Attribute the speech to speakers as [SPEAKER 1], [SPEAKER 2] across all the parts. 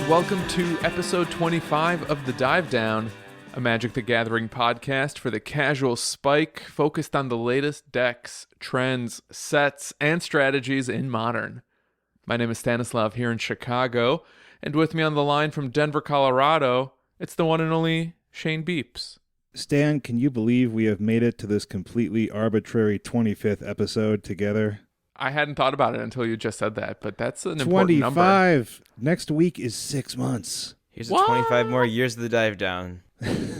[SPEAKER 1] welcome to episode 25 of The Dive Down, a Magic the Gathering podcast for the casual spike focused on the latest decks, trends, sets, and strategies in Modern. My name is Stanislav here in Chicago, and with me on the line from Denver, Colorado, it's the one and only Shane Beeps.
[SPEAKER 2] Stan, can you believe we have made it to this completely arbitrary 25th episode together?
[SPEAKER 1] I hadn't thought about it until you just said that, but that's an important number.
[SPEAKER 2] 25! Next week is 6 months.
[SPEAKER 3] Here's 25 more years of the dive down.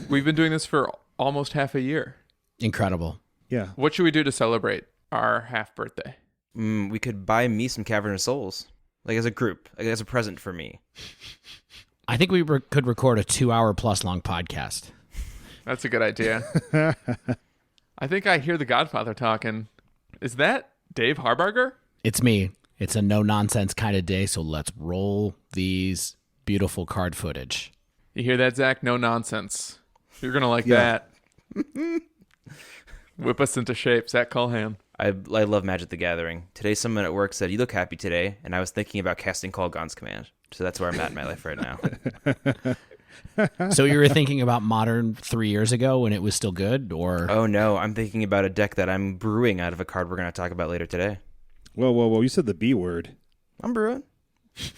[SPEAKER 1] We've been doing this for almost half a year.
[SPEAKER 4] Incredible.
[SPEAKER 2] Yeah.
[SPEAKER 1] What should we do to celebrate our half birthday?
[SPEAKER 3] We could buy me some Cavern Souls, like as a group, like as a present for me.
[SPEAKER 4] I think we could record a 2-hour plus long podcast.
[SPEAKER 1] That's a good idea. I think I hear the Godfather talking. Is that Dave Harbarger?
[SPEAKER 4] It's me. It's a no-nonsense kind of day, so let's roll these beautiful card footage.
[SPEAKER 1] You hear that, Zach? No nonsense. You're going to like that. Whip us into shape, Zach Culham.
[SPEAKER 3] I love Magic the Gathering. Today someone at work said, "You look happy today," and I was thinking about casting Call Gon's Command. So that's where I'm at in my life right now.
[SPEAKER 4] So you were thinking about Modern 3 years ago when it was still good, or?
[SPEAKER 3] Oh no, I'm thinking about a deck that I'm brewing out of a card we're going to talk about later today.
[SPEAKER 2] Whoa, you said the B word.
[SPEAKER 3] I'm brewing.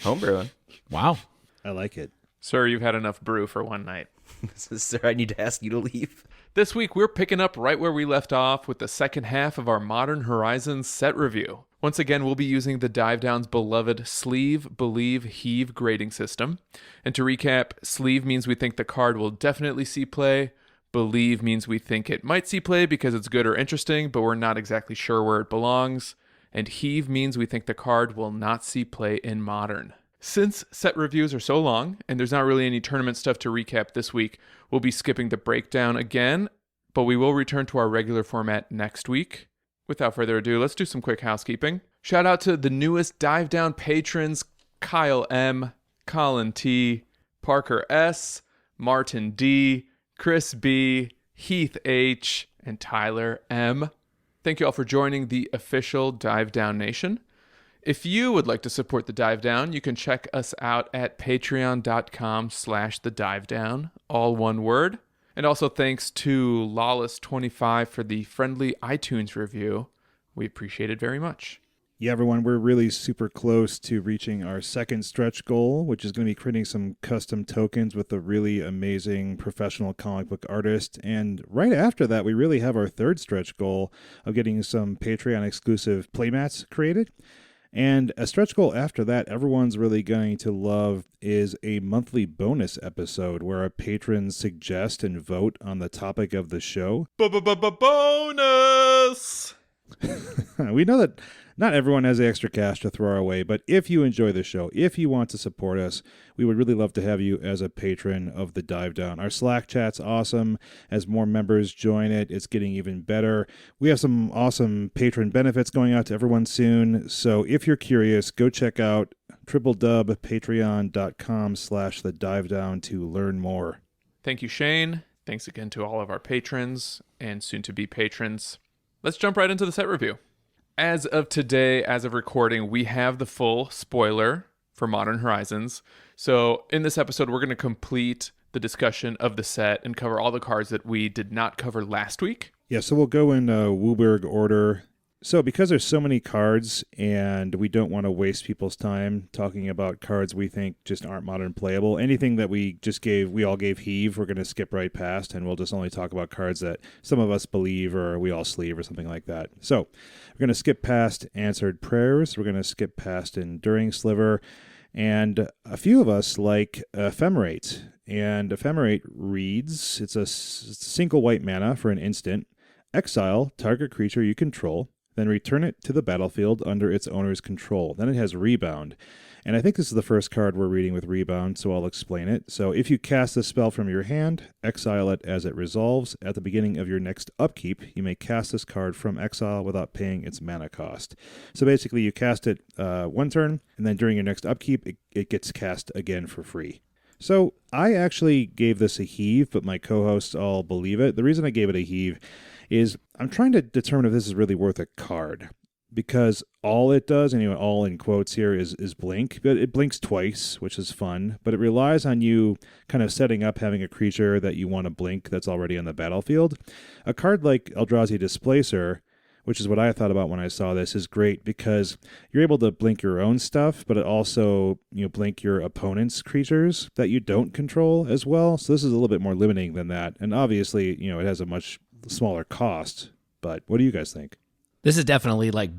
[SPEAKER 3] Home brewing.
[SPEAKER 4] Wow.
[SPEAKER 2] I like it.
[SPEAKER 1] Sir, you've had enough brew for one night.
[SPEAKER 3] Sir, I need to ask you to leave.
[SPEAKER 1] This week, we're picking up right where we left off with the second half of our Modern Horizons set review. Once again, we'll be using the Dive Down's beloved Sleeve, Believe, Heave grading system. And to recap, Sleeve means we think the card will definitely see play. Believe means we think it might see play because it's good or interesting, but we're not exactly sure where it belongs. And Heave means we think the card will not see play in Modern. Since set reviews are so long, and there's not really any tournament stuff to recap this week, we'll be skipping the breakdown again, but we will return to our regular format next week. Without further ado, let's do some quick housekeeping. Shout out to the newest Dive Down patrons, Kyle M., Colin T., Parker S., Martin D., Chris B., Heath H., and Tyler M. Thank you all for joining the official Dive Down Nation. If you would like to support the Dive Down, you can check us out at patreon.com/thedivedown, all one word. And also thanks to Lawless25 for the friendly iTunes review. We appreciate it very much.
[SPEAKER 2] Yeah, everyone, we're really super close to reaching our second stretch goal, which is going to be creating some custom tokens with a really amazing professional comic book artist. And right after that, we really have our third stretch goal of getting some Patreon exclusive playmats created. And a stretch goal after that, everyone's really going to love, is a monthly bonus episode where our patrons suggest and vote on the topic of the show.
[SPEAKER 1] Bonus!
[SPEAKER 2] We know that not everyone has the extra cash to throw our way, but if you enjoy the show, if you want to support us, we would really love to have you as a patron of the Dive Down. Our Slack chat's awesome. As more members join it, it's getting even better. We have some awesome patron benefits going out to everyone soon. So if you're curious, go check out patreon.com/thedivedown to learn more.
[SPEAKER 1] Thank you, Shane. Thanks again to all of our patrons and soon-to-be patrons. Let's jump right into the set review. As of today, as of recording, we have the full spoiler for Modern Horizons. So in this episode, we're going to complete the discussion of the set and cover all the cards that we did not cover last week.
[SPEAKER 2] Yeah, so we'll go in Wooburg order. So because there's so many cards and we don't want to waste people's time talking about cards we think just aren't Modern playable, anything that we all gave heave, we're going to skip right past, and we'll just only talk about cards that some of us believe or we all sleeve or something like that. So we're going to skip past Answered Prayers. We're going to skip past Enduring Sliver. And a few of us like Ephemerate. And Ephemerate reads, it's a single white mana for an instant. Exile target creature you control, then return it to the battlefield under its owner's control. Then it has Rebound. And I think this is the first card we're reading with Rebound, so I'll explain it. So if you cast this spell from your hand, exile it as it resolves. At the beginning of your next upkeep, you may cast this card from exile without paying its mana cost. So basically you cast it one turn, and then during your next upkeep, it gets cast again for free. So I actually gave this a heave, but my co-hosts all believe it. The reason I gave it a heave is I'm trying to determine if this is really worth a card. because all it does, anyway, all in quotes here, is blink. But it blinks twice, which is fun. But it relies on you kind of setting up having a creature that you want to blink that's already on the battlefield. A card like Eldrazi Displacer, which is what I thought about when I saw this, is great because you're able to blink your own stuff, but it also, blink your opponent's creatures that you don't control as well. So this is a little bit more limiting than that. And obviously, it has a much smaller cost. But what do you guys think?
[SPEAKER 4] This is definitely like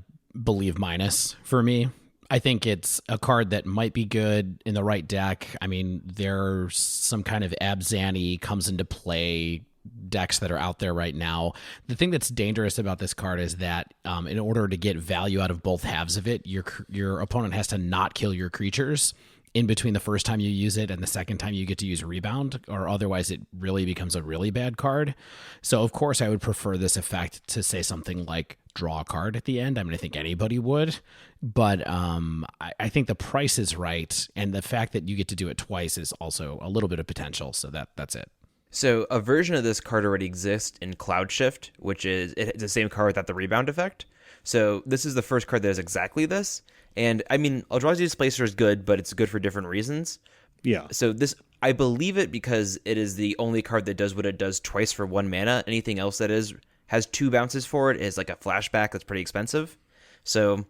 [SPEAKER 4] believe minus for me. I think it's a card that might be good in the right deck. I mean, there's some kind of Abzani comes into play decks that are out there right now. The thing that's dangerous about this card is that in order to get value out of both halves of it, your opponent has to not kill your creatures in between the first time you use it and the second time you get to use rebound, or otherwise it really becomes a really bad card. So of course I would prefer this effect to say something like draw a card at the end. I mean, I think anybody would, but I think the price is right, and the fact that you get to do it twice is also a little bit of potential. So that's it.
[SPEAKER 3] So a version of this card already exists in Cloud Shift, which is it's the same card without the rebound effect. So this is the first card that is exactly this. And I mean, Eldrazi Displacer is good, but it's good for different reasons.
[SPEAKER 2] Yeah.
[SPEAKER 3] So this, I believe it because it is the only card that does what it does twice for 1 mana. Anything else that has 2 bounces for it is like a flashback that's pretty expensive. So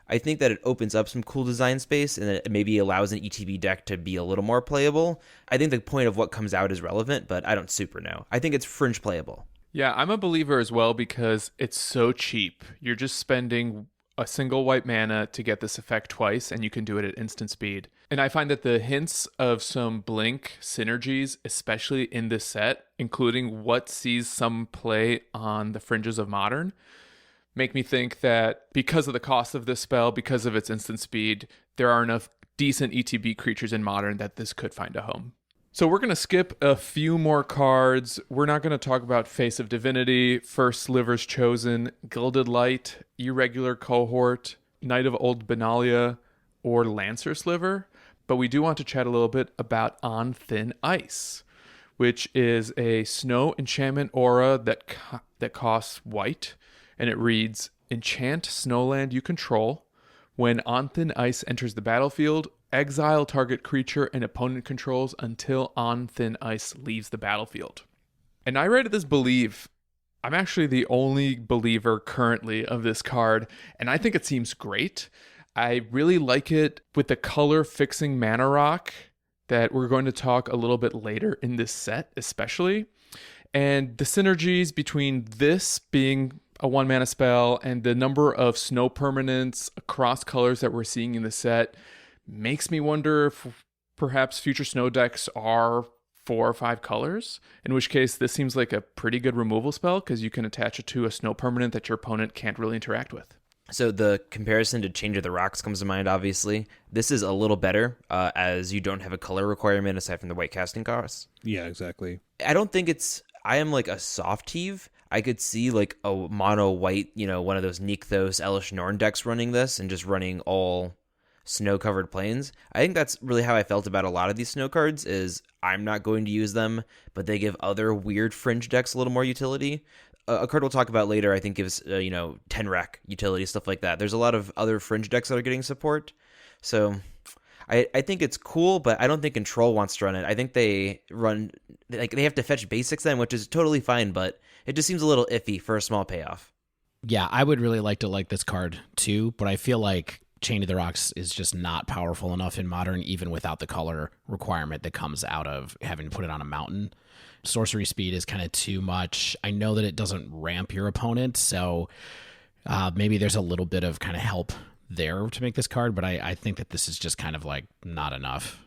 [SPEAKER 3] I think that it opens up some cool design space, and it maybe allows an ETB deck to be a little more playable. I think the point of what comes out is relevant, but I don't super know. I think it's fringe playable.
[SPEAKER 1] Yeah, I'm a believer as well because it's so cheap. You're just spending a single white mana to get this effect twice, and you can do it at instant speed. And I find that the hints of some blink synergies, especially in this set, including what sees some play on the fringes of Modern, make me think that because of the cost of this spell, because of its instant speed, there are enough decent ETB creatures in Modern that this could find a home. So we're going to skip a few more cards. We're not going to talk about Face of Divinity, First Sliver's Chosen, Gilded Light, Irregular Cohort, Knight of Old Benalia, or Lancer Sliver. But we do want to chat a little bit about On Thin Ice, which is a snow enchantment aura that costs white. And it reads, enchant snowland you control. When On Thin Ice enters the battlefield, exile target creature and opponent controls until On Thin Ice leaves the battlefield. And I rated this believe. I'm actually the only believer currently of this card, and I think it seems great. I really like it with the color fixing mana rock that we're going to talk a little bit later in this set, especially. And the synergies between this being a 1 mana spell and the number of snow permanents across colors that we're seeing in the set makes me wonder if perhaps future snow decks are 4 or 5 colors, in which case this seems like a pretty good removal spell because you can attach it to a snow permanent that your opponent can't really interact with.
[SPEAKER 3] So the comparison to Change of the Rocks comes to mind, obviously. This is a little better as you don't have a color requirement aside from the white casting costs.
[SPEAKER 2] Yeah, exactly.
[SPEAKER 3] I don't think I am like a soft heave. I could see like a mono white, one of those Nykthos Elish Norn decks running this and just running all snow-covered plains. I think that's really how I felt about a lot of these snow cards is I'm not going to use them, but they give other weird fringe decks a little more utility. A card we'll talk about later, I think, gives, 10 rack utility, stuff like that. There's a lot of other fringe decks that are getting support. So I think it's cool, but I don't think Control wants to run it. I think they have to fetch basics then, which is totally fine, but it just seems a little iffy for a small payoff.
[SPEAKER 4] Yeah, I would really like to like this card too, but I feel like Chain of the Rocks is just not powerful enough in Modern, even without the color requirement that comes out of having to put it on a mountain. Sorcery speed is kind of too much. I know that it doesn't ramp your opponent, so maybe there's a little bit of kind of help there to make this card, but I think that this is just kind of like not enough.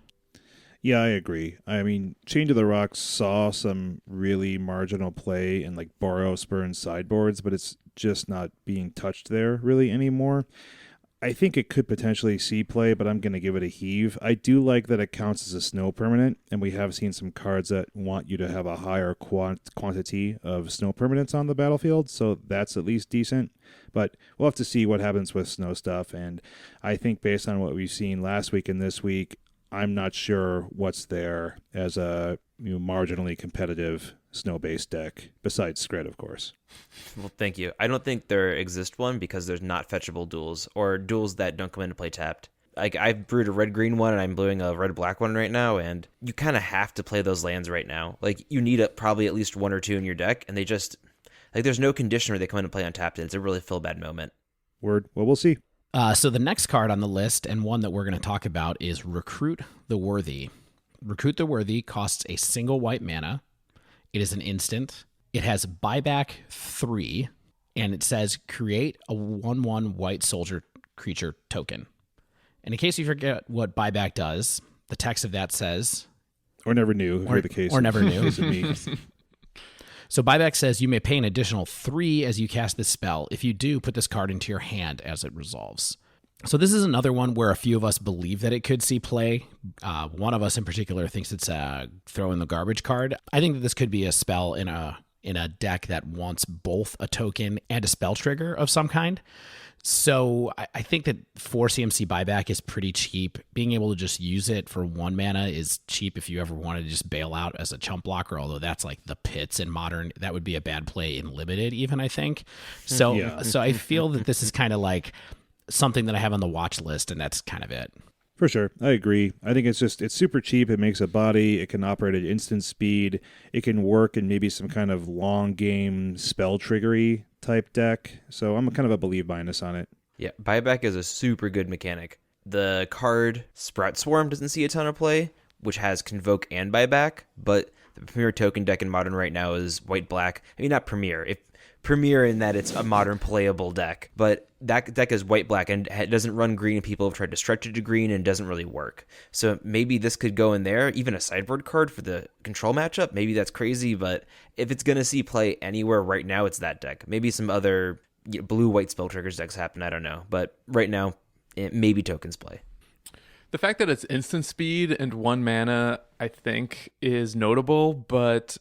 [SPEAKER 2] Yeah, I agree. I mean, Chain to the Rocks saw some really marginal play in like Boros Burn sideboards, but it's just not being touched there really anymore. I think it could potentially see play, but I'm going to give it a heave. I do like that it counts as a snow permanent, and we have seen some cards that want you to have a higher quantity of snow permanents on the battlefield, so that's at least decent. But we'll have to see what happens with snow stuff, and I think based on what we've seen last week and this week, I'm not sure what's there as a marginally competitive snow-based deck, besides Skred, of course.
[SPEAKER 3] Well, thank you. I don't think there exists one because there's not fetchable duels or duels that don't come into play tapped. Like, I've brewed a red-green one and I'm brewing a red-black one right now, and you kind of have to play those lands right now. Like, you need probably at least one or two in your deck, and they just... Like, there's no condition where they come into play untapped, and it's a really feel-bad moment.
[SPEAKER 2] Word. Well, we'll see.
[SPEAKER 4] So the next card on the list, and one that we're going to talk about, is Recruit the Worthy. Recruit the Worthy costs a single white mana. It is an instant. It has buyback 3, and it says create a 1/1 white soldier creature token. And in case you forget what buyback does, the text of that says...
[SPEAKER 2] Or never knew, if you're the case.
[SPEAKER 4] Or never knew.
[SPEAKER 2] Case of me.
[SPEAKER 4] So buyback says you may pay an additional 3 as you cast this spell. If you do, put this card into your hand as it resolves. So this is another one where a few of us believe that it could see play. One of us in particular thinks it's a throw in the garbage card. I think that this could be a spell in a deck that wants both a token and a spell trigger of some kind. So I think that 4 CMC buyback is pretty cheap. Being able to just use it for 1 mana is cheap if you ever wanted to just bail out as a chump blocker, although that's like the pits in Modern. That would be a bad play in Limited even, I think. So,
[SPEAKER 2] Yeah.
[SPEAKER 4] So I feel that this is kind of like something that I have on the watch list, and that's kind of it.
[SPEAKER 2] For sure. I agree. I think it's super cheap. It makes a body. It can operate at instant speed. It can work in maybe some kind of long game spell triggery type deck. So I'm kind of a believe minus on it.
[SPEAKER 3] Yeah, buyback is a super good mechanic. The card Sprout Swarm doesn't see a ton of play, which has Convoke and buyback, but the premier token deck in Modern right now is white-black. I mean, not premier. Premier in that it's a Modern playable deck, but that deck is white-black and it doesn't run green. People have tried to stretch it to green and it doesn't really work. So maybe this could go in there, even a sideboard card for the control matchup. Maybe that's crazy, but if it's going to see play anywhere right now, it's that deck. Maybe some other blue-white spell triggers decks happen, I don't know. But right now, maybe tokens play.
[SPEAKER 1] The fact that it's instant speed and 1 mana, I think, is notable, but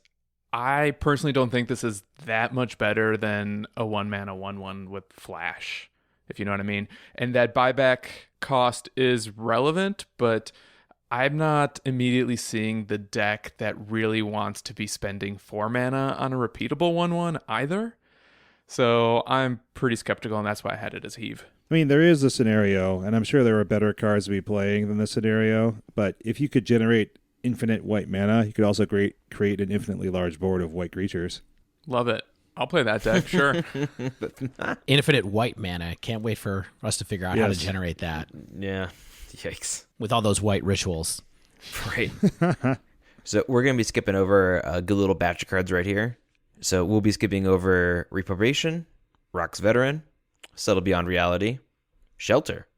[SPEAKER 1] I personally don't think this is that much better than a 1 mana 1/1 with flash, if you know what I mean. And that buyback cost is relevant, but I'm not immediately seeing the deck that really wants to be spending 4 mana on a repeatable 1/1 either. So I'm pretty skeptical, and that's why I had it as heave.
[SPEAKER 2] I mean, there is a scenario, and I'm sure there are better cards to be playing than this scenario, but if you could generate infinite white mana, you could also create an infinitely large board of white creatures.
[SPEAKER 1] Love it. I'll play that deck, sure.
[SPEAKER 4] Infinite white mana. Can't wait for us to figure out how to generate that.
[SPEAKER 3] Yeah. Yikes.
[SPEAKER 4] With all those white rituals.
[SPEAKER 3] Right. So we're going to be skipping over a good little batch of cards right here. So we'll be skipping over Reprobation, Rock's Veteran, Settle Beyond Reality, Shelter,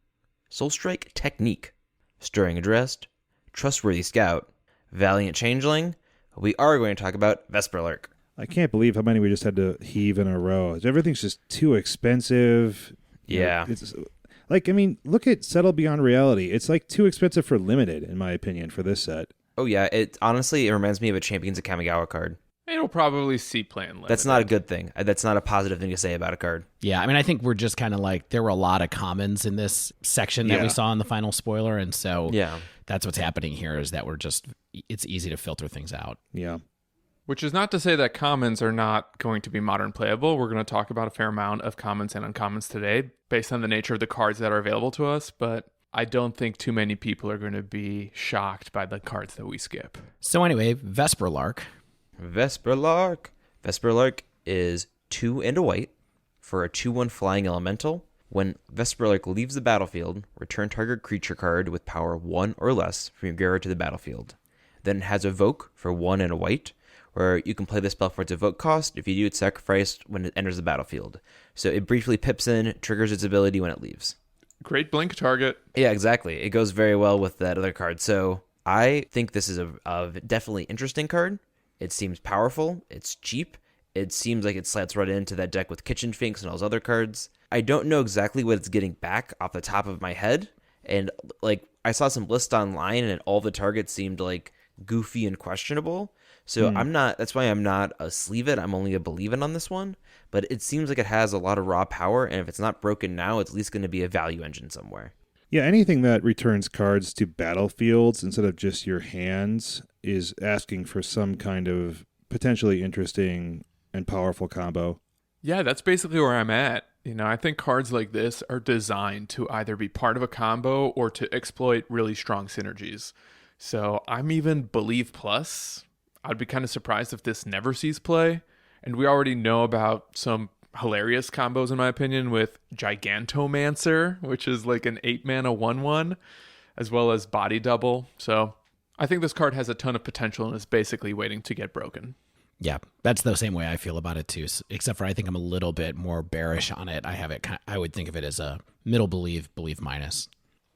[SPEAKER 3] Soulstrike Technique, Stirring Adrest, Trustworthy Scout, Valiant Changeling. We are going to talk about Vesperlark.
[SPEAKER 2] I can't believe how many we just had to heave in a row. Everything's just too expensive.
[SPEAKER 3] Yeah.
[SPEAKER 2] It's like, I mean, look at Settle Beyond Reality. It's like too expensive for Limited, in my opinion, for this set.
[SPEAKER 3] Oh, yeah. It reminds me of a Champions of Kamigawa card.
[SPEAKER 1] It'll probably see play in limited.
[SPEAKER 3] That's not a good thing. That's not a positive thing to say about a card.
[SPEAKER 4] Yeah, I mean, I think we're just kind of like, there were a lot of commons in this section that we saw in the final spoiler, and so that's what's happening here is that it's easy to filter things out.
[SPEAKER 2] Yeah.
[SPEAKER 1] Which is not to say that commons are not going to be Modern playable. We're going to talk about a fair amount of commons and uncommons today based on the nature of the cards that are available to us, but I don't think too many people are going to be shocked by the cards that we skip.
[SPEAKER 4] So anyway, Vesperlark.
[SPEAKER 3] Vesperlark is 2 and a white for a 2/1 flying elemental. When Vesperlark leaves the battlefield, return target creature card with power 1 or less from your graveyard to the battlefield. Then it has Evoke for 1 and a white, where you can play the spell for its Evoke cost. If you do, it's sacrificed when it enters the battlefield. So it briefly pips in, triggers its ability when it leaves.
[SPEAKER 1] Great blink target.
[SPEAKER 3] Yeah, exactly. It goes very well with that other card. So I think this is a definitely interesting card. It seems powerful. It's cheap. It seems like it slats right into that deck with Kitchen Finks and all those other cards. I don't know exactly what it's getting back off the top of my head. And like I saw some lists online and all the targets seemed like goofy and questionable. So that's why I'm not a sleeve it. I'm only a believe it on this one. But it seems like it has a lot of raw power. And if it's not broken now, it's at least going to be a value engine somewhere.
[SPEAKER 2] Yeah, anything that returns cards to battlefields instead of just your hands is asking for some kind of potentially interesting and powerful combo.
[SPEAKER 1] Yeah, that's basically where I'm at. I think cards like this are designed to either be part of a combo or to exploit really strong synergies. So I'm even Believe Plus. I'd be kind of surprised if this never sees play. And we already know about some hilarious combos, in my opinion, with Gigantomancer, which is like an 8-mana 1/1, as well as Body Double. So I think this card has a ton of potential and is basically waiting to get broken.
[SPEAKER 4] Yeah, that's the same way I feel about it too. Except for I think I'm a little bit more bearish on it. I would think of it as a middle believe minus.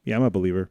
[SPEAKER 2] Yeah, I'm a believer.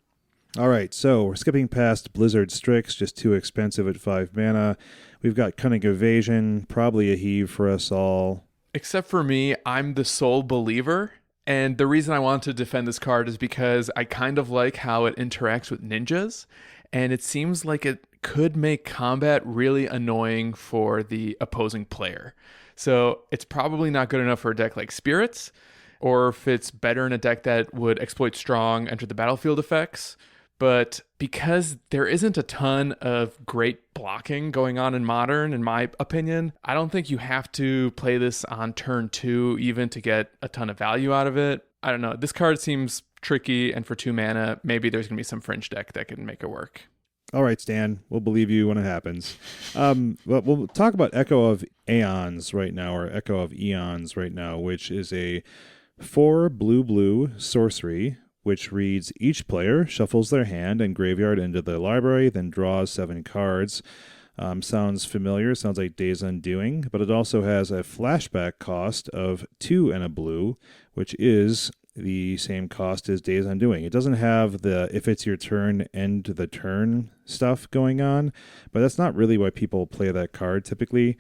[SPEAKER 2] All right, so we're skipping past Blizzard Strix, just too expensive at 5 mana. We've got Cunning Evasion, probably a heave for us all.
[SPEAKER 1] Except for me, I'm the sole believer. And the reason I want to defend this card is because I kind of like how it interacts with ninjas. And it seems like it could make combat really annoying for the opposing player. So it's probably not good enough for a deck like Spirits, or if it's better in a deck that would exploit strong enter the battlefield effects. But because there isn't a ton of great blocking going on in Modern, in my opinion, I don't think you have to play this on turn 2 even to get a ton of value out of it. I don't know. This card seems tricky, and for 2 mana, maybe there's going to be some fringe deck that can make it work.
[SPEAKER 2] All right, Stan, we'll believe you when it happens. But we'll talk about Echo of Aeons right now, or Echo of Eons right now, which is a 4 blue sorcery, which reads, each player shuffles their hand and graveyard into the library, then draws 7 cards. Sounds familiar, sounds like Days Undoing, but it also has a flashback cost of 2 and a blue, which is the same cost as Days Undoing. It doesn't have the if it's your turn, end the turn stuff going on, but that's not really why people play that card typically.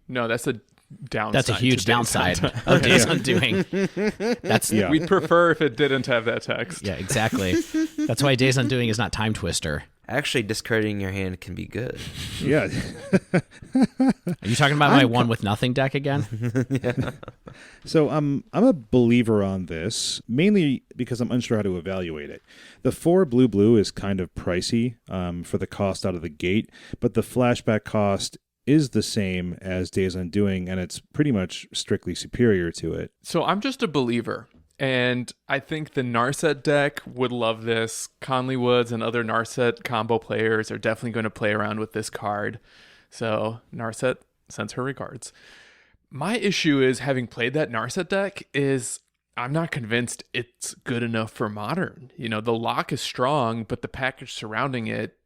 [SPEAKER 1] No, that's a downside.
[SPEAKER 4] That's a huge downside of Days Undoing.
[SPEAKER 1] We'd prefer if it didn't have that text.
[SPEAKER 4] Yeah, exactly. That's why Days Undoing is not Time Twister.
[SPEAKER 3] Actually, discarding your hand can be good.
[SPEAKER 2] Yeah.
[SPEAKER 4] Are you talking about my one with nothing deck again?
[SPEAKER 3] Yeah.
[SPEAKER 2] So I'm a believer on this, mainly because I'm unsure how to evaluate it. The 4 blue is kind of pricey for the cost out of the gate, but the flashback cost is the same as Days Undoing, and it's pretty much strictly superior to it.
[SPEAKER 1] So I'm just a believer. And I think the Narset deck would love this. Conley Woods and other Narset combo players are definitely going to play around with this card. So Narset sends her regards. My issue is, having played that Narset deck, is I'm not convinced it's good enough for Modern. The lock is strong, but the package surrounding it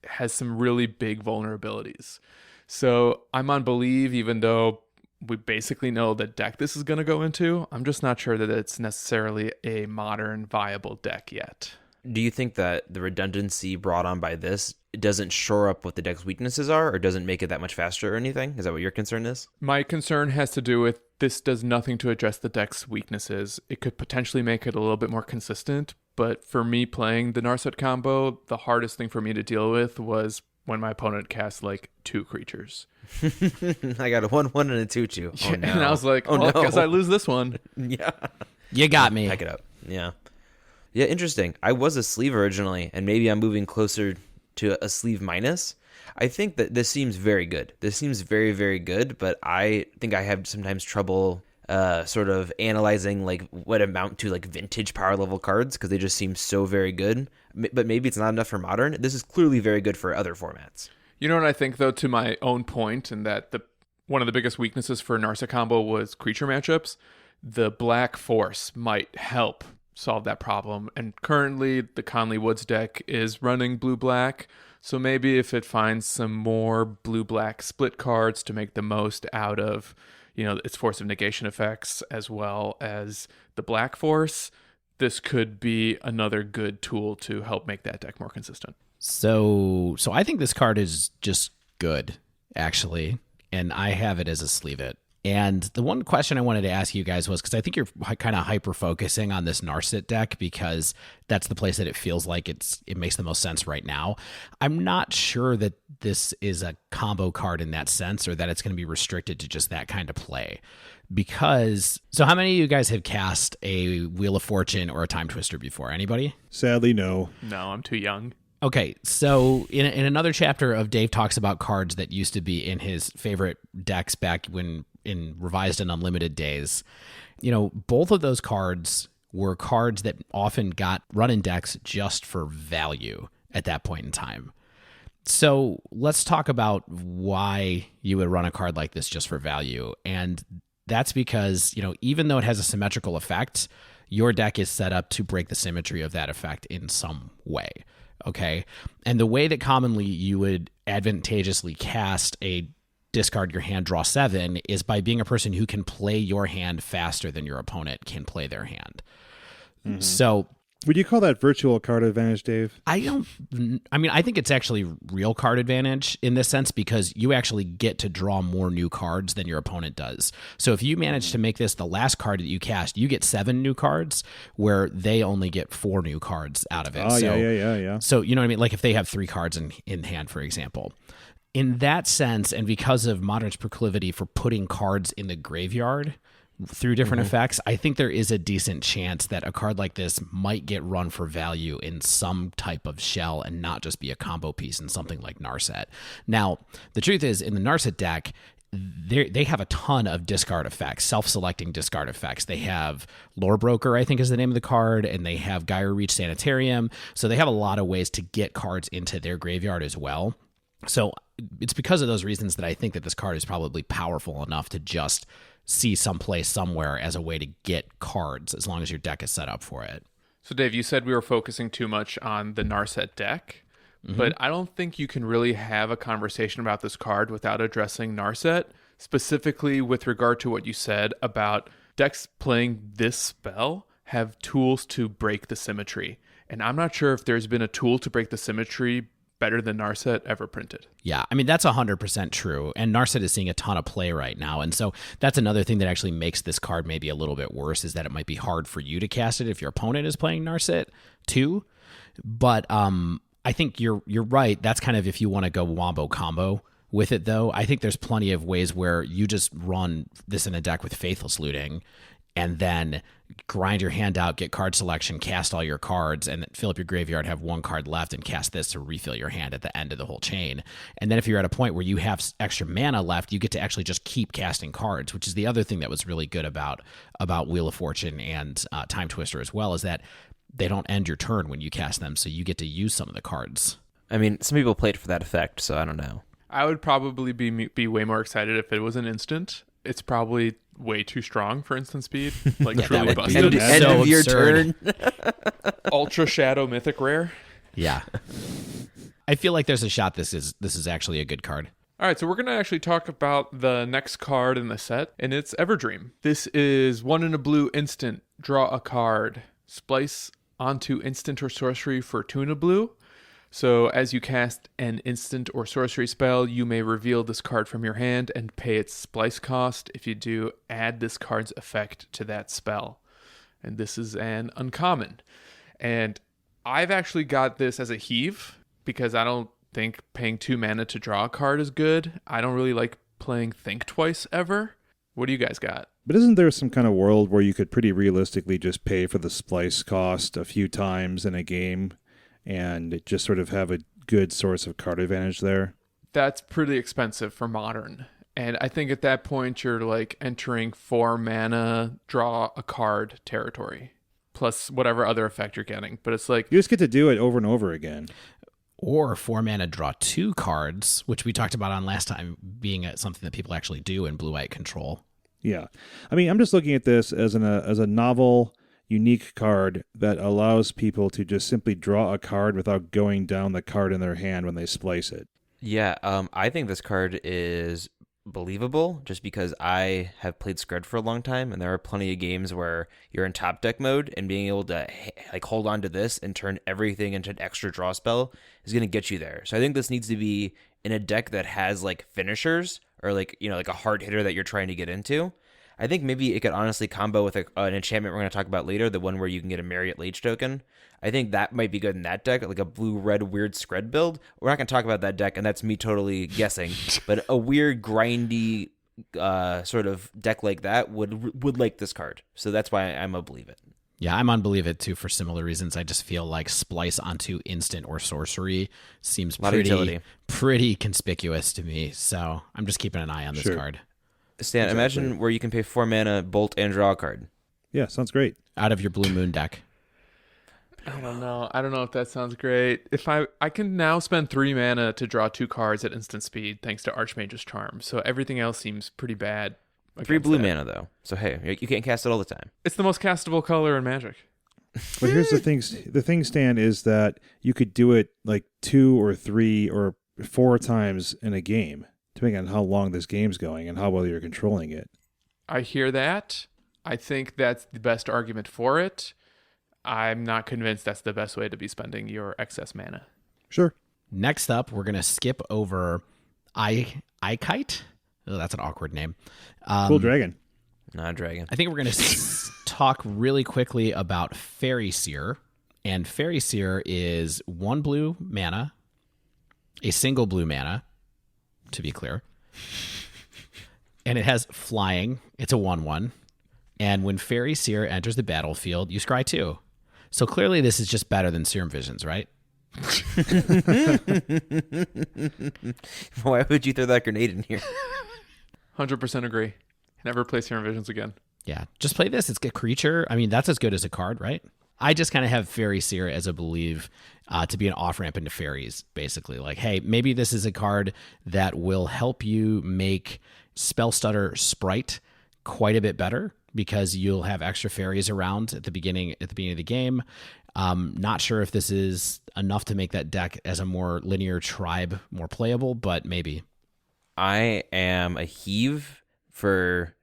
[SPEAKER 1] has some really big vulnerabilities. So I'm on Believe, even though we basically know the deck this is going to go into. I'm just not sure that it's necessarily a Modern viable deck yet.
[SPEAKER 3] Do you think that the redundancy brought on by this doesn't shore up what the deck's weaknesses are, or doesn't make it that much faster or anything? Is that what your concern is?
[SPEAKER 1] My concern has to do with this does nothing to address the deck's weaknesses. It could potentially make it a little bit more consistent, but for me playing the Narset combo, the hardest thing for me to deal with was when my opponent cast like 2 creatures.
[SPEAKER 3] I got a 1/1 and a 2/2. Oh, no.
[SPEAKER 1] And I was like,
[SPEAKER 3] no.
[SPEAKER 1] I guess I lose this one.
[SPEAKER 3] Yeah.
[SPEAKER 4] You got me.
[SPEAKER 3] Pack it up. Yeah. Yeah, interesting. I was a sleeve originally, and maybe I'm moving closer to a sleeve minus. I think that this seems very good. This seems very, very good, but I think I have sometimes trouble sort of analyzing like what amount to like vintage power level cards, because they just seem so very good. But maybe it's not enough for Modern. This is clearly very good for other formats.
[SPEAKER 1] You know what I think, though, to my own point, and that one of the biggest weaknesses for Narset combo was creature matchups. The Black Force might help solve that problem. And currently, the Conley Woods deck is running blue-black. So maybe if it finds some more blue-black split cards to make the most out of, its Force of Negation effects, as well as the Black Force, this could be another good tool to help make that deck more consistent.
[SPEAKER 4] So I think this card is just good, actually, and I have it as a sleeve it. And the one question I wanted to ask you guys was, because I think you're kind of hyper-focusing on this Narset deck because that's the place that it feels like it makes the most sense right now. I'm not sure that this is a combo card in that sense, or that it's going to be restricted to just that kind of play. Because, so how many of you guys have cast a Wheel of Fortune or a Time Twister before? Anybody?
[SPEAKER 2] Sadly, no.
[SPEAKER 1] No, I'm too young.
[SPEAKER 4] Okay, so in another chapter of Dave talks about cards that used to be in his favorite decks back when in Revised and Unlimited days. Both of those cards were cards that often got run in decks just for value at that point in time. So let's talk about why you would run a card like this just for value. And that's because, even though it has a symmetrical effect, your deck is set up to break the symmetry of that effect in some way. Okay. And the way that commonly you would advantageously cast a discard your hand, draw 7 is by being a person who can play your hand faster than your opponent can play their hand. Mm-hmm. So
[SPEAKER 2] would you call that virtual card advantage, Dave?
[SPEAKER 4] I think it's actually real card advantage in this sense, because you actually get to draw more new cards than your opponent does. So if you manage to make this the last card that you cast, you get 7 new cards where they only get 4 new cards out of it.
[SPEAKER 2] Oh, yeah.
[SPEAKER 4] So, you know what I mean? Like if they have 3 cards in hand, for example. In that sense, and because of Modern's proclivity for putting cards in the graveyard through different effects, I think there is a decent chance that a card like this might get run for value in some type of shell and not just be a combo piece in something like Narset. Now, the truth is, in the Narset deck, they have a ton of discard effects, self-selecting discard effects. They have Lore Broker, I think is the name of the card, and they have Gyre Reach Sanitarium. So they have a lot of ways to get cards into their graveyard as well. So it's because of those reasons that I think that this card is probably powerful enough to just see someplace somewhere as a way to get cards, as long as your deck is set up for it.
[SPEAKER 1] So Dave, you said we were focusing too much on the Narset deck, but I don't think you can really have a conversation about this card without addressing Narset, specifically with regard to what you said about decks playing this spell have tools to break the symmetry. And I'm not sure if there's been a tool to break the symmetry better than Narset ever printed.
[SPEAKER 4] Yeah, I mean, that's 100% true. And Narset is seeing a ton of play right now. And so that's another thing that actually makes this card maybe a little bit worse, is that it might be hard for you to cast it if your opponent is playing Narset too. But I think you're right. That's kind of if you want to go wombo combo with it, though. I think there's plenty of ways where you just run this in a deck with Faithless Looting and then grind your hand out, get card selection, cast all your cards, and fill up your graveyard, have 1 card left, and cast this to refill your hand at the end of the whole chain. And then if you're at a point where you have extra mana left, you get to actually just keep casting cards, which is the other thing that was really good about Wheel of Fortune and Time Twister as well, is that they don't end your turn when you cast them, so you get to use some of the cards.
[SPEAKER 3] I mean, some people played for that effect, so I don't know.
[SPEAKER 1] I would probably be way more excited if it was an instant. It's probably way too strong for instant speed. Like truly busted.
[SPEAKER 3] End of your turn.
[SPEAKER 1] Ultra Shadow Mythic Rare.
[SPEAKER 4] Yeah. I feel like there's a shot this is actually a good card.
[SPEAKER 1] All right, so we're going to actually talk about the next card in the set, and it's Everdream. This is 1 in a blue instant. Draw a card. Splice onto instant or sorcery for 2 in a blue. So as you cast an instant or sorcery spell, you may reveal this card from your hand and pay its splice cost. If you do, add this card's effect to that spell. And this is an uncommon. And I've actually got this as a heave because I don't think paying 2 mana to draw a card is good. I don't really like playing Think Twice ever. What do you guys got?
[SPEAKER 2] But isn't there some kind of world where you could pretty realistically just pay for the splice cost a few times in a game and just sort of have a good source of card advantage there?
[SPEAKER 1] That's pretty expensive for Modern. And I think at that point, you're like entering 4 mana, draw a card territory, plus whatever other effect you're getting. But it's like,
[SPEAKER 2] you just get to do it over and over again.
[SPEAKER 4] Or 4 mana, draw 2 cards, which we talked about on last time being something that people actually do in Blue-White Control.
[SPEAKER 2] Yeah. I mean, I'm just looking at this as a novel, unique card that allows people to just simply draw a card without going down the card in their hand when they splice it.
[SPEAKER 3] Yeah, I think this card is believable just because I have played Scred for a long time, and there are plenty of games where you're in top deck mode, and being able to like hold on to this and turn everything into an extra draw spell is going to get you there. So I think this needs to be in a deck that has like finishers or like like a hard hitter that you're trying to get into. I think maybe it could honestly combo with an enchantment we're going to talk about later, the one where you can get a Marriott Lage token. I think that might be good in that deck, like a blue-red weird Scred build. We're not going to talk about that deck, and that's me totally guessing. But a weird, grindy sort of deck like that would like this card. So that's why I'm a Believe It.
[SPEAKER 4] Yeah, I'm on Believe It too for similar reasons. I just feel like splice onto instant or sorcery seems pretty conspicuous to me. So I'm just keeping an eye on this card.
[SPEAKER 3] Stan, imagine where you can pay 4 mana, bolt, and draw a card.
[SPEAKER 2] Yeah, sounds great.
[SPEAKER 4] Out of your Blue Moon deck.
[SPEAKER 1] I don't know. I don't know if that sounds great. If I can now spend 3 mana to draw 2 cards at instant speed thanks to Archmage's Charm. So everything else seems pretty bad.
[SPEAKER 3] 3 blue mana though. So hey, you can't cast it all the time.
[SPEAKER 1] It's the most castable color in Magic.
[SPEAKER 2] But here's the thing. The thing, Stan, is that you could do it like 2 or 3 or 4 times in a game, depending on how long this game's going and how well you're controlling it.
[SPEAKER 1] I hear that. I think that's the best argument for it. I'm not convinced that's the best way to be spending your excess mana.
[SPEAKER 2] Sure.
[SPEAKER 4] Next up, we're going to skip over Ikite. Oh, that's an awkward name.
[SPEAKER 2] Cool dragon.
[SPEAKER 3] Not a dragon.
[SPEAKER 4] I think we're going to talk really quickly about Fairy Seer. And Fairy Seer is 1 blue mana, a single blue mana, to be clear. And it has flying. It's a 1/1. And when Fairy Seer enters the battlefield, you scry 2. So clearly this is just better than Serum Visions, right?
[SPEAKER 3] Why would you throw that grenade in here?
[SPEAKER 1] 100% agree. Never play Serum Visions again.
[SPEAKER 4] Yeah, just play this. It's a creature. I mean, that's as good as a card, right? I just kind of have Fairy Seer as a believe to be an off-ramp into fairies, basically. Like, hey, maybe this is a card that will help you make Spellstutter Sprite quite a bit better because you'll have extra fairies around at the beginning of the game. Not sure if this is enough to make that deck as a more linear tribe more playable, but maybe.
[SPEAKER 3] I am a heave for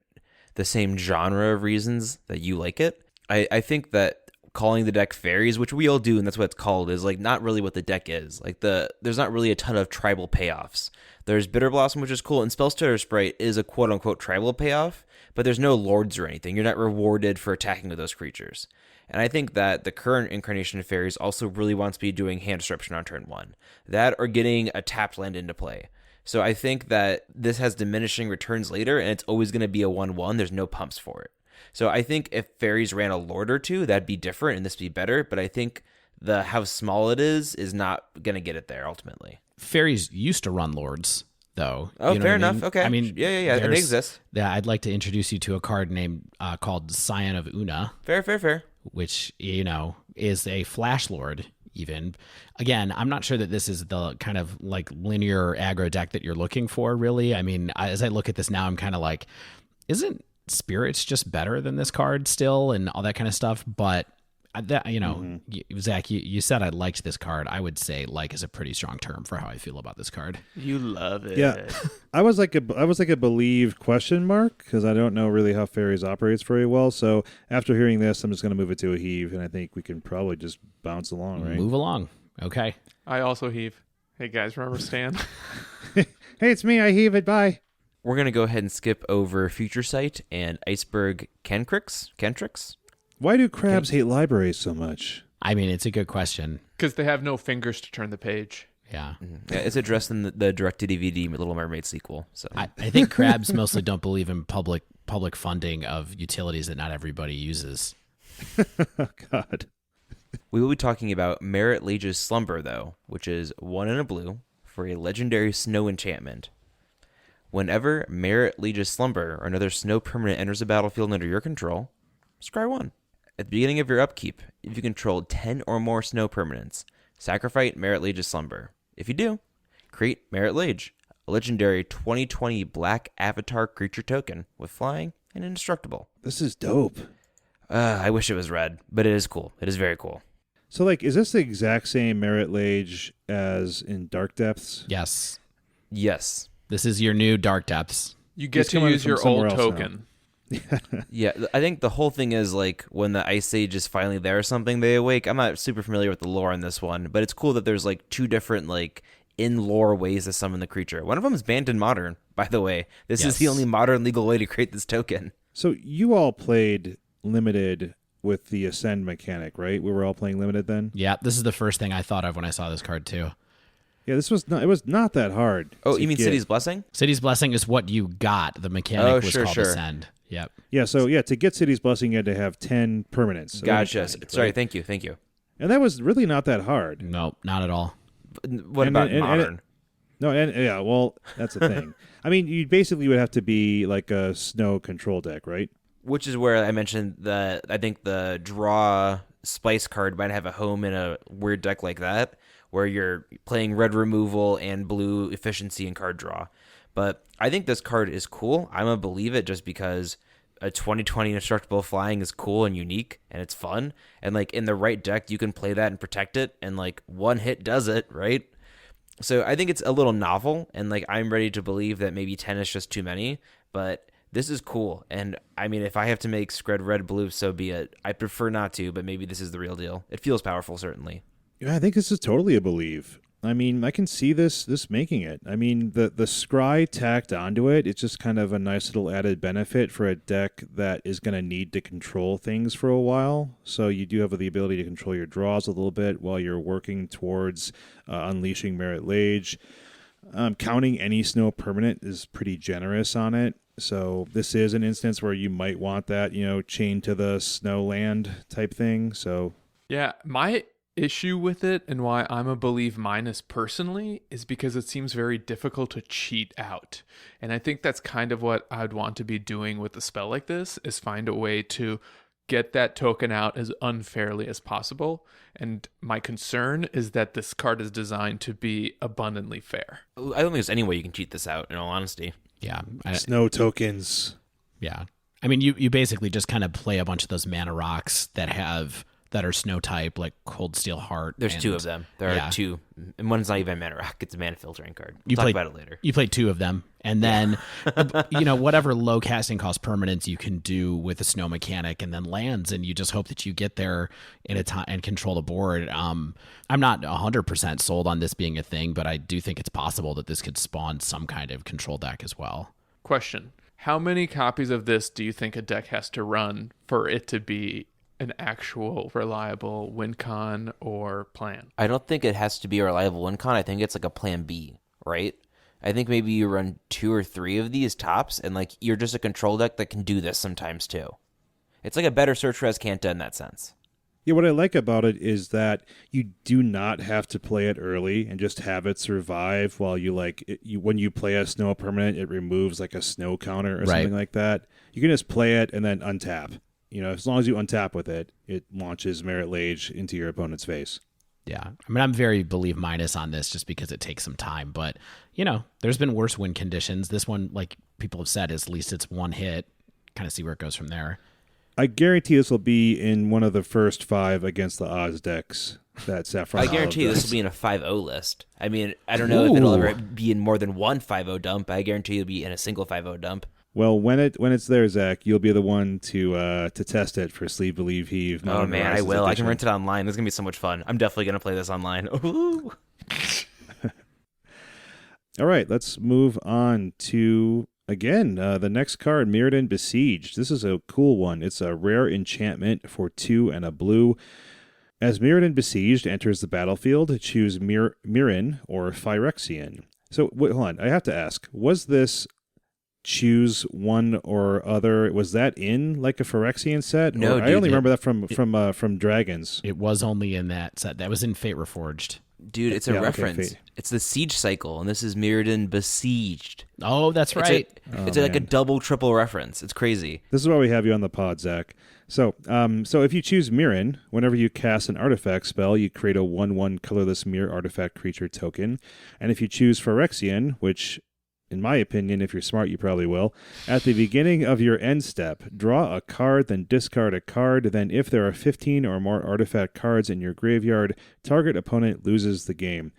[SPEAKER 3] the same genre of reasons that you like it. I think that calling the deck fairies, which we all do, and that's what it's called, is like not really what the deck is. Like there's not really a ton of tribal payoffs. There's Bitter Blossom, which is cool, and Spellstutter Sprite is a quote unquote tribal payoff, but there's no lords or anything. You're not rewarded for attacking with those creatures. And I think that the current incarnation of fairies also really wants to be doing hand disruption on turn 1. That or getting a tapped land into play. So I think that this has diminishing returns later, and it's always going to be a 1/1. There's no pumps for it. So I think if fairies ran a lord or 2, that'd be different and this would be better. But I think how small it is not going to get it there ultimately.
[SPEAKER 4] Fairies used to run lords, though.
[SPEAKER 3] Oh,
[SPEAKER 4] you know
[SPEAKER 3] fair
[SPEAKER 4] what I
[SPEAKER 3] enough.
[SPEAKER 4] mean?
[SPEAKER 3] Okay.
[SPEAKER 4] I mean,
[SPEAKER 3] yeah. It exists.
[SPEAKER 4] Yeah, I'd like to introduce you to a card named called Scion of Una.
[SPEAKER 3] Fair.
[SPEAKER 4] Which, is a flash lord. Even again, I'm not sure that this is the kind of like linear aggro deck that you're looking for, really. I mean, as I look at this now, I'm kind of like, isn't Spirits just better than this card still, and all that kind of stuff? But that, Zach, you said I liked this card. I would say like is a pretty strong term for how I feel about this card.
[SPEAKER 1] You love it.
[SPEAKER 2] Yeah, I was like a believe question mark because I don't know really how fairies operates very well. So after hearing this, I'm just going to move it to a heave, and I think we can probably just bounce along, right?
[SPEAKER 4] Move along. Okay.
[SPEAKER 1] I also heave. Hey guys, remember Stan?
[SPEAKER 2] Hey, it's me. I heave it. Bye.
[SPEAKER 3] We're going to go ahead and skip over Future Sight and Iceberg Cantrix.
[SPEAKER 2] Why do crabs hate libraries so much?
[SPEAKER 4] I mean, it's a good question.
[SPEAKER 1] Because they have no fingers to turn the page.
[SPEAKER 4] Yeah.
[SPEAKER 3] Yeah, it's addressed in the direct-to-DVD Little Mermaid sequel. So
[SPEAKER 4] I think crabs mostly don't believe in public funding of utilities that not everybody uses.
[SPEAKER 2] Oh, God.
[SPEAKER 3] We will be talking about Marriott Lage's Slumber, though, which is 1 and a blue for a legendary snow enchantment. Whenever Marriott Lage's Slumber or another snow permanent enters a battlefield under your control, scry 1. At the beginning of your upkeep, if you control 10 or more snow permanents, sacrifice Marriott Lage's Slumber. If you do, create Marriott Lage, a legendary 2020 black avatar creature token with flying and indestructible.
[SPEAKER 2] This is dope.
[SPEAKER 3] I wish it was red, but it is cool. It is very cool.
[SPEAKER 2] So, like, is this the exact same Marriott Lage as in Dark Depths?
[SPEAKER 4] Yes.
[SPEAKER 3] Yes.
[SPEAKER 4] This is your new Dark Depths.
[SPEAKER 1] You get
[SPEAKER 2] It's
[SPEAKER 1] to
[SPEAKER 2] coming
[SPEAKER 1] use
[SPEAKER 2] from
[SPEAKER 1] your
[SPEAKER 2] somewhere
[SPEAKER 1] old
[SPEAKER 2] else
[SPEAKER 1] token.
[SPEAKER 3] Yeah, I think the whole thing is like when the Ice Age is finally there or something, they awake. I'm not super familiar with the lore on this one, but it's cool that there's like 2 different like in lore ways to summon the creature. One of them is banned in Modern by the way. This is the only modern legal way to create this token.
[SPEAKER 2] So you all played Limited with the Ascend mechanic, right? We were all playing Limited then?
[SPEAKER 4] Yeah, this is the first thing I thought of when I saw this card too.
[SPEAKER 2] Yeah, it was not that hard.
[SPEAKER 3] Oh, you mean City's Blessing?
[SPEAKER 4] City's Blessing is what you got. The mechanic was called Ascend. Yep.
[SPEAKER 2] Yeah, so to get City's Blessing, you had to have 10 permanents.
[SPEAKER 3] Gotcha.
[SPEAKER 2] Kind,
[SPEAKER 3] Sorry,
[SPEAKER 2] right?
[SPEAKER 3] thank you.
[SPEAKER 2] And that was really not that hard.
[SPEAKER 4] No, not at all.
[SPEAKER 3] What about Modern?
[SPEAKER 2] Well, that's the thing. I mean, you basically would have to be like a snow control deck, right?
[SPEAKER 3] Which is where I mentioned I think the draw splice card might have a home in a weird deck like that, where you're playing red removal and blue efficiency and card draw. But I think this card is cool. I'm going to believe it just because a 2020 Indestructible Flying is cool and unique, and it's fun. And like in the right deck, you can play that and protect it, and like one hit does it, right? So I think it's a little novel, and like I'm ready to believe that maybe 10 is just too many, but this is cool. And I mean, if I have to make Scred red blue, so be it. I prefer not to, but maybe this is the real deal. It feels powerful, certainly.
[SPEAKER 2] Yeah, I think this is totally a believe. I mean, I can see this making it. I mean, the scry tacked onto it, it's just kind of a nice little added benefit for a deck that is going to need to control things for a while. So you do have the ability to control your draws a little bit while you're working towards unleashing Merit Lage. Counting any snow permanent is pretty generous on it. So this is an instance where you might want that, chain to the snow land type thing. So
[SPEAKER 1] yeah, my issue with it and why I'm a believe minus personally is because it seems very difficult to cheat out. And I think that's kind of what I'd want to be doing with a spell like this, is find a way to get that token out as unfairly as possible. And my concern is that this card is designed to be abundantly fair.
[SPEAKER 3] I don't think there's any way you can cheat this out, in all honesty.
[SPEAKER 4] Yeah.
[SPEAKER 2] Snow tokens.
[SPEAKER 4] Yeah. I mean, you basically just kind of play a bunch of those mana rocks that are snow type, like Cold Steel Heart.
[SPEAKER 3] There's two of them. There are two. And one's not even a mana rock. It's a mana filtering card. We'll talk about it later.
[SPEAKER 4] You play two of them. And then, whatever low casting cost permanents you can do with a snow mechanic, and then lands, and you just hope that you get there in a time and control the board. I'm not 100% sold on this being a thing, but I do think it's possible that this could spawn some kind of control deck as well.
[SPEAKER 1] Question. How many copies of this do you think a deck has to run for it to be an actual reliable win con or plan?
[SPEAKER 3] I don't think it has to be a reliable win con. I think it's like a plan B, right? I think maybe you run 2 or 3 of these tops, and like you're just a control deck that can do this sometimes too. It's like a better Search Res Kanta in that sense.
[SPEAKER 2] Yeah, what I like about it is that you do not have to play it early and just have it survive while when you play a snow permanent, it removes like a snow counter or something like that. You can just play it and then untap. As long as you untap with it, it launches Merit Lage into your opponent's face.
[SPEAKER 4] Yeah. I mean, I'm very believe minus on this just because it takes some time. But, there's been worse win conditions. This one, like people have said, at least it's one hit. Kind of see where it goes from there.
[SPEAKER 2] I guarantee this will be in one of the first 5 against the Oz decks that Saffron.
[SPEAKER 3] I guarantee this will be in a 5-0 list. I mean, I don't know if it'll ever be in more than one 5-0 dump. I guarantee it'll be in a single 5-0 dump.
[SPEAKER 2] Well, when it's there, Zach, you'll be the one to test it for Sleeve, Believe, Heave.
[SPEAKER 3] Oh man, I will. I can rent it online. This is gonna be so much fun. I'm definitely gonna play this online. Ooh.
[SPEAKER 2] All right, let's move on to again the next card, Mirrodin Besieged. This is a cool one. It's a rare enchantment for 2 and a blue. As Mirrodin Besieged enters the battlefield, choose Mirren or Phyrexian. So wait, hold on, I have to ask: was this choose one or other? Was that in like a Phyrexian set?
[SPEAKER 3] No,
[SPEAKER 2] I only remember that from Dragons.
[SPEAKER 4] It was only in that set. That was in Fate Reforged.
[SPEAKER 3] Dude, it's a reference. It's the siege cycle, and this is Mirrodin Besieged.
[SPEAKER 4] Oh, that's right.
[SPEAKER 3] It's like a double, triple reference. It's crazy.
[SPEAKER 2] This is why we have you on the pod, Zach. So if you choose Mirren, whenever you cast an artifact spell, you create a 1/1 colorless mirror artifact creature token. And if you choose Phyrexian, which in my opinion, if you're smart, you probably will. At the beginning of your end step, draw a card, then discard a card. Then if there are 15 or more artifact cards in your graveyard, target opponent loses the game.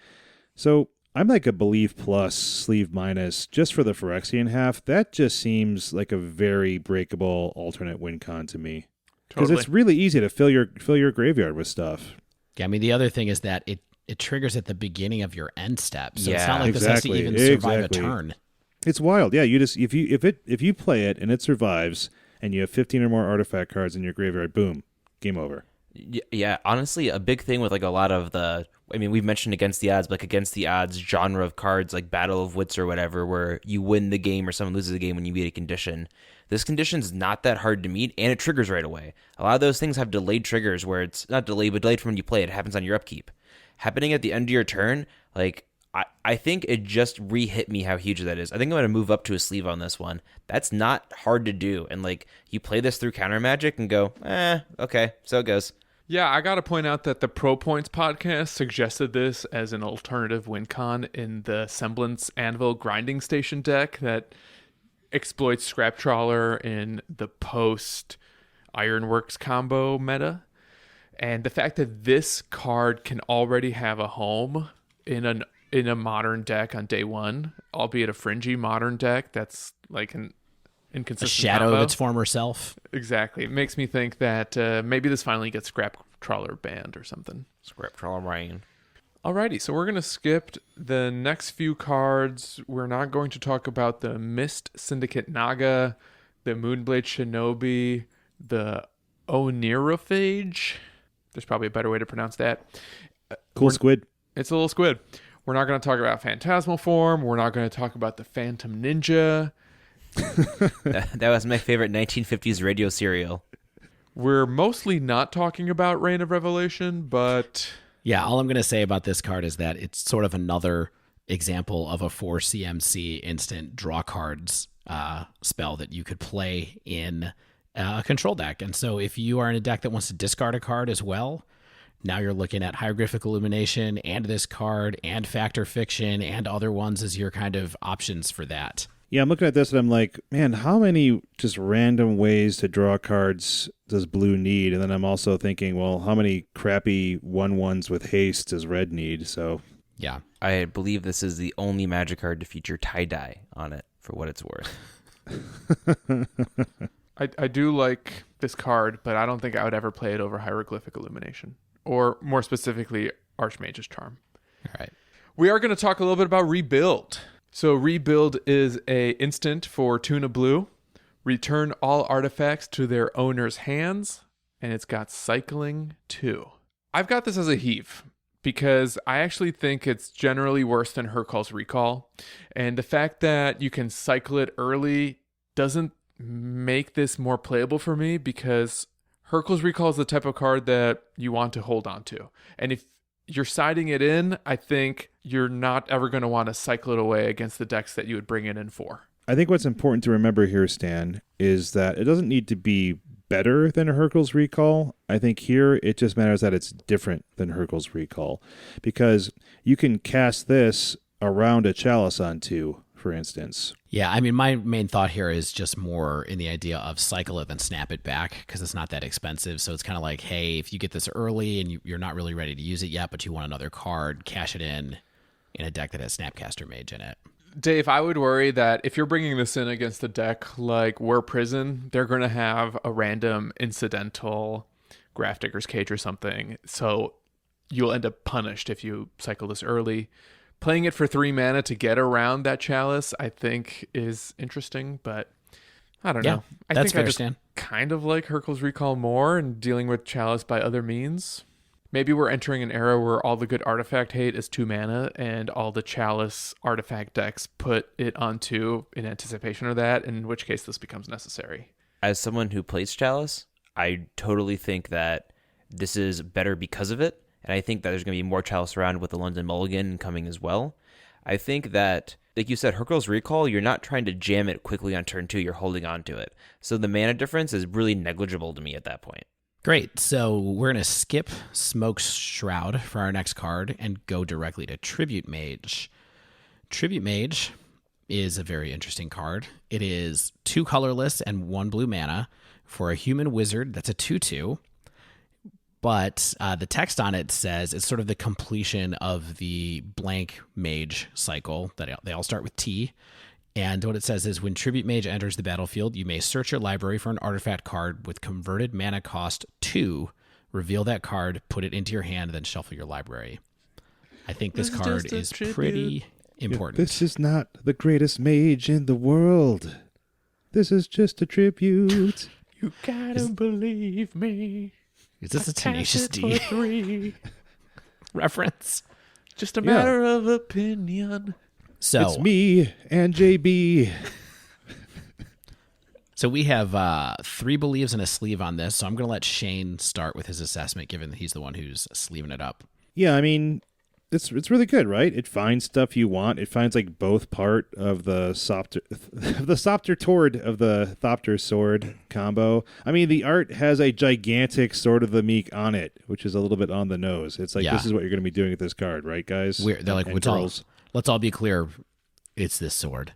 [SPEAKER 2] So I'm like a Believe plus, Sleeve minus, just for the Phyrexian half. That just seems like a very breakable alternate win con to me. Because it's really easy to fill your graveyard with stuff.
[SPEAKER 4] Yeah, I mean, the other thing is that it triggers at the beginning of your end step. So
[SPEAKER 3] Yeah,
[SPEAKER 4] it's not like this has to even survive a turn.
[SPEAKER 2] It's wild. Yeah, you just if you play it and it survives and you have 15 or more artifact cards in your graveyard, boom, game over.
[SPEAKER 3] Yeah, honestly, a big thing with like a lot of we've mentioned against the odds, but like against the odds genre of cards like Battle of Wits or whatever, where you win the game or someone loses the game when you beat a condition. This condition's not that hard to meet, and it triggers right away. A lot of those things have delayed triggers where it's not delayed, but delayed from when you play it. It happens on your upkeep. Happening at the end of your turn, like, I think it just re-hit me how huge that is. I think I'm going to move up to a sleeve on this one. That's not hard to do. And, like, you play this through counter magic and go, okay, so it goes.
[SPEAKER 1] Yeah, I got to point out that the Pro Points podcast suggested this as an alternative win con in the Semblance Anvil Grinding Station deck that exploits Scrap Trawler in the post Ironworks combo meta. And the fact that this card can already have a home in a modern deck on day one, albeit a fringy modern deck that's like an inconsistent
[SPEAKER 4] a shadow
[SPEAKER 1] combo.
[SPEAKER 4] of its former self.
[SPEAKER 1] Exactly. It makes me think that maybe this finally gets Scrap Trawler banned or something.
[SPEAKER 3] Scrap Trawler Rain.
[SPEAKER 1] Alrighty, so we're going to skip the next few cards. We're not going to talk about the Mist Syndicate Naga, the Moonblade Shinobi, the Oneirophage. There's probably a better way to pronounce that.
[SPEAKER 2] Cool squid.
[SPEAKER 1] It's a little squid. We're not going to talk about Phantasmal Form. We're not going to talk about the Phantom Ninja.
[SPEAKER 3] That was my favorite 1950s radio serial.
[SPEAKER 1] We're mostly not talking about Reign of Revelation, but...
[SPEAKER 4] Yeah, all I'm going to say about this card is that it's sort of another example of a 4 CMC instant draw cards spell that you could play in a control deck. And so if you are in a deck that wants to discard a card as well, now you're looking at Hieroglyphic Illumination and this card and Factor Fiction and other ones as your kind of options for that.
[SPEAKER 2] Yeah, I'm looking at this and I'm like, man, how many just random ways to draw cards does blue need? And then I'm also thinking, well, how many crappy 1/1s with haste does red need? So
[SPEAKER 4] yeah,
[SPEAKER 3] I believe this is the only Magic card to feature tie-dye on it, for what it's worth.
[SPEAKER 1] I do like this card, but I don't think I would ever play it over Hieroglyphic Illumination. Or more specifically, Archmage's Charm.
[SPEAKER 4] All right.
[SPEAKER 1] We are going to talk a little bit about Rebuild. So Rebuild is a instant for Tuna Blue. Return all artifacts to their owner's hands, and it's got cycling too. I've got this as a heave because I actually think it's generally worse than Hurkul's Recall. And the fact that you can cycle it early doesn't make this more playable for me because Hurkul's Recall is the type of card that you want to hold on to. And if you're siding it in, I think you're not ever going to want to cycle it away against the decks that you would bring it in for.
[SPEAKER 2] I think what's important to remember here, Stan, is that it doesn't need to be better than Hurkul's Recall. I think here it just matters that it's different than Hurkul's Recall because you can cast this around a Chalice on 2, for instance.
[SPEAKER 4] Yeah, I mean, my main thought here is just more in the idea of cycle it then snap it back because it's not that expensive. So it's kind of like, hey, if you get this early and you're not really ready to use it yet, but you want another card, cash it in a deck that has Snapcaster Mage in it.
[SPEAKER 1] Dave, I would worry that if you're bringing this in against a deck like War Prison, they're going to have a random incidental Grafdigger's Cage or something. So you'll end up punished if you cycle this early. Playing it for 3 mana to get around that Chalice, I think, is interesting, but I don't know. I
[SPEAKER 4] that's
[SPEAKER 1] think I
[SPEAKER 4] fair,
[SPEAKER 1] just
[SPEAKER 4] Stan.
[SPEAKER 1] kind of like Hurkul's Recall more and dealing with Chalice by other means. Maybe we're entering an era where all the good artifact hate is 2 mana and all the Chalice artifact decks put it on 2 in anticipation of that, in which case this becomes necessary.
[SPEAKER 3] As someone who plays Chalice, I totally think that this is better because of it. And I think that there's going to be more Chalice around with the London Mulligan coming as well. I think that, like you said, Hurkul's Recall, you're not trying to jam it quickly on turn 2, you're holding on to it. So the mana difference is really negligible to me at that point.
[SPEAKER 4] Great. So we're going to skip Smoke Shroud for our next card and go directly to Tribute Mage. Tribute Mage is a very interesting card. It is 2 colorless and 1 blue mana for a human wizard that's a 2/2. But the text on it says it's sort of the completion of the blank mage cycle that they all start with T. And what it says is when Tribute Mage enters the battlefield, you may search your library for an artifact card with converted mana cost 2, reveal that card, put it into your hand, then shuffle your library. I think this card is pretty important.
[SPEAKER 2] This is not the greatest mage in the world. This is just a tribute.
[SPEAKER 1] You gotta believe me.
[SPEAKER 4] Is this a Tenacious
[SPEAKER 1] Cast it
[SPEAKER 4] D
[SPEAKER 1] for 3.
[SPEAKER 4] reference?
[SPEAKER 1] Just a matter of opinion.
[SPEAKER 4] So
[SPEAKER 2] It's me and JB.
[SPEAKER 4] So we have 3 believes and a sleeve on this. So I'm going to let Shane start with his assessment, given that he's the one who's sleeving it up.
[SPEAKER 2] Yeah, I mean, it's really good, right? It finds stuff you want. It finds like both part of the softer toward of the Thopter sword combo. I mean, the art has a gigantic Sword of the Meek on it, which is a little bit on the nose. It's like, this is what you're going to be doing with this card, right, guys?
[SPEAKER 4] They're like, let's all be clear. It's this sword.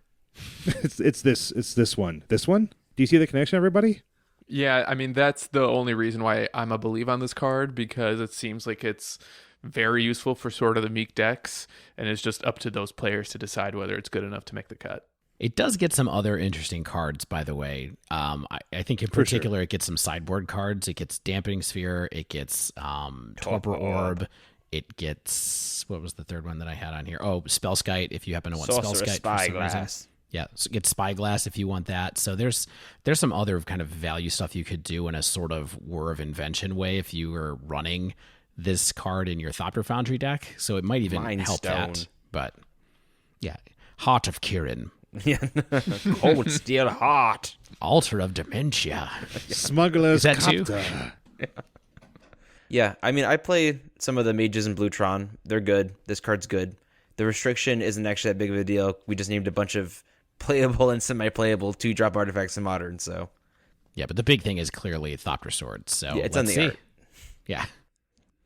[SPEAKER 2] it's this one. This one? Do you see the connection, everybody?
[SPEAKER 1] Yeah, I mean, that's the only reason why I'm a believe on this card, because it seems like it's very useful for sort of the Meek decks, and it's just up to those players to decide whether it's good enough to make the cut.
[SPEAKER 4] It does get some other interesting cards, by the way. I think in particular, It gets some sideboard cards. It gets Dampening Sphere. It gets Torpor Orb. It gets, what was the third one that I had on here? Oh, Spellskite, if you happen to want Spellskite for some reason. Yeah, so get Spyglass if you want that. So there's some other kind of value stuff you could do in a sort of Whir of Invention way if you were running this card in your Thopter Foundry deck. So it might even help that. But yeah, Heart of Kirin.
[SPEAKER 3] Yeah, Cold Steel Heart.
[SPEAKER 4] Altar of Dementia.
[SPEAKER 2] Smuggler's
[SPEAKER 4] Is that
[SPEAKER 2] Copter.
[SPEAKER 3] Yeah, I mean, I play some of the mages in Bluetron. They're good. This card's good. The restriction isn't actually that big of a deal. We just named a bunch of playable and semi-playable 2-drop artifacts in Modern, so.
[SPEAKER 4] Yeah, but the big thing is clearly Thopter Sword. So
[SPEAKER 3] yeah, it's
[SPEAKER 4] let's
[SPEAKER 3] on the
[SPEAKER 4] see.
[SPEAKER 3] art.
[SPEAKER 4] Yeah.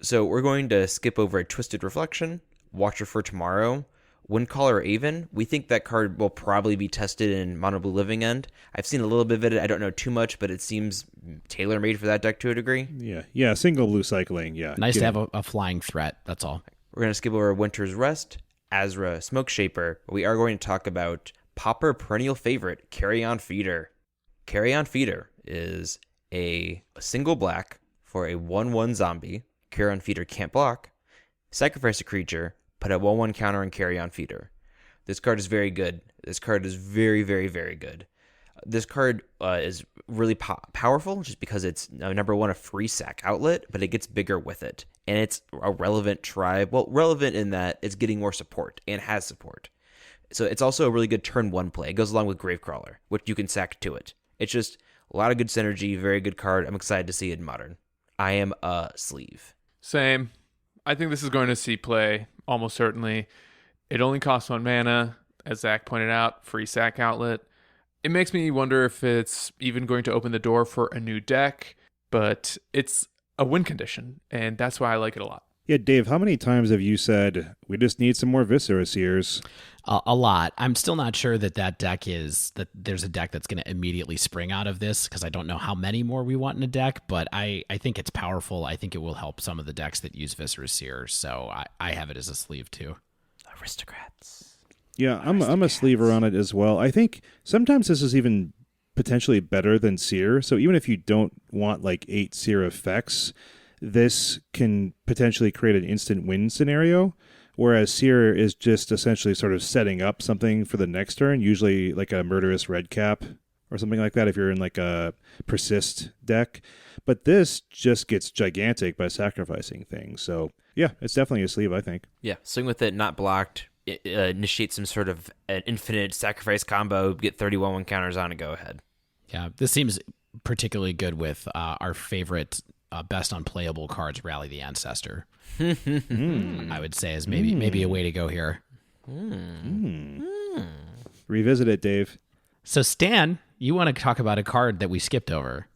[SPEAKER 3] So we're going to skip over Twisted Reflection, Watcher for Tomorrow, Windcaller or Aven. We think that card will probably be tested in Mono Blue Living End. I've seen a little bit of it. I don't know too much, but it seems tailor-made for that deck to a degree.
[SPEAKER 2] Yeah, single blue cycling, yeah.
[SPEAKER 4] Nice to have a flying threat, that's all.
[SPEAKER 3] We're going to skip over Winter's Rest, Azra, Smoke Shaper. We are going to talk about Pauper perennial favorite, Carry On Feeder. Carry On Feeder is a single black for a 1/1 zombie. Carry On Feeder can't block. Sacrifice a creature, put a 1/1 counter and Carry On Feeder. This card is very good. This card is very, very, very good. This card is really powerful just because it's, number one, a free sack outlet, but it gets bigger with it. And it's a relevant tribe. Well, relevant in that it's getting more support and has support. So it's also a really good turn 1 play. It goes along with Gravecrawler, which you can sack to it. It's just a lot of good synergy, very good card. I'm excited to see it in Modern. I am a sleeve.
[SPEAKER 1] Same. I think this is going to see play, almost certainly. It only costs 1 mana, as Zach pointed out, free sack outlet. It makes me wonder if it's even going to open the door for a new deck, but it's a win condition, and that's why I like it a lot.
[SPEAKER 2] Yeah, Dave, how many times have you said, we just need some more Viscera Seers?
[SPEAKER 4] A lot. I'm still not sure that there's a deck that's going to immediately spring out of this, because I don't know how many more we want in a deck, but I think it's powerful. I think it will help some of the decks that use Viscera Seers, so I have it as a sleeve too.
[SPEAKER 3] Aristocrats.
[SPEAKER 2] Yeah, I'm a sleever on it as well. I think sometimes this is even potentially better than Seer. So even if you don't want like 8 Seer effects, this can potentially create an instant win scenario. Whereas Seer is just essentially sort of setting up something for the next turn, usually like a Murderous Redcap or something like that if you're in like a Persist deck. But this just gets gigantic by sacrificing things. So yeah, it's definitely a sleeve, I think.
[SPEAKER 3] Yeah, swing with it, not blocked. Initiate some sort of an infinite sacrifice combo, get 31 counters on and go ahead.
[SPEAKER 4] Yeah, this seems particularly good with our favorite best unplayable cards, Rally the Ancestor. I would say is maybe a way to go here.
[SPEAKER 2] Revisit it, Dave.
[SPEAKER 4] So Stan, you want to talk about a card that we skipped over.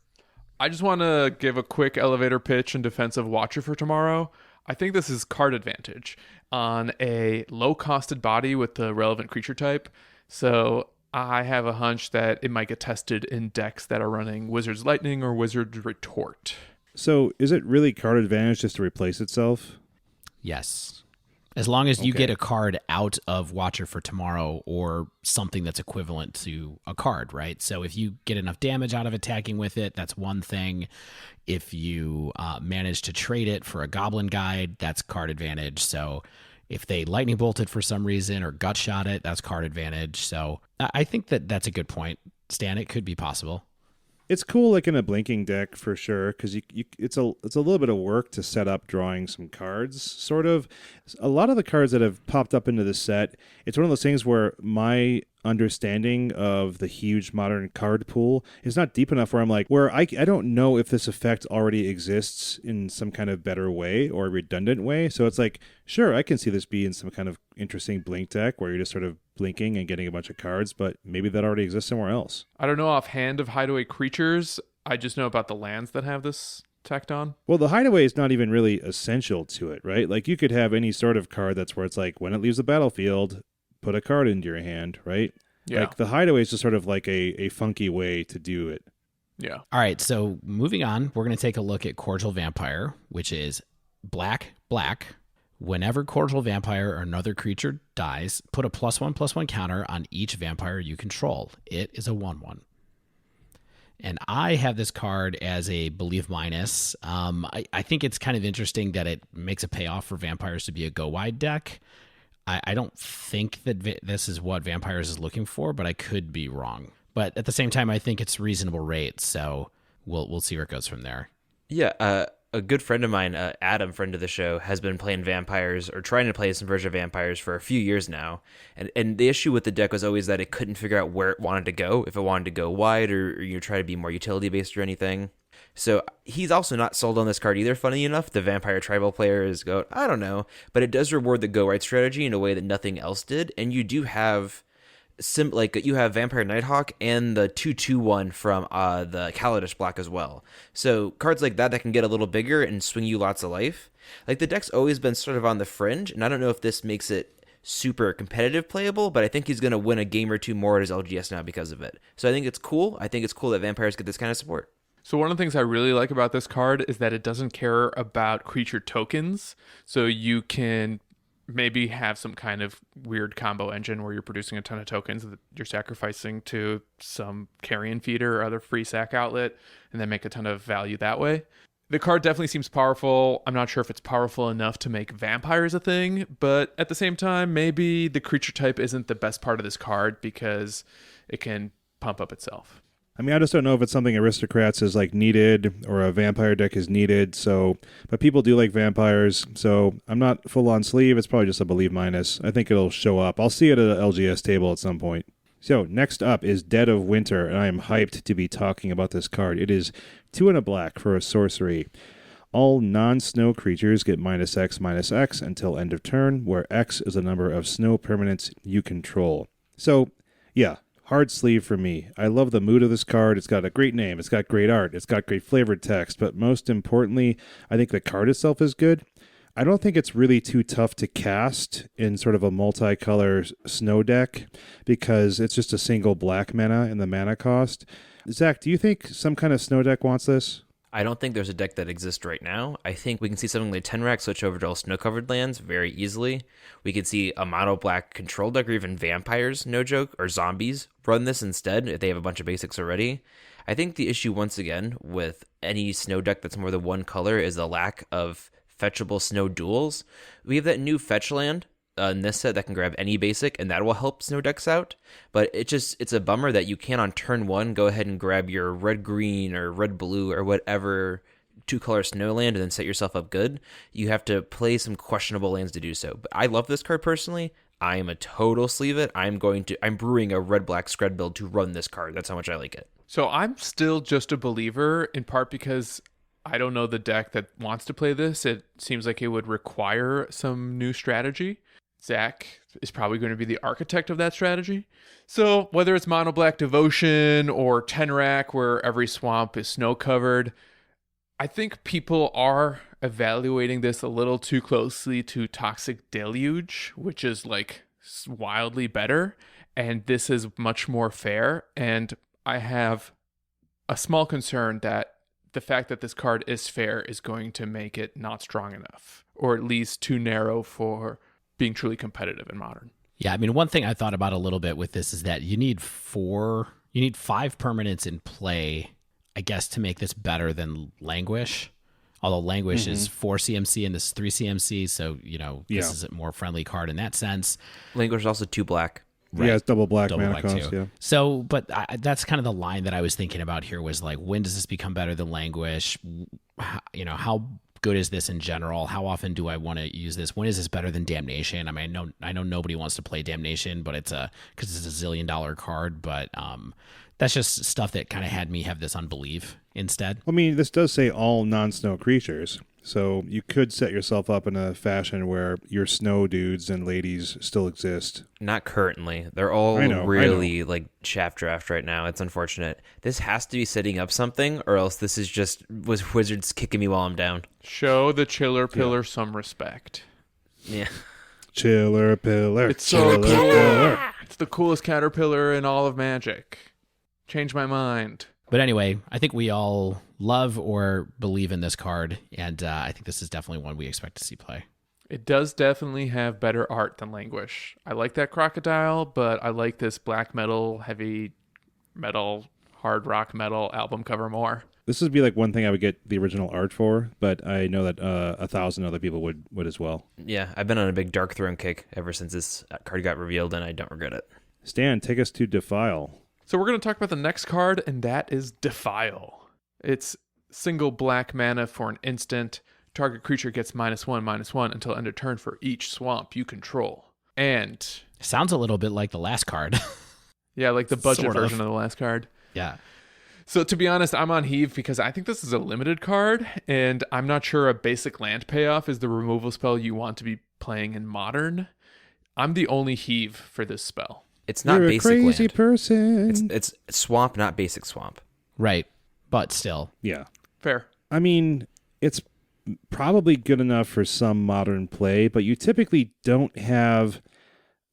[SPEAKER 1] I just want to give a quick elevator pitch in defense of Watcher for Tomorrow. I think this is card advantage on a low-costed body with the relevant creature type. So I have a hunch that it might get tested in decks that are running Wizard's Lightning or Wizard's Retort.
[SPEAKER 2] So is it really card advantage just to replace itself?
[SPEAKER 4] Yes. As long as you get a card out of Watcher for Tomorrow or something that's equivalent to a card, right? So if you get enough damage out of attacking with it, that's one thing. If you manage to trade it for a Goblin Guide, that's card advantage. So If they lightning bolted for some reason or gut shot it, that's card advantage. So I think that's a good point, Stan. It could be possible.
[SPEAKER 2] It's cool, like in a blinking deck for sure, because it's a little bit of work to set up drawing some cards. Sort of, a lot of the cards that have popped up into the set, it's one of those things where my understanding of the huge modern card pool is not deep enough where I'm like, where I don't know if this effect already exists in some kind of better way or redundant way. So it's like, sure, I can see this being some kind of interesting blink deck where you're just sort of blinking and getting a bunch of cards, but maybe that already exists somewhere else.
[SPEAKER 1] I don't know offhand of hideaway creatures. I just know about the lands that have this tacked on.
[SPEAKER 2] Well, the hideaway is not even really essential to it, right? Like you could have any sort of card that's where it's like, when it leaves the battlefield, put a card into your hand, right?
[SPEAKER 1] Yeah.
[SPEAKER 2] Like the hideaway is just sort of like a funky way to do it.
[SPEAKER 1] Yeah.
[SPEAKER 4] All right, so moving on, we're going to take a look at Cordial Vampire, which is black. Whenever Cordial Vampire or another creature dies, put a +1/+1 counter on each vampire you control. It is a 1/1. And I have this card as a Believe minus. I think it's kind of interesting that it makes a payoff for vampires to be a go-wide deck. I don't think that this is what Vampires is looking for, but I could be wrong. But at the same time, I think it's reasonable rates, so we'll see where it goes from there.
[SPEAKER 3] Yeah, a good friend of mine, Adam, friend of the show, has been playing Vampires or trying to play some version of Vampires for a few years now. And the issue with the deck was always that it couldn't figure out where it wanted to go, if it wanted to go wide or you try to be more utility-based or anything. So he's also not sold on this card either, funny enough. The Vampire Tribal players go, I don't know, but it does reward the go right strategy in a way that nothing else did. And you do have you have Vampire Nighthawk and the 2/2/1 from the Kaladesh Black as well. So cards like that can get a little bigger and swing you lots of life. Like the deck's always been sort of on the fringe, and I don't know if this makes it super competitive playable, but I think he's going to win a game or two more at his LGS now because of it. So I think it's cool. I think it's cool that Vampires get this kind of support.
[SPEAKER 1] So one of the things I really like about this card is that it doesn't care about creature tokens. So you can maybe have some kind of weird combo engine where you're producing a ton of tokens that you're sacrificing to some carrion feeder or other free sack outlet and then make a ton of value that way. The card definitely seems powerful. I'm not sure if it's powerful enough to make vampires a thing, but at the same time, maybe the creature type isn't the best part of this card because it can pump up itself.
[SPEAKER 2] I mean, I just don't know if it's something Aristocrats is like needed or a vampire deck is needed. So, but people do like vampires. So I'm not full on sleeve. It's probably just a Believe minus. I think it'll show up. I'll see it at an LGS table at some point. So next up is Dead of Winter, and I am hyped to be talking about this card. It is 2 and a black for a sorcery. All non-snow creatures get -X/-X until end of turn, where X is the number of snow permanents you control. So, yeah. Hard sleeve for me. I love the mood of this card. It's got a great name. It's got great art. It's got great flavored text. But most importantly, I think the card itself is good. I don't think it's really too tough to cast in sort of a multicolor snow deck because it's just a single black mana in the mana cost. Zach, do you think some kind of snow deck wants this?
[SPEAKER 3] I don't think there's a deck that exists right now. I think we can see something like Tenrak switch over to all snow-covered lands very easily. We could see a mono-black control deck or even vampires, no joke, or zombies run this instead if they have a bunch of basics already. I think the issue, once again, with any snow deck that's more than one color is the lack of fetchable snow duels. We have that new fetch land in this set that can grab any basic, and that will help snow decks out. But it's a bummer that you can't on turn one go ahead and grab your red-green or red-blue or whatever two-color snow land and then set yourself up good. You have to play some questionable lands to do so. But I love this card personally. I am a total sleeve it. I'm brewing a red-black scred build to run this card. That's how much I like it.
[SPEAKER 1] So I'm still just a believer, in part because I don't know the deck that wants to play this. It seems like it would require some new strategy. Zach is probably going to be the architect of that strategy. So whether it's Mono Black Devotion or Tenrak, where every swamp is snow covered, I think people are evaluating this a little too closely to Toxic Deluge, which is like wildly better. And this is much more fair. And I have a small concern that the fact that this card is fair is going to make it not strong enough, or at least too narrow for being truly competitive in Modern.
[SPEAKER 4] Yeah, I mean, one thing I thought about a little bit with this is that you need 5 permanents in play, I guess, to make this better than Languish Although Languish is 4 CMC and this is 3 CMC, so this is a more friendly card in that sense.
[SPEAKER 3] Languish is also 2 black.
[SPEAKER 2] Right. Yeah, it's double black
[SPEAKER 4] Double
[SPEAKER 2] mana
[SPEAKER 4] black
[SPEAKER 2] cost.
[SPEAKER 4] too.
[SPEAKER 2] Yeah.
[SPEAKER 4] So, but that's kind of the line that I was thinking about here was like, when does this become better than Languish? How good is this in general? How often do I want to use this? When is this better than Damnation? I mean, I know nobody wants to play Damnation, but because it's a $1 zillion card, but that's just stuff that kind of had me have this unbelief instead.
[SPEAKER 2] I mean, this does say all non-snow creatures, so you could set yourself up in a fashion where your snow dudes and ladies still exist.
[SPEAKER 3] Not currently. They're all really like chaff draft right now. It's unfortunate. This has to be setting up something, or else this is just Wizards kicking me while I'm down.
[SPEAKER 1] Show the Chiller Pillar some respect.
[SPEAKER 3] Yeah.
[SPEAKER 2] Chiller Pillar.
[SPEAKER 1] It's so cool. It's the coolest caterpillar in all of Magic. Change my mind.
[SPEAKER 4] But anyway, I think we all love or believe in this card, and I think this is definitely one we expect to see play.
[SPEAKER 1] It does definitely have better art than Languish. I like that crocodile, but I like this black metal, heavy metal, hard rock metal album cover more.
[SPEAKER 2] This would be like one thing I would get the original art for, but I know that 1,000 other people would as well.
[SPEAKER 3] Yeah, I've been on a big Dark Throne kick ever since this card got revealed, and I don't regret it.
[SPEAKER 2] Stan, take us to Defile.
[SPEAKER 1] So we're going to talk about the next card, and that is Defile. It's single black mana for an instant. Target creature gets -1/-1 until end of turn for each swamp you control. And
[SPEAKER 4] sounds a little bit like the last card.
[SPEAKER 1] Yeah, like the budget
[SPEAKER 4] Sort of.
[SPEAKER 1] version of the last card.
[SPEAKER 4] Yeah.
[SPEAKER 1] So to be honest, I'm on heave because I think this is a limited card, and I'm not sure a basic land payoff is the removal spell you want to be playing in Modern. I'm the only heave for this spell.
[SPEAKER 3] It's not
[SPEAKER 2] You're
[SPEAKER 3] basic
[SPEAKER 2] a crazy
[SPEAKER 3] land.
[SPEAKER 2] person.
[SPEAKER 3] It's swamp, not basic swamp.
[SPEAKER 4] Right. But still.
[SPEAKER 2] Yeah.
[SPEAKER 1] Fair.
[SPEAKER 2] I mean, it's probably good enough for some Modern play, but you typically don't have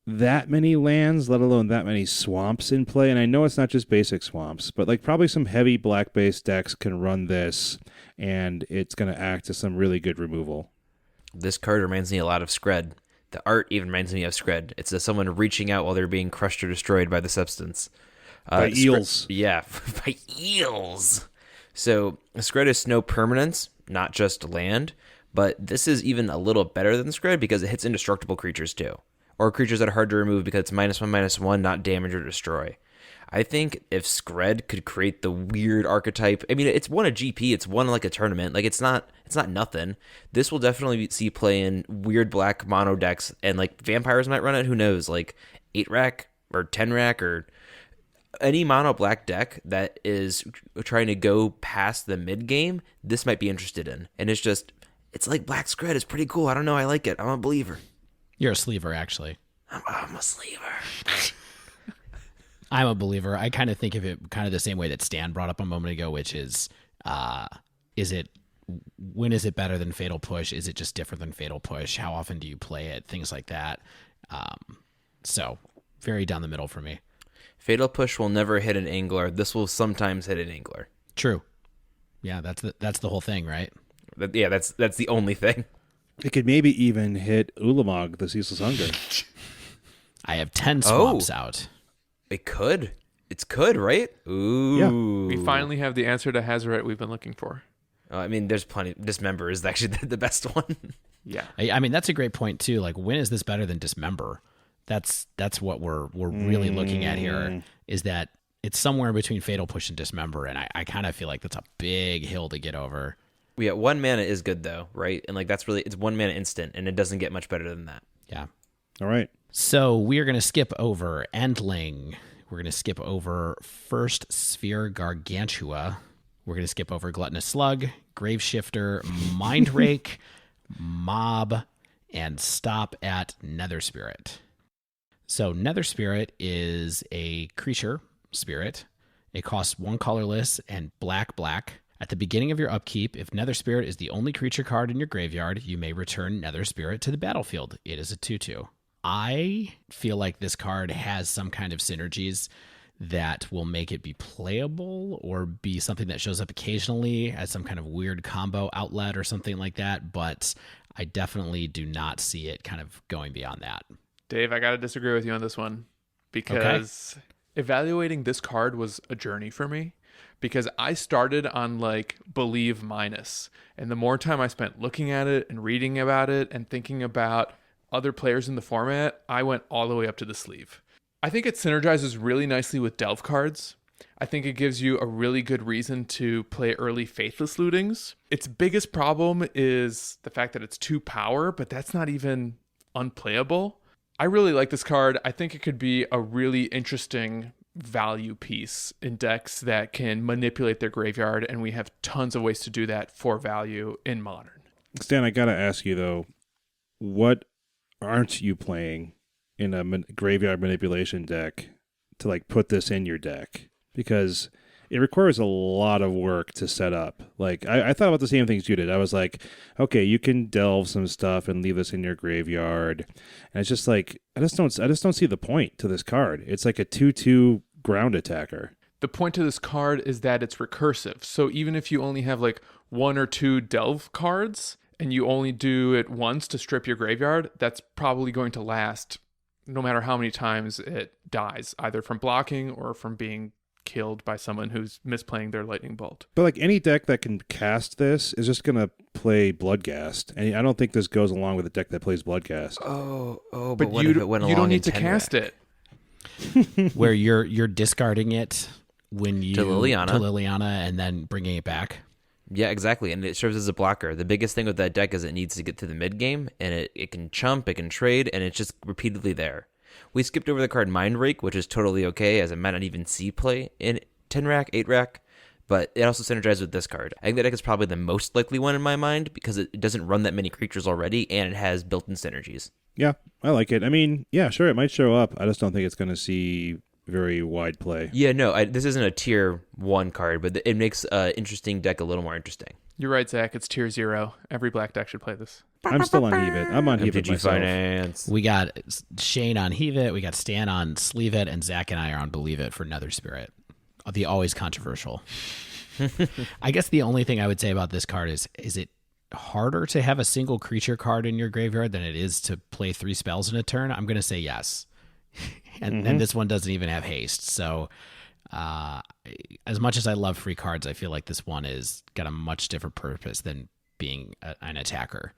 [SPEAKER 2] that many lands, let alone that many swamps in play. And I know it's not just basic swamps, but like probably some heavy black-based decks can run this, and it's going to act as some really good removal.
[SPEAKER 3] This card reminds me a lot of Skred. The art even reminds me of Skred. It's someone reaching out while they're being crushed or destroyed by the substance.
[SPEAKER 2] By eels.
[SPEAKER 3] Yeah, by eels. So Skred is snow permanence, not just land, but this is even a little better than Skred because it hits indestructible creatures too, or creatures that are hard to remove because it's -1/-1, not damage or destroy. I think if Skred could create the weird archetype, I mean, it's won a GP, it's won like a tournament, like it's not nothing. This will definitely see play in weird black mono decks, and like vampires might run it. Who knows? Like 8-rack or 10-rack or any mono black deck that is trying to go past the mid game. This might be interested in, and it's like black Skred. It's pretty cool. I don't know. I like it. I'm a believer.
[SPEAKER 4] You're a sleever, actually.
[SPEAKER 3] I'm a sleever.
[SPEAKER 4] I'm a believer. I kind of think of it kind of the same way that Stan brought up a moment ago, which is when is it better than Fatal Push? Is it just different than Fatal Push? How often do you play it? Things like that. So very down the middle for me.
[SPEAKER 3] Fatal Push will never hit an angler. This will sometimes hit an angler.
[SPEAKER 4] True. Yeah, that's the whole thing, right?
[SPEAKER 3] Yeah, that's the only thing.
[SPEAKER 2] It could maybe even hit Ulamog, the Ceaseless Hunger.
[SPEAKER 4] I have 10 swamps out.
[SPEAKER 3] It could. It's could, right? Ooh.
[SPEAKER 2] Yeah.
[SPEAKER 1] We finally have the answer to Hazoret we've been looking for.
[SPEAKER 3] I mean, there's plenty. Dismember is actually the best one.
[SPEAKER 1] Yeah.
[SPEAKER 4] I mean, that's a great point too. Like, when is this better than Dismember? That's what we're really looking at here, is that it's somewhere between Fatal Push and Dismember, and I kind of feel like that's a big hill to get over.
[SPEAKER 3] Yeah, 1 mana is good though, right? And like it's 1 mana instant, and it doesn't get much better than that.
[SPEAKER 4] Yeah.
[SPEAKER 2] All right.
[SPEAKER 4] So we are going to skip over Endling. We're going to skip over First Sphere Gargantua. We're going to skip over Gluttonous Slug, Graveshifter, Mindrake, Mob, and stop at Nether Spirit. So Nether Spirit is a creature spirit. It costs 1 colorless and black. At the beginning of your upkeep, if Nether Spirit is the only creature card in your graveyard, you may return Nether Spirit to the battlefield. It is a 2/2. I feel like this card has some kind of synergies that will make it be playable or be something that shows up occasionally as some kind of weird combo outlet or something like that, but I definitely do not see it kind of going beyond that.
[SPEAKER 1] Dave, I got to disagree with you on this one because evaluating this card was a journey for me. because I started on like believe minus. And the more time I spent looking at it and reading about it and thinking about other players in the format, I went all the way up to the sleeve. I think it synergizes really nicely with delve cards. I think it gives you a really good reason to play early Faithless Lootings. Its biggest problem is the fact that it's 2 power, but that's not even unplayable. I really like this card. I think it could be a really interesting value piece in decks that can manipulate their graveyard, and we have tons of ways to do that for value in Modern.
[SPEAKER 2] Stan, I gotta ask you though, what aren't you playing in a graveyard manipulation deck to like put this in your deck? Because it requires a lot of work to set up. Like I thought about the same things you did. I was like, okay, you can delve some stuff and leave this in your graveyard, and it's just like I just don't see the point to this card. It's like a 2/2 ground attacker.
[SPEAKER 1] The point to this card is that it's recursive. So even if you only have like 1 or 2 delve cards and you only do it once to strip your graveyard, that's probably going to last no matter how many times it dies, either from blocking or from being killed by someone who's misplaying their lightning bolt.
[SPEAKER 2] But like any deck that can cast this is just gonna play Bloodghast, and I don't think this goes along with a deck that plays Bloodghast.
[SPEAKER 3] But what if it went
[SPEAKER 1] you
[SPEAKER 3] along
[SPEAKER 1] don't need
[SPEAKER 3] in
[SPEAKER 1] to cast it.
[SPEAKER 4] Where you're discarding it when you
[SPEAKER 3] To Liliana.
[SPEAKER 4] and then bringing it back.
[SPEAKER 3] Yeah, exactly, and it serves as a blocker. The biggest thing with that deck is it needs to get to the mid game, and it can chump, it can trade, and it's just repeatedly there. We skipped over the card Mind Rake, which is totally okay, as it might not even see play in 10 rack, 8 rack, but it also synergizes with this card. I think that deck is probably the most likely one in my mind because it doesn't run that many creatures already, and it has built-in synergies.
[SPEAKER 2] Yeah, I like it. I mean, yeah, sure, it might show up. I just don't think it's going to see very wide play.
[SPEAKER 3] Yeah, no, this isn't a tier 1 card, but it makes an interesting deck a little more interesting.
[SPEAKER 1] You're right, Zach. It's tier 0. Every black deck should play this.
[SPEAKER 2] I'm still on Heave It. I'm on Heave It
[SPEAKER 3] MTG
[SPEAKER 2] myself.
[SPEAKER 3] Finance.
[SPEAKER 4] We got Shane on Heave It, we got Stan on Sleeve It, and Zach and I are on Believe It for Nether Spirit. The always controversial. I guess the only thing I would say about this card is it harder to have a single creature card in your graveyard than it is to play 3 spells in a turn? I'm going to say yes. And this one doesn't even have haste. So as much as I love free cards, I feel like this one is got a much different purpose than being an attacker.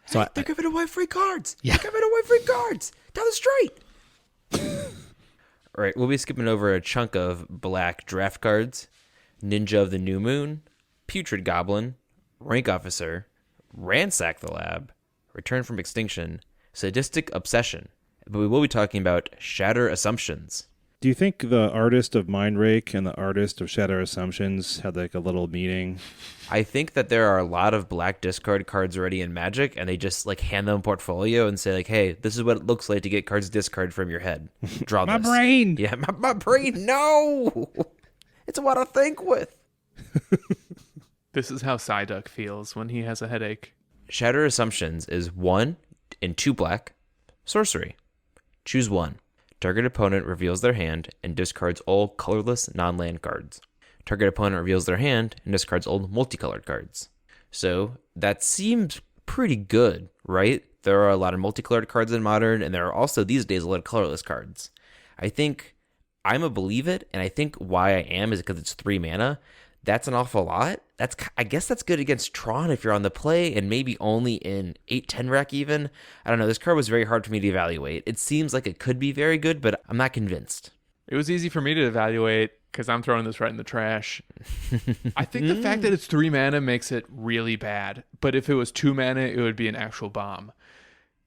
[SPEAKER 4] So
[SPEAKER 3] They're giving away free cards.
[SPEAKER 4] Yeah.
[SPEAKER 3] They're giving away free cards down the street. All right, we'll be skipping over a chunk of black draft cards. Ninja of the New Moon, Putrid Goblin, Rank Officer, Ransack the Lab, Return from Extinction, Sadistic Obsession. But we will be talking about Shatter Assumptions.
[SPEAKER 2] Do you think the artist of Mind Rake and the artist of Shatter Assumptions had like a little meeting?
[SPEAKER 3] I think that there are a lot of black discard cards already in Magic, and they just like hand them a portfolio and say like, "Hey, this is what it looks like to get cards discarded from your head. Draw
[SPEAKER 2] My
[SPEAKER 3] this."
[SPEAKER 2] brain!
[SPEAKER 3] Yeah, my brain. No, it's what I think with.
[SPEAKER 1] This is how Psyduck feels when he has a headache.
[SPEAKER 3] Shatter Assumptions is 1 and 2 black. Sorcery. Choose 1. Target opponent reveals their hand and discards all colorless non-land cards. Target opponent reveals their hand and discards all multicolored cards. So that seems pretty good, right? There are a lot of multicolored cards in Modern, and there are also these days a lot of colorless cards. I think I'm a Believe It, and I think why I am is because it's 3 mana. That's an awful lot. I guess that's good against Tron if you're on the play, and maybe only in 8-10 rack even. I don't know. This card was very hard for me to evaluate. It seems like it could be very good, but I'm not convinced.
[SPEAKER 1] It was easy for me to evaluate because I'm throwing this right in the trash. I think the fact that it's 3 mana makes it really bad, but if it was 2 mana, it would be an actual bomb.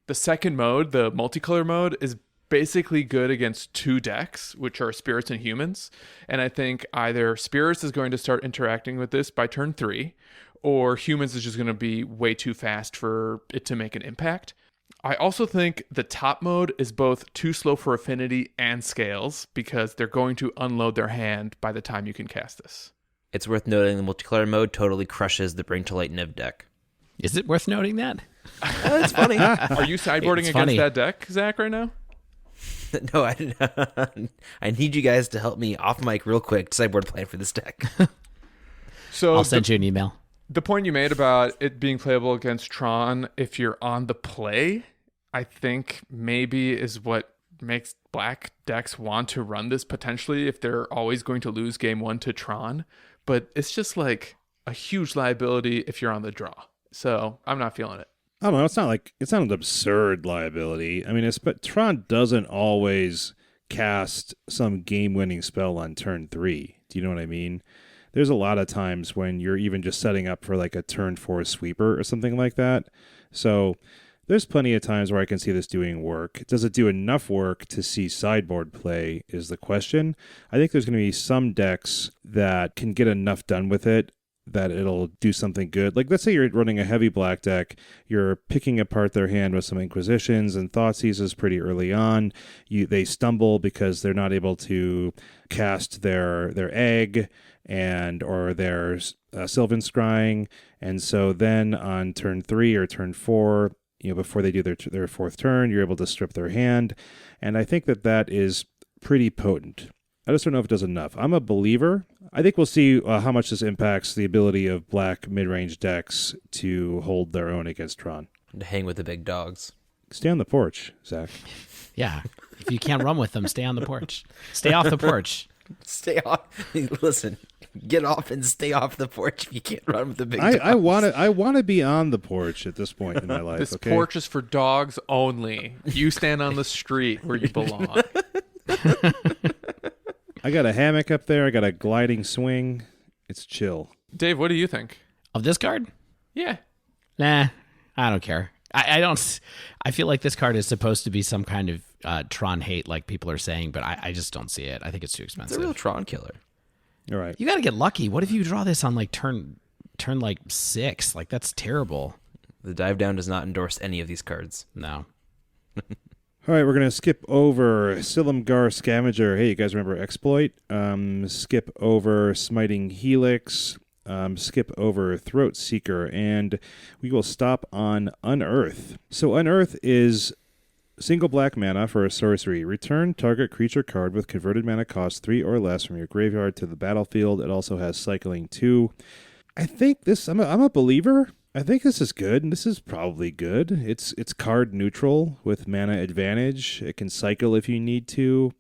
[SPEAKER 1] The second mode, the multicolor mode, is basically good against 2 decks, which are Spirits and Humans. And I think either Spirits is going to start interacting with this by turn 3, or Humans is just going to be way too fast for it to make an impact. I also think the top mode is both too slow for Affinity and Scales, because they're going to unload their hand by the time you can cast this.
[SPEAKER 3] It's worth noting the multicolor mode totally crushes the Bring to Light Niv deck.
[SPEAKER 4] Is it worth noting that?
[SPEAKER 3] It's funny.
[SPEAKER 1] Are you sideboarding
[SPEAKER 4] It's
[SPEAKER 1] against
[SPEAKER 4] funny.
[SPEAKER 1] that deck, Zach, right now?
[SPEAKER 3] No, I didn't. I need you guys to help me off mic real quick to sideboard plan for this deck.
[SPEAKER 1] So
[SPEAKER 4] I'll send you an email.
[SPEAKER 1] the point you made about it being playable against Tron if you're on the play, I think maybe is what makes black decks want to run this potentially if they're always going to lose game 1 to Tron, but it's just like a huge liability if you're on the draw. So I'm not feeling it.
[SPEAKER 2] I don't know. It's not an absurd liability. I mean, but Tron doesn't always cast some game-winning spell on turn 3. Do you know what I mean? There's a lot of times when you're even just setting up for like a turn 4 sweeper or something like that. So there's plenty of times where I can see this doing work. Does it do enough work to see sideboard play is the question. I think there's going to be some decks that can get enough done with it that it'll do something good. Like, let's say you're running a heavy black deck, you're picking apart their hand with some Inquisitions and Thoughtseizes pretty early on. They stumble because they're not able to cast their egg or their Sylvan Scrying, and so then on turn 3 or turn 4, before they do their fourth turn, you're able to strip their hand, and I think that is pretty potent. I just don't know if it does enough. I'm a believer. I think we'll see how much this impacts the ability of black mid-range decks to hold their own against Tron.
[SPEAKER 3] To hang with the big dogs.
[SPEAKER 2] Stay on the porch, Zach.
[SPEAKER 4] Yeah. If you can't run with them, stay on the porch. Stay off the porch.
[SPEAKER 3] Stay off. Listen, get off and stay off the porch if you can't run with the big dogs.
[SPEAKER 2] I want to be on the porch at this point in my life.
[SPEAKER 1] This
[SPEAKER 2] okay?
[SPEAKER 1] porch is for dogs only. You stand on the street where you belong.
[SPEAKER 2] I got a hammock up there. I got a gliding swing. It's chill.
[SPEAKER 1] Dave, what do you think?
[SPEAKER 4] Of this card?
[SPEAKER 1] Yeah.
[SPEAKER 4] Nah, I don't care. I feel like this card is supposed to be some kind of Tron hate, like people are saying, but I just don't see it. I think it's too expensive.
[SPEAKER 3] It's a real Tron killer.
[SPEAKER 2] All right.
[SPEAKER 4] You got to get lucky. What if you draw this on like turn like 6? Like, that's terrible.
[SPEAKER 3] The dive down does not endorse any of these cards.
[SPEAKER 4] No.
[SPEAKER 2] All right, we're going to skip over Silumgar Scavenger. Hey, you guys remember Exploit? Skip over Smiting Helix. Skip over Throat Seeker. And we will stop on Unearth. So Unearth is single black mana for a sorcery. Return target creature card with converted mana cost 3 or less from your graveyard to the battlefield. It also has cycling 2. I think this, I'm a believer. I think this is good, and this is probably good. It's card neutral with mana advantage. It can cycle if you need to.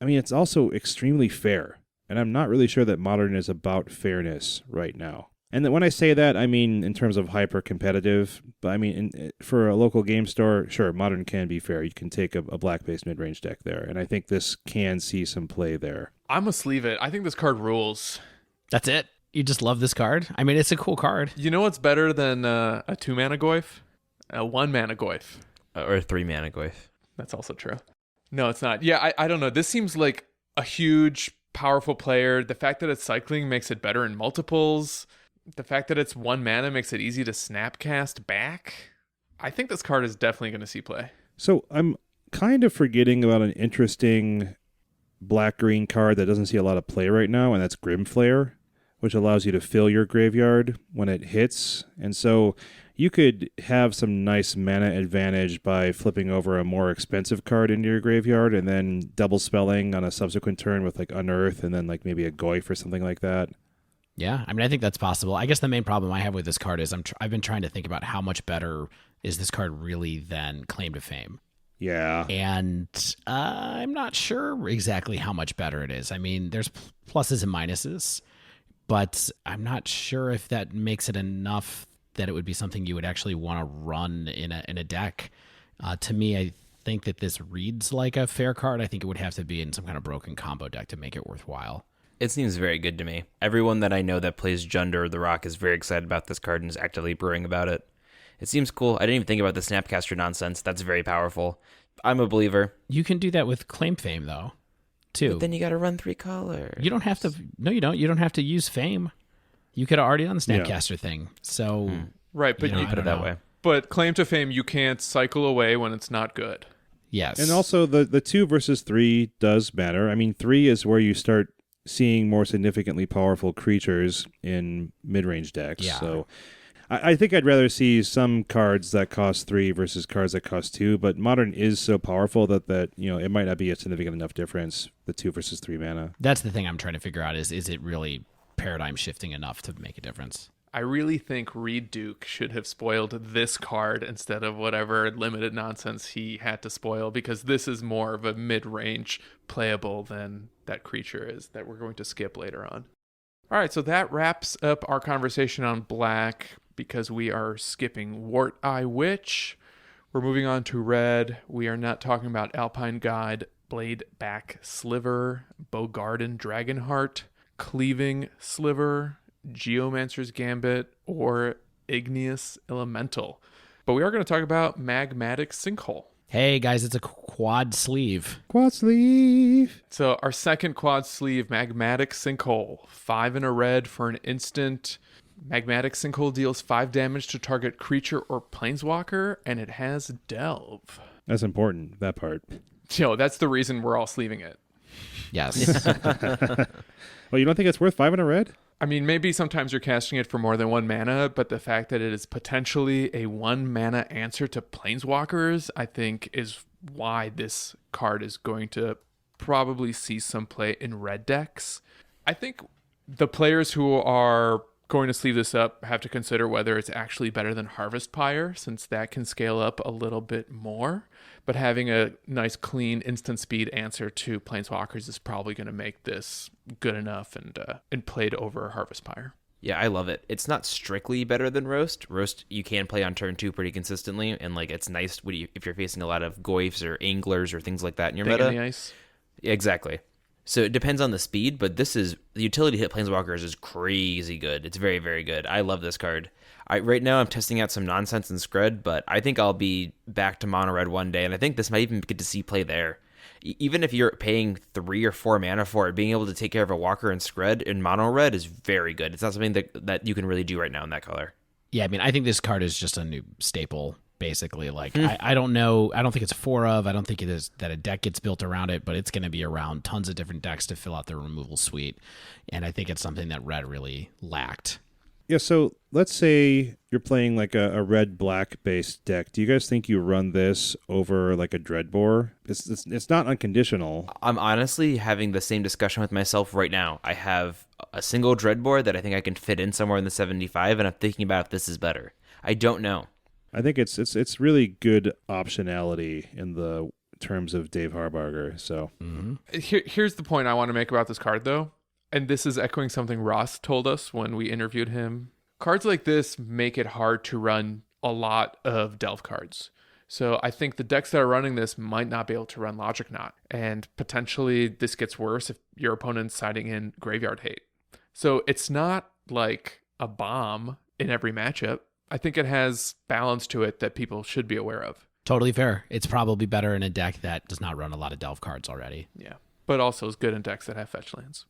[SPEAKER 2] I mean, it's also extremely fair, and I'm not really sure that Modern is about fairness right now. And when I say that, I mean in terms of hyper-competitive, but I mean for a local game store, sure, Modern can be fair. You can take a black-based mid-range deck there, and I think this can see some play there.
[SPEAKER 1] I'm going to sleeve it. I think this card rules.
[SPEAKER 4] That's it? You just love this card? I mean, it's a cool card.
[SPEAKER 1] You know what's better than a 2-mana Goyf? A 1-mana Goyf.
[SPEAKER 3] Or a 3-mana Goyf.
[SPEAKER 1] That's also true. No, it's not. Yeah, I don't know. This seems like a huge, powerful player. The fact that it's cycling makes it better in multiples. The fact that it's 1 mana makes it easy to snapcast back. I think this card is definitely going to see play.
[SPEAKER 2] So I'm kind of forgetting about an interesting black-green card that doesn't see a lot of play right now, and that's Grimflare, which allows you to fill your graveyard when it hits. And so you could have some nice mana advantage by flipping over a more expensive card into your graveyard and then double spelling on a subsequent turn with like Unearth and then like maybe a Goyf or something like that.
[SPEAKER 4] Yeah, I mean, I think that's possible. I guess the main problem I have with this card is I've been trying to think about how much better is this card really than Claim to Fame.
[SPEAKER 2] Yeah.
[SPEAKER 4] And I'm not sure exactly how much better it is. I mean, there's pluses and minuses, but I'm not sure if that makes it enough that it would be something you would actually want to run in a deck. To me, I think that this reads like a fair card. I think it would have to be in some kind of broken combo deck to make it worthwhile.
[SPEAKER 3] It seems very good to me. Everyone that I know that plays Junder the Rock is very excited about this card and is actively brewing about it. It seems cool. I didn't even think about the Snapcaster nonsense. That's very powerful. I'm a believer.
[SPEAKER 4] You can do that with Claim Fame, though, too.
[SPEAKER 3] But then you got to run 3 colors.
[SPEAKER 4] You don't have to. No, you don't. You don't have to use Fame. You could have already done the Snapcaster thing. So
[SPEAKER 1] right, but
[SPEAKER 3] you put it that way.
[SPEAKER 1] But Claim to Fame, you can't cycle away when it's not good.
[SPEAKER 4] Yes,
[SPEAKER 2] and also the 2 versus 3 does matter. I mean, 3 is where you start seeing more significantly powerful creatures in mid-range decks.
[SPEAKER 4] Yeah.
[SPEAKER 2] So I think I'd rather see some cards that cost 3 versus cards that cost 2, but Modern is so powerful that it might not be a significant enough difference, the 2 versus 3 mana.
[SPEAKER 4] That's the thing I'm trying to figure out is it really paradigm shifting enough to make a difference?
[SPEAKER 1] I really think Reed Duke should have spoiled this card instead of whatever limited nonsense he had to spoil, because this is more of a mid-range playable than that creature is that we're going to skip later on. All right, so that wraps up our conversation on black because we are skipping Wart Eye Witch. We're moving on to red. We are not talking about Alpine Guide, Blade Back Sliver, Bogarden Dragonheart, Cleaving Sliver, Geomancer's Gambit, or Igneous Elemental. But we are going to talk about Magmatic Sinkhole.
[SPEAKER 4] Hey guys, it's a quad sleeve.
[SPEAKER 2] Quad sleeve.
[SPEAKER 1] So our second quad sleeve, Magmatic Sinkhole. 5 in a red for an instant. Magmatic Sinkhole deals 5 damage to target creature or planeswalker, and it has Delve.
[SPEAKER 2] That's important, that part.
[SPEAKER 1] Yo, that's the reason we're all sleeving it.
[SPEAKER 4] Yes.
[SPEAKER 2] Well, you don't think it's worth 5 in a red?
[SPEAKER 1] I mean, maybe sometimes you're casting it for more than 1 mana, but the fact that it is potentially a 1 mana answer to planeswalkers, I think is why this card is going to probably see some play in red decks. I think the players who are going to sleeve this up have to consider whether it's actually better than Harvest Pyre, since that can scale up a little bit more. But having a nice, clean, instant speed answer to planeswalkers is probably going to make this good enough and played over Harvest Pyre.
[SPEAKER 3] Yeah, I love it. It's not strictly better than Roast. Roast you can play on turn 2 pretty consistently, and like it's nice if you're facing a lot of Goyfs or Anglers or things like that in your
[SPEAKER 1] Big
[SPEAKER 3] meta.
[SPEAKER 1] in the ice.
[SPEAKER 3] Yeah, exactly. So it depends on the speed, but the utility hit planeswalkers is crazy good. It's very, very good. I love this card. Right now I'm testing out some nonsense in Scred, but I think I'll be back to mono red one day, and I think this might even get to see play there. Even if you're paying 3 or 4 mana for it, being able to take care of a walker in Scred in mono red is very good. It's not something that you can really do right now in that color.
[SPEAKER 4] Yeah, I mean, I think this card is just a new staple, basically. Like, I don't know. I don't think it's 4 of. I don't think it is that a deck gets built around it, but it's going to be around tons of different decks to fill out the removal suite. And I think it's something that red really lacked.
[SPEAKER 2] Yeah, so let's say you're playing like a red-black based deck. Do you guys think you run this over like a Dreadbore? It's not unconditional.
[SPEAKER 3] I'm honestly having the same discussion with myself right now. I have a single Dreadbore that I think I can fit in somewhere in the 75, and I'm thinking about if this is better. I don't know.
[SPEAKER 2] I think it's really good optionality in the terms of Dave Harbarger. So
[SPEAKER 1] Here's the point I want to make about this card, though. And this is echoing something Ross told us when we interviewed him. Cards like this make it hard to run a lot of Delve cards. So I think the decks that are running this might not be able to run Logic Knot. And potentially this gets worse if your opponent's siding in Graveyard Hate. So it's not like a bomb in every matchup. I think it has balance to it that people should be aware of.
[SPEAKER 4] Totally fair. It's probably better in a deck that does not run a lot of Delve cards already.
[SPEAKER 1] Yeah. But also is good in decks that have fetch lands.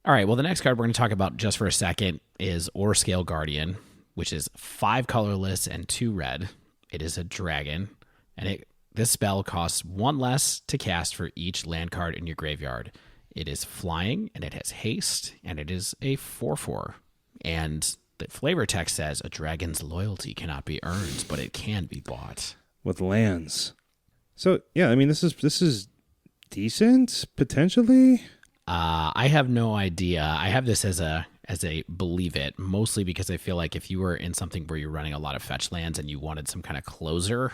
[SPEAKER 4] All right, well, the next card we're going to talk about just for a second is Scale Guardian, which is 5 colorless and 2 red. It is a dragon, and this spell costs 1 less to cast for each land card in your graveyard. It is flying, and it has haste, and it is a 4/4. And the flavor text says, a dragon's loyalty cannot be earned, but it can be bought.
[SPEAKER 2] with lands. So yeah, I mean this is decent potentially.
[SPEAKER 4] I have no idea. I have this as a believe it, mostly because I feel like if you were in something where you're running a lot of fetch lands and you wanted some kind of closer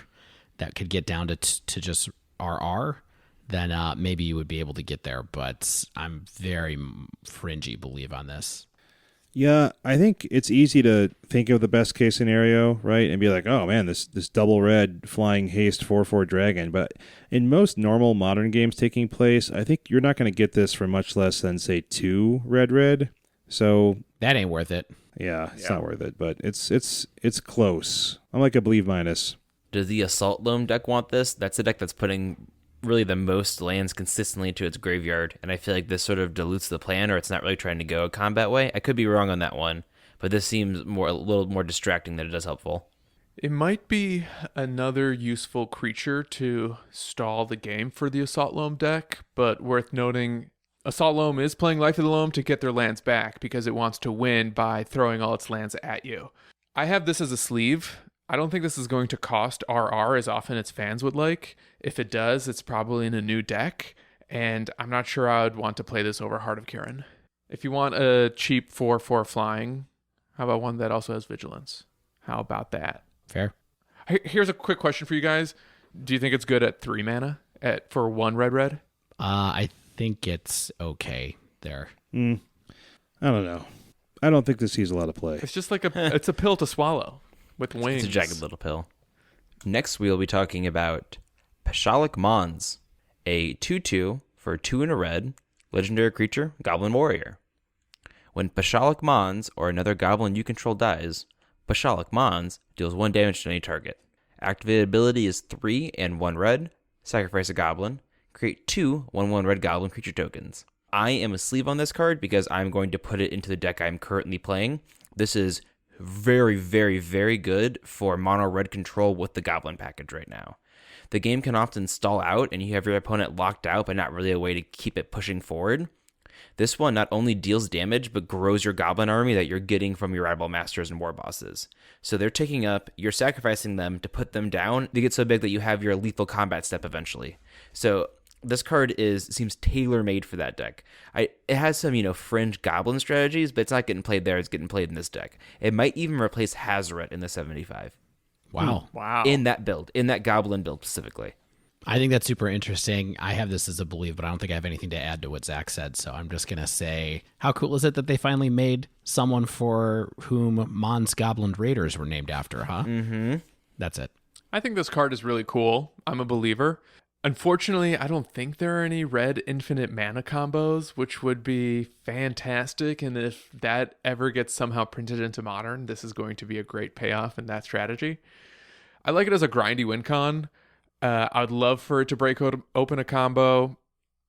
[SPEAKER 4] that could get down to just RR, then maybe you would be able to get there. But I'm very fringy believe on this.
[SPEAKER 2] Yeah, I think it's easy to think of the best case scenario, right? And be like, oh man, this double red flying haste 4/4 dragon. But in most normal modern games taking place, I think you're not going to get this for much less than, say, 2 red. So
[SPEAKER 4] that ain't worth it.
[SPEAKER 2] Yeah, it's not worth it, but it's close. I'm like a believe minus.
[SPEAKER 3] Does the Assault Loam deck want this? That's a deck that's putting really the most lands consistently into its graveyard, and I feel like this sort of dilutes the plan, or it's not really trying to go a combat way. I could be wrong on that one, but this seems a little more distracting than it does helpful.
[SPEAKER 1] It might be another useful creature to stall the game for the Assault Loam deck, but worth noting, Assault Loam is playing Life of the Loam to get their lands back because it wants to win by throwing all its lands at you. I have this as a sleeve. I don't think this is going to cost RR as often as fans would like. If it does, it's probably in a new deck, and I'm not sure I would want to play this over Heart of Kirin. If you want a cheap 4/4 flying, How about one that also has vigilance? How about that?
[SPEAKER 4] Fair.
[SPEAKER 1] Here's a quick question for you guys. Do you think it's good at 3 mana for 1 red?
[SPEAKER 4] I think it's okay there.
[SPEAKER 2] I don't know. I don't think this sees a lot of play.
[SPEAKER 1] It's just like it's a pill to swallow with wings.
[SPEAKER 3] It's a jagged little pill. Next, we'll be talking about Pashalik Mons, a 2/2 for 2 and a red, legendary creature, Goblin Warrior. When Pashalik Mons or another goblin you control dies, Pashalik Mons deals 1 damage to any target. Activated ability is 3 and 1 red, sacrifice a goblin, create 2 1/1 red goblin creature tokens. I am a sleeve on this card because I'm going to put it into the deck I'm currently playing. This is very, very, very good for mono red control with the goblin package right now. The game can often stall out and you have your opponent locked out, but not really a way to keep it pushing forward. This one not only deals damage, but grows your goblin army that you're getting from your rival masters and war bosses. So they're taking up, you're sacrificing them to put them down. They get so big that you have your lethal combat step eventually. So this card seems tailor-made for that deck. It has some, fringe goblin strategies, but it's not getting played there. It's getting played in this deck. It might even replace Hazoret in the 75.
[SPEAKER 4] Wow.
[SPEAKER 1] Wow.
[SPEAKER 3] In that build, in that goblin build specifically.
[SPEAKER 4] I think that's super interesting. I have this as a belief, but I don't think I have anything to add to what Zach said. So I'm just going to say, how cool is it that they finally made someone for whom Mons Goblin Raiders were named after, huh?
[SPEAKER 3] Mm-hmm.
[SPEAKER 4] That's it.
[SPEAKER 1] I think this card is really cool. I'm a believer. Unfortunately, I don't think there are any red infinite mana combos, which would be fantastic. And if that ever gets somehow printed into Modern, this is going to be a great payoff in that strategy. I like it as a grindy win con. I'd love for it to break open a combo.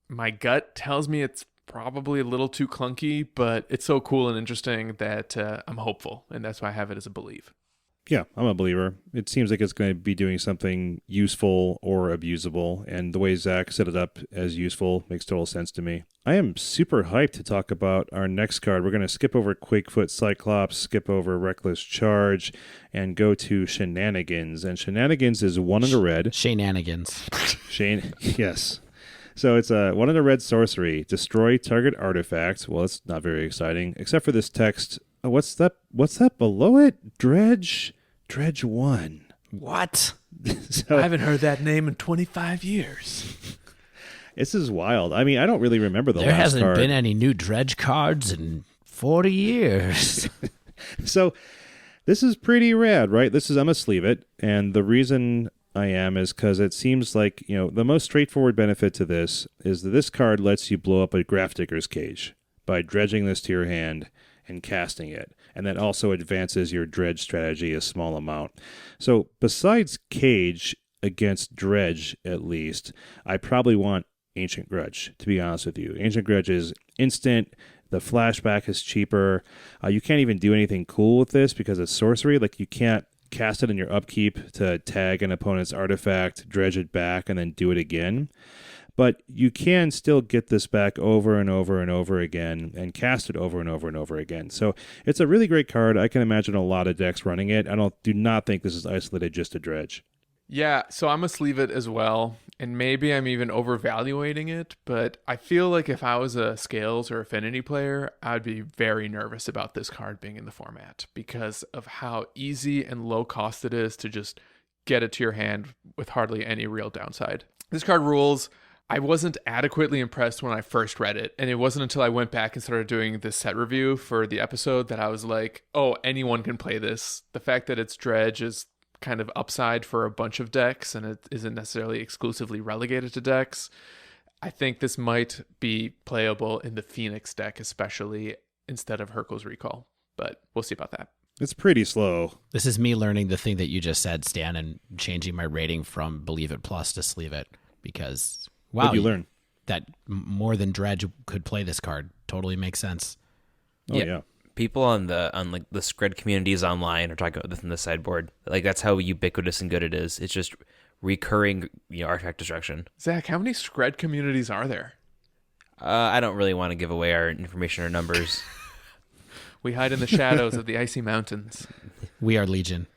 [SPEAKER 1] My gut tells me it's probably a little too clunky, but it's so cool and interesting that I'm hopeful. And that's why I have it as a believe.
[SPEAKER 2] Yeah, I'm a believer. It seems like it's going to be doing something useful or abusable, and the way Zach set it up as useful makes total sense to me. I am super hyped to talk about our next card. We're going to skip over Quakefoot Cyclops, skip over Reckless Charge, and go to Shenanigans. And Shenanigans is 1 and a red.
[SPEAKER 4] Shenanigans.
[SPEAKER 2] Yes. So it's a 1 and a red sorcery. Destroy target artifact. Well, it's not very exciting, except for this text. Oh, what's that below it? Dredge 1.
[SPEAKER 4] What?
[SPEAKER 2] So,
[SPEAKER 1] I haven't heard that name in 25 years.
[SPEAKER 2] This is wild. I mean, I don't really remember the
[SPEAKER 4] There
[SPEAKER 2] last
[SPEAKER 4] hasn't
[SPEAKER 2] card.
[SPEAKER 4] been any new Dredge cards in 40 years.
[SPEAKER 2] So this is pretty rad, right? I'm a sleeve it, and the reason I am is because it seems like, the most straightforward benefit to this is that this card lets you blow up a Graph Digger's Cage by dredging this to your hand and casting it, and that also advances your dredge strategy a small amount. So besides Cage against Dredge, at least, I probably want Ancient Grudge, to be honest with you. Ancient Grudge is instant. The flashback is cheaper. You can't even do anything cool with this because it's sorcery. Like, you can't cast it in your upkeep to tag an opponent's artifact, dredge it back, and then do it again. But you can still get this back over and over and over again and cast it over and over and over again. So it's a really great card. I can imagine a lot of decks running it. I do not think this is isolated just to dredge.
[SPEAKER 1] Yeah, so I'm a sleeve it as well. And maybe I'm even overvaluating it, but I feel like if I was a Scales or Affinity player, I'd be very nervous about this card being in the format because of how easy and low cost it is to just get it to your hand with hardly any real downside. This card rules. I wasn't adequately impressed when I first read it, and it wasn't until I went back and started doing this set review for the episode that I was like, oh, anyone can play this. The fact that it's dredge is kind of upside for a bunch of decks, and it isn't necessarily exclusively relegated to decks. I think this might be playable in the Phoenix deck, especially instead of Hercule's Recall, but we'll see about that.
[SPEAKER 2] It's pretty slow.
[SPEAKER 4] This is me learning the thing that you just said, Stan, and changing my rating from Believe It Plus to Sleeve It because... Wow,
[SPEAKER 2] What'd you learn?
[SPEAKER 4] That more than Dredge could play this card. Totally makes sense.
[SPEAKER 2] Oh, yeah.
[SPEAKER 3] People on the Scred communities online are talking about this in the sideboard. Like, that's how ubiquitous and good it is. It's just recurring artifact destruction.
[SPEAKER 1] Zach, how many Scred communities are there?
[SPEAKER 3] I don't really want to give away our information or numbers.
[SPEAKER 1] We hide in the shadows of the icy mountains.
[SPEAKER 4] We are Legion.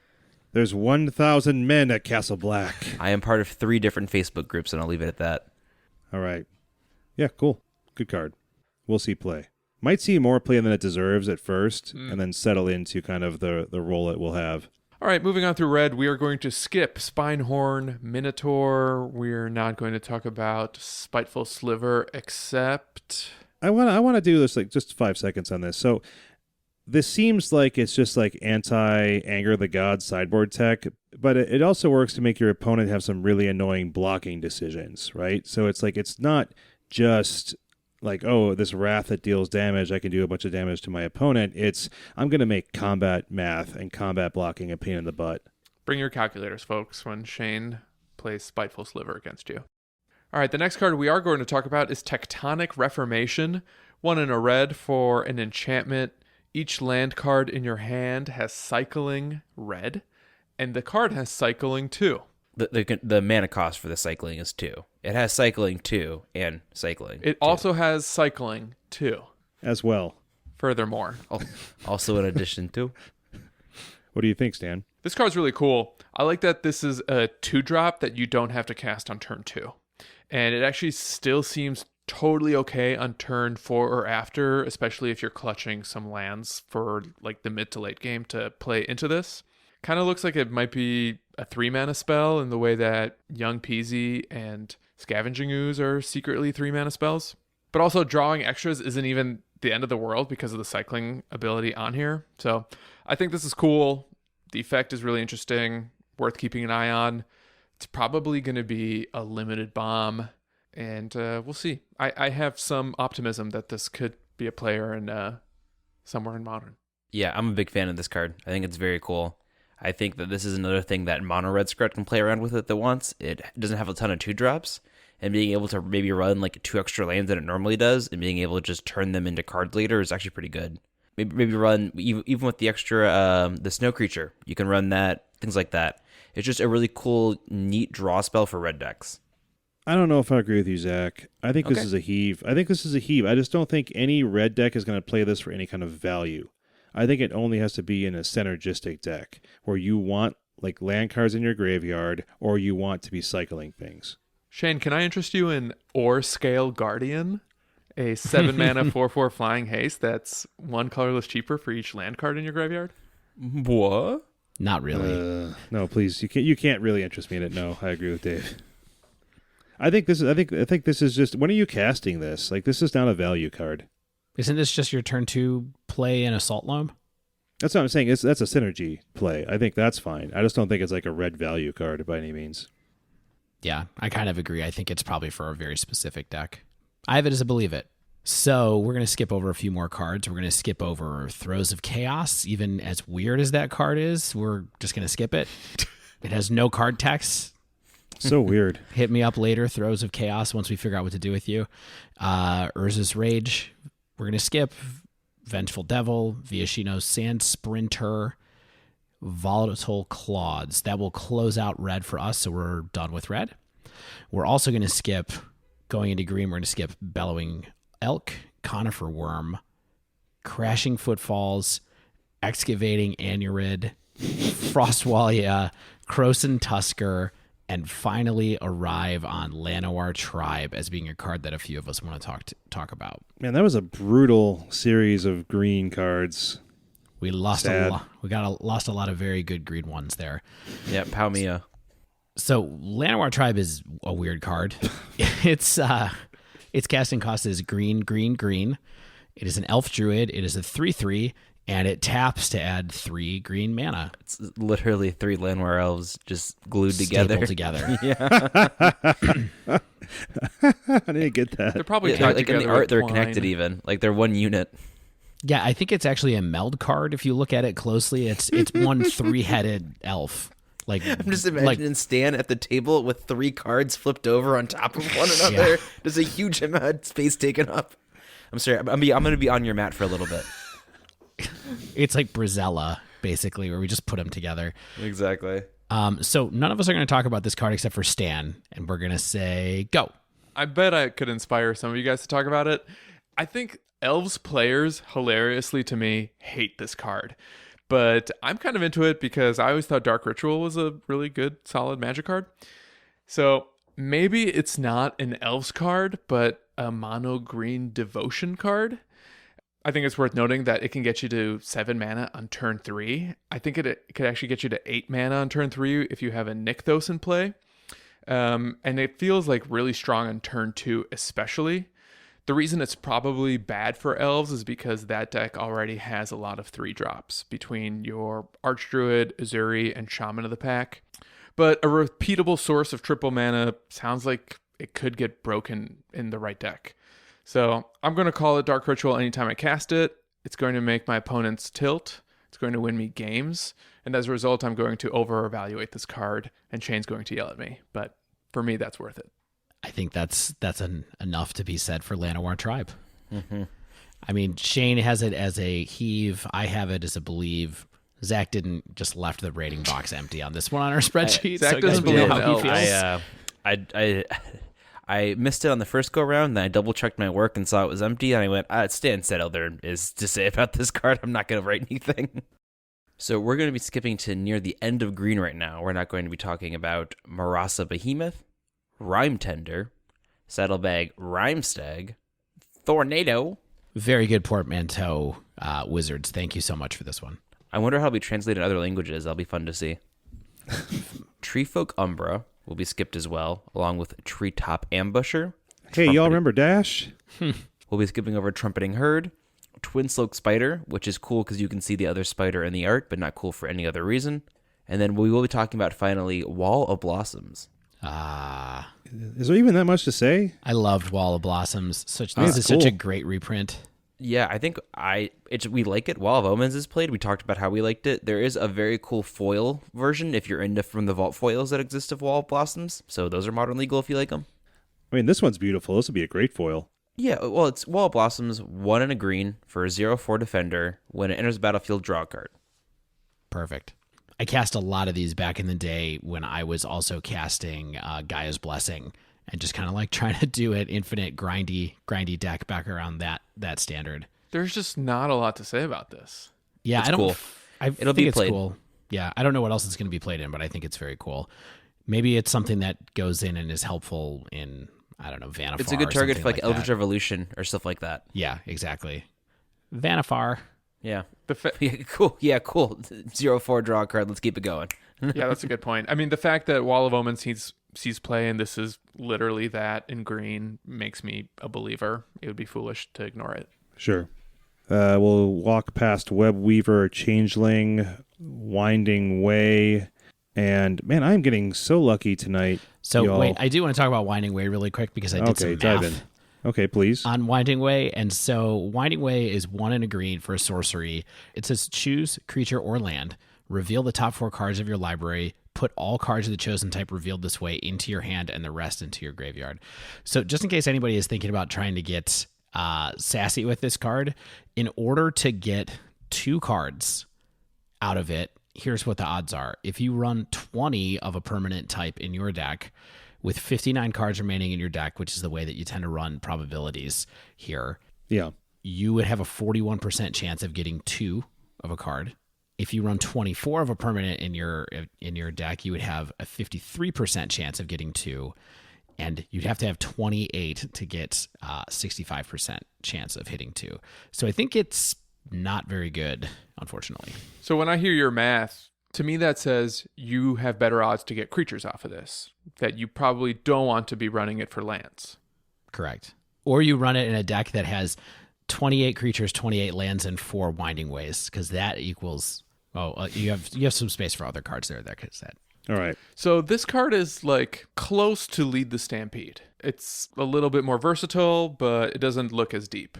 [SPEAKER 2] There's 1,000 men at Castle Black.
[SPEAKER 3] I am part of 3 different Facebook groups, and I'll leave it at that.
[SPEAKER 2] All right. Yeah, cool. Good card. We'll see play. Might see more play than it deserves at first, and then settle into kind of the role it will have.
[SPEAKER 1] All right, moving on through red, we are going to skip Spinehorn, Minotaur. We're not going to talk about Spiteful Sliver, except...
[SPEAKER 2] I want to do this like just 5 seconds on this. So this seems like it's just like anti-Anger the God sideboard tech, but it also works to make your opponent have some really annoying blocking decisions, right? So it's like it's not just like, oh, this Wrath that deals damage, I can do a bunch of damage to my opponent. It's, I'm going to make combat math and combat blocking a pain in the butt.
[SPEAKER 1] Bring your calculators, folks, when Shane plays Spiteful Sliver against you. All right, the next card we are going to talk about is Tectonic Reformation. 1 in a red for an enchantment. Each land card in your hand has cycling red, and the card has cycling 2.
[SPEAKER 3] The mana cost for the cycling is 2. It has cycling 2 and cycling.
[SPEAKER 1] It also has cycling 2.
[SPEAKER 2] As well.
[SPEAKER 1] Furthermore.
[SPEAKER 3] Also in addition to.
[SPEAKER 2] What do you think, Stan?
[SPEAKER 1] This card's really cool. I like that this is a 2-drop that you don't have to cast on turn 2. And it actually still seems totally okay on turn 4 or after, especially if you're clutching some lands for like the mid to late game to play into this. Kind of looks like it might be a 3-mana spell in the way that Young Peasy and Scavenging Ooze are secretly 3-mana spells. But also drawing extras isn't even the end of the world because of the cycling ability on here. So I think this is cool. The effect is really interesting, worth keeping an eye on. It's probably going to be a limited bomb, and we'll see. I have some optimism that this could be a player in somewhere in Modern.
[SPEAKER 3] Yeah, I'm a big fan of this card. I think it's very cool. I think that this is another thing that Mono Red Scrut can play around with at once. It doesn't have a ton of 2-drops, and being able to maybe run like 2 extra lands than it normally does, and being able to just turn them into cards later is actually pretty good. Maybe run, even with the extra, the Snow Creature, you can run that, things like that. It's just a really cool, neat draw spell for red decks.
[SPEAKER 2] I don't know if I agree with you, Zach. I think this is a heave. I just don't think any red deck is going to play this for any kind of value. I think it only has to be in a synergistic deck where you want like land cards in your graveyard or you want to be cycling things.
[SPEAKER 1] Shane, can I interest you in Ore Scale Guardian? A 7-mana 4/4 flying haste that's 1 colorless cheaper for each land card in your graveyard?
[SPEAKER 3] What?
[SPEAKER 4] Not really.
[SPEAKER 2] No, please. You can't really interest me in it. No, I agree with Dave. I think this is just, when are you casting this? Like, this is not a value card.
[SPEAKER 4] Isn't this just your turn 2 play in Assault Loam?
[SPEAKER 2] That's what I'm saying. That's a synergy play. I think that's fine. I just don't think it's like a red value card by any means.
[SPEAKER 4] Yeah, I kind of agree. I think it's probably for a very specific deck. I have it as a believe it. So we're going to skip over a few more cards. We're going to skip over Throes of Chaos. Even as weird as that card is, we're just going to skip it. It has no card text.
[SPEAKER 2] So weird.
[SPEAKER 4] Hit me up later, Throes of Chaos, once we figure out what to do with you. Urza's Rage, we're going to skip. Vengeful Devil, Viashino's Sand Sprinter, Volatile Claws. That will close out red for us, so we're done with red. We're also going to skip, going into green, we're going to skip Bellowing Elk, Conifer Worm, Crashing Footfalls, Excavating Anurid, Frostwalia, Croson Tusker, and finally arrive on Llanowar Tribe as being a card that a few of us want to talk about.
[SPEAKER 2] Man, that was a brutal series of green cards.
[SPEAKER 4] We lost
[SPEAKER 2] Sad.
[SPEAKER 4] a lot. Lost a lot of very good green ones there.
[SPEAKER 3] Yeah, Palmia.
[SPEAKER 4] So Llanowar Tribe is a weird card. Its casting cost is green, green, green. It is an elf druid. It is a 3/3, and it taps to add 3 green mana.
[SPEAKER 3] It's literally 3 Llanowar elves just glued together.
[SPEAKER 4] Stapled together.
[SPEAKER 3] Yeah.
[SPEAKER 2] I didn't get that.
[SPEAKER 1] They're probably
[SPEAKER 3] Yeah,
[SPEAKER 1] tied
[SPEAKER 3] like in
[SPEAKER 1] together
[SPEAKER 3] the art,
[SPEAKER 1] with
[SPEAKER 3] they're
[SPEAKER 1] twine.
[SPEAKER 3] connected even. Like they're one unit.
[SPEAKER 4] Yeah, I think it's actually a meld card. If you look at it closely, it's one 3-headed elf. Like
[SPEAKER 3] I'm just imagining Stan at the table with 3 cards flipped over on top of one another.
[SPEAKER 4] Yeah.
[SPEAKER 3] There's a huge amount of space taken up. I'm sorry. I'm going to be on your mat for a little bit.
[SPEAKER 4] It's like Brazella, basically, where we just put them together.
[SPEAKER 3] Exactly.
[SPEAKER 4] So none of us are going to talk about this card except for Stan, and we're going to say go.
[SPEAKER 1] I bet I could inspire some of you guys to talk about it. I think Elves players, hilariously to me, hate this card. But I'm kind of into it because I always thought Dark Ritual was a really good, solid magic card. So maybe it's not an Elves card, but a mono green devotion card. I think it's worth noting that it can get you to 7 mana on turn 3. I think it could actually get you to 8 mana on turn 3 if you have a Nykthos in play. And it feels like really strong on turn 2 especially. The reason it's probably bad for elves is because that deck already has a lot of 3-drops between your Archdruid, Azuri, and Shaman of the Pack. But a repeatable source of triple mana sounds like it could get broken in the right deck. So I'm going to call it Dark Ritual anytime I cast it. It's going to make my opponents tilt. It's going to win me games. And as a result, I'm going to over-evaluate this card, and Shane's going to yell at me. But for me, that's worth it.
[SPEAKER 4] I think that's enough to be said for Llanowar Tribe. I mean, Shane has it as a heave. I have it as a believe. Zach didn't just left the rating box empty on this one on our spreadsheet.
[SPEAKER 1] Zach
[SPEAKER 4] so
[SPEAKER 1] doesn't
[SPEAKER 4] believe
[SPEAKER 1] believe
[SPEAKER 4] how he
[SPEAKER 1] elves.
[SPEAKER 4] feels.
[SPEAKER 3] I missed it on the first go round. Then I double checked my work and saw it was empty, and I went, Stan said all there is to say about this card. I'm not going to write anything. So we're going to be skipping to near the end of green right now. We're not going to be talking about Marasa Behemoth, Rhyme Tender, Saddlebag Rhymestag, Tornado.
[SPEAKER 4] Very good portmanteau, Wizards. Thank you so much for this one.
[SPEAKER 3] I wonder how it'll be translated in other languages. That'll be fun to see. Treefolk Umbra will be skipped as well, along with Treetop Ambusher.
[SPEAKER 2] Hey, y'all remember Dash?
[SPEAKER 3] We'll be skipping over Trumpeting Herd, Twin Slope Spider, which is cool because you can see the other spider in the art, but not cool for any other reason. And then we will be talking about, finally, Wall of Blossoms.
[SPEAKER 2] Is there even that much to say?
[SPEAKER 4] I loved Wall of Blossoms. This is such a great reprint.
[SPEAKER 3] Yeah, I think we like it. Wall of Omens is played. We talked about how we liked it. There is a very cool foil version if you're into from the vault foils that exist of Wall of Blossoms. So those are modern legal if you like them.
[SPEAKER 2] I mean, this one's beautiful. This would be a great foil.
[SPEAKER 3] Yeah, well, it's Wall of Blossoms, 1 and a green for a 0/4 defender. When it enters the battlefield, draw a card.
[SPEAKER 4] Perfect. I cast a lot of these back in the day when I was also casting Gaia's Blessing and just kind of like trying to do an infinite grindy deck back around that standard.
[SPEAKER 1] There's just not a lot to say about this.
[SPEAKER 4] Yeah,
[SPEAKER 3] it's
[SPEAKER 4] I don't.
[SPEAKER 3] Cool.
[SPEAKER 4] It'll be played. Cool. Yeah, I don't know what else it's going to be played in, but I think it's very cool. Maybe it's something that goes in and is helpful in, I don't know, Vanifar.
[SPEAKER 3] It's a good target for like Eldritch
[SPEAKER 4] that.
[SPEAKER 3] Revolution or stuff like that.
[SPEAKER 4] Yeah, exactly. Vanifar.
[SPEAKER 3] Yeah. Yeah, cool. Yeah, cool. 0/4 draw a card. Let's keep it going.
[SPEAKER 1] Yeah, that's a good point. I mean, the fact that Wall of Omens sees play and this is literally that in green makes me a believer. It would be foolish to ignore it.
[SPEAKER 2] Sure. We'll walk past Web Weaver, Changeling, Winding Way, and man, I'm getting so lucky tonight.
[SPEAKER 4] So
[SPEAKER 2] y'all.
[SPEAKER 4] wait, I do want to talk about Winding Way really quick because I did some math.
[SPEAKER 2] Dive in. Okay, please.
[SPEAKER 4] On Winding Way, and so Winding Way is 1 and a green for a sorcery. It says choose creature or land, reveal the top 4 cards of your library, put all cards of the chosen type revealed this way into your hand and the rest into your graveyard. So just in case anybody is thinking about trying to get sassy with this card, in order to get 2 cards out of it, here's what the odds are. If you run 20 of a permanent type in your deck, with 59 cards remaining in your deck, which is the way that you tend to run probabilities here,
[SPEAKER 2] yeah,
[SPEAKER 4] you would have a 41% chance of getting 2 of a card. If you run 24 of a permanent in your deck, you would have a 53% chance of getting 2, and you'd have to have 28 to get 65% chance of hitting 2. So I think it's not very good, unfortunately.
[SPEAKER 1] So when I hear your math, to me that says you have better odds to get creatures off of this, that you probably don't want to be running it for lands.
[SPEAKER 4] Correct. Or you run it in a deck that has 28 creatures, 28 lands, and 4 Winding Ways, because that equals... you have some space for other cards there that could set.
[SPEAKER 2] All right.
[SPEAKER 1] So this card is like close to Lead the Stampede. It's a little bit more versatile, but it doesn't look as deep.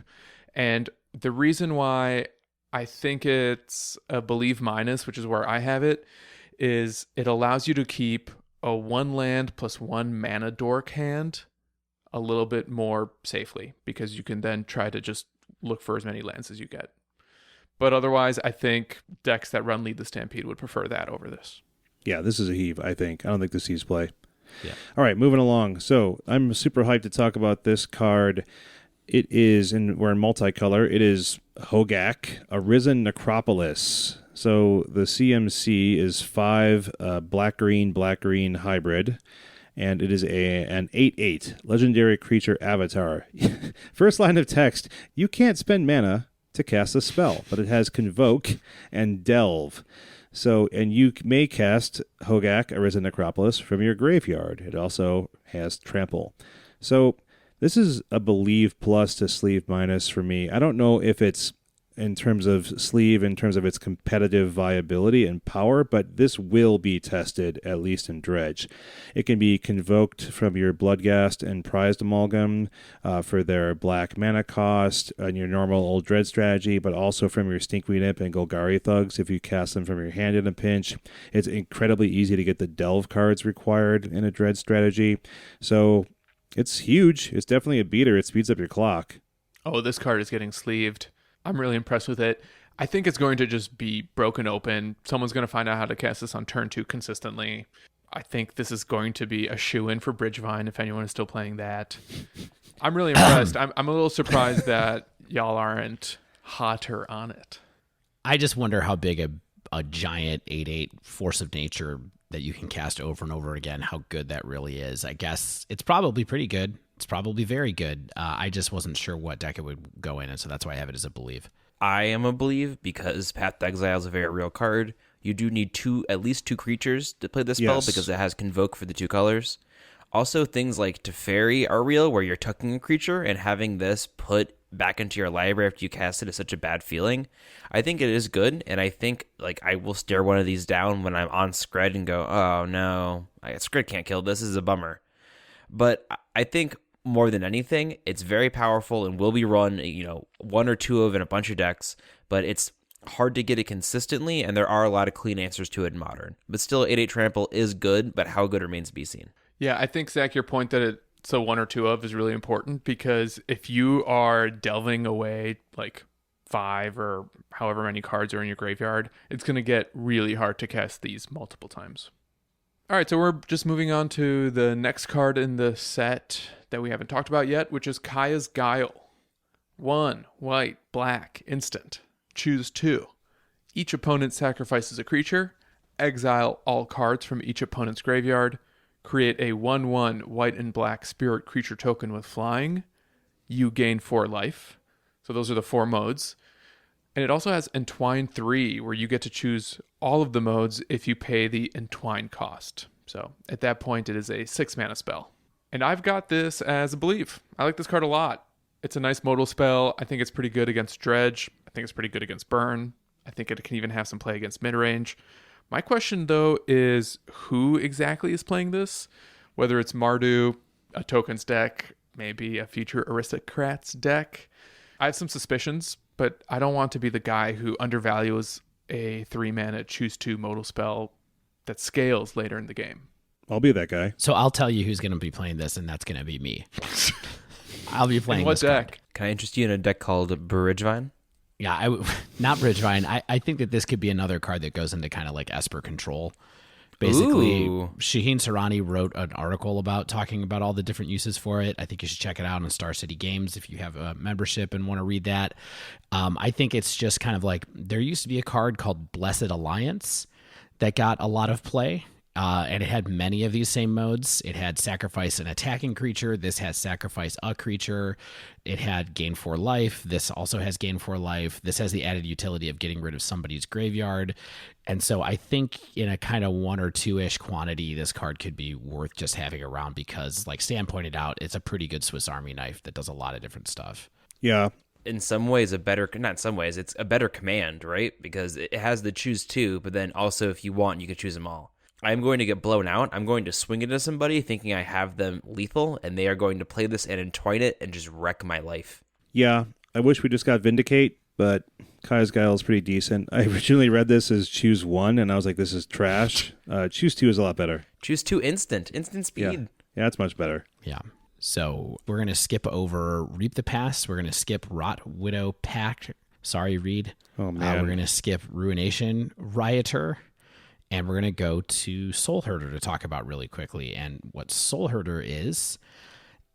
[SPEAKER 1] And the reason why I think it's a Believe minus, which is where I have it, is it allows you to keep a 1 land plus 1 mana dork hand a little bit more safely, because you can then try to just look for as many lands as you get. But otherwise, I think decks that run Lead the Stampede would prefer that over this.
[SPEAKER 2] Yeah, this is a heave, I think. I don't think this sees play.
[SPEAKER 4] Yeah.
[SPEAKER 2] All right, moving along. So I'm super hyped to talk about this card. It is, we're in multicolor. It is Hogak, Arisen Necropolis. So the CMC is 5 black-green hybrid, and it is an 8/8 legendary creature avatar. First line of text, you can't spend mana, to cast a spell, but it has Convoke and Delve. So, and you may cast Hogak, Arisen Necropolis, from your graveyard. It also has Trample. So, this is a Believe plus to Sleeve minus for me. I don't know if it's in terms of Sleeve, in terms of its competitive viability and power, but this will be tested, at least in Dredge. It can be convoked from your Bloodghast and Prized Amalgam for their black mana cost and your normal old Dredge strategy, but also from your Stinkweed Imp and Golgari Thugs if you cast them from your hand in a pinch. It's incredibly easy to get the Delve cards required in a Dredge strategy. So it's huge. It's definitely a beater. It speeds up your clock.
[SPEAKER 1] Oh, this card is getting sleeved. I'm really impressed with it. I think it's going to just be broken open. Someone's going to find out how to cast this on turn 2 consistently. I think this is going to be a shoe-in for Bridgevine if anyone is still playing that. I'm really impressed. I'm a little surprised that y'all aren't hotter on it.
[SPEAKER 4] I just wonder how big a giant 8/8 force of nature that you can cast over and over again, how good that really is. I guess it's probably pretty good. It's probably very good. I just wasn't sure what deck it would go in, and so that's why I have it as a Believe.
[SPEAKER 3] I am a Believe because Path to Exile is a very real card. You do need at least two creatures to play this spell because it has Convoke for the 2 colors. Also, things like Teferi are real, where you're tucking a creature and having this put back into your library after you cast it is such a bad feeling. I think it is good, and I think I will stare one of these down when I'm on Scred and go, oh no, Scred can't kill this. This is a bummer. But I think more than anything, it's very powerful and will be run, 1 or 2 of in a bunch of decks, but it's hard to get it consistently, and there are a lot of clean answers to it in Modern. But still, 8/8 Trample is good, but how good remains to be seen.
[SPEAKER 1] Yeah, I think, Zach, your point that it's a 1 or 2 of is really important, because if you are delving away 5 or however many cards are in your graveyard, it's going to get really hard to cast these multiple times. All right, so we're just moving on to the next card in the set that we haven't talked about yet, which is Kaya's Guile. 1 white, black, instant. Choose 2. Each opponent sacrifices a creature. Exile all cards from each opponent's graveyard. Create a 1/1 white and black spirit creature token with flying. You gain 4 life. So those are the 4 modes. And it also has Entwine 3, where you get to choose all of the modes if you pay the Entwine cost. So at that point, it is a 6 mana spell. And I've got this as a Believe. I like this card a lot. It's a nice modal spell. I think it's pretty good against Dredge. I think it's pretty good against Burn. I think it can even have some play against midrange. My question, though, is who exactly is playing this? Whether it's Mardu, a tokens deck, maybe a future Aristocrats deck. I have some suspicions, but I don't want to be the guy who undervalues a 3-mana choose 2 modal spell that scales later in the game.
[SPEAKER 2] I'll be that guy.
[SPEAKER 4] So I'll tell you who's going to be playing this, and that's going to be me. I'll be playing
[SPEAKER 1] in what
[SPEAKER 4] this
[SPEAKER 1] deck?
[SPEAKER 4] card.
[SPEAKER 3] Can I interest you in a deck called Bridgevine?
[SPEAKER 4] Yeah, not Bridgevine. I think that this could be another card that goes into kind of like Esper Control. Basically, Shaheen Sarani wrote an article talking about all the different uses for it. I think you should check it out on Star City Games if you have a membership and want to read that. I think it's just kind of like there used to be a card called Blessed Alliance that got a lot of play. And it had many of these same modes. It had sacrifice an attacking creature. This has sacrifice a creature. It had gain 4 life. This also has gain 4 life. This has the added utility of getting rid of somebody's graveyard. And so I think in a kind of 1 or 2-ish quantity, this card could be worth just having around because, like Stan pointed out, it's a pretty good Swiss Army knife that does a lot of different stuff.
[SPEAKER 2] Yeah.
[SPEAKER 3] In some ways, it's a better command, right? Because it has the choose 2, but then also if you want, you can choose them all. I'm going to get blown out. I'm going to swing it at somebody thinking I have them lethal, and they are going to play this and entwine it and just wreck my life.
[SPEAKER 2] Yeah, I wish we just got Vindicate, but Kaya's Guile is pretty decent. I originally read this as choose 1, and I was like, this is trash. Choose 2 is a lot better.
[SPEAKER 3] Choose 2 instant speed.
[SPEAKER 2] Yeah, it's much better.
[SPEAKER 4] Yeah. So we're going to skip over Reap the Past. We're going to skip Rot Widow Pact. Sorry, Reed.
[SPEAKER 2] Oh, man.
[SPEAKER 4] We're going to skip Ruination Rioter. And we're going to go to Soul Herder to talk about really quickly. And what Soul Herder is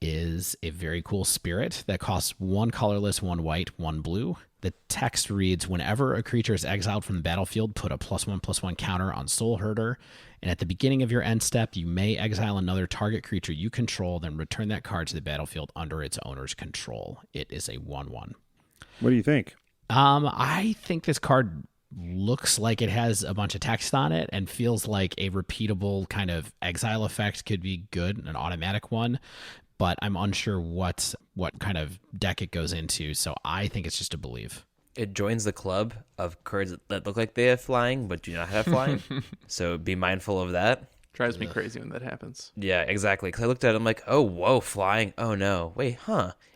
[SPEAKER 4] a very cool spirit that costs 1 colorless, 1 white, 1 blue. The text reads, whenever a creature is exiled from the battlefield, put a +1/+1 counter on Soul Herder. And at the beginning of your end step, you may exile another target creature you control, then return that card to the battlefield under its owner's control. It is a 1/1.
[SPEAKER 2] What do you think?
[SPEAKER 4] I think this card looks like it has a bunch of text on it and feels like a repeatable kind of exile effect could be good, an automatic one, but I'm unsure what kind of deck it goes into, so I think it's just a believe.
[SPEAKER 3] It joins the club of cards that look like they have flying but do not have flying, so be mindful of that.
[SPEAKER 1] Drives me crazy when that happens.
[SPEAKER 3] Yeah, exactly. Because I looked at it, I'm like, oh, whoa, flying. Oh, no. Wait,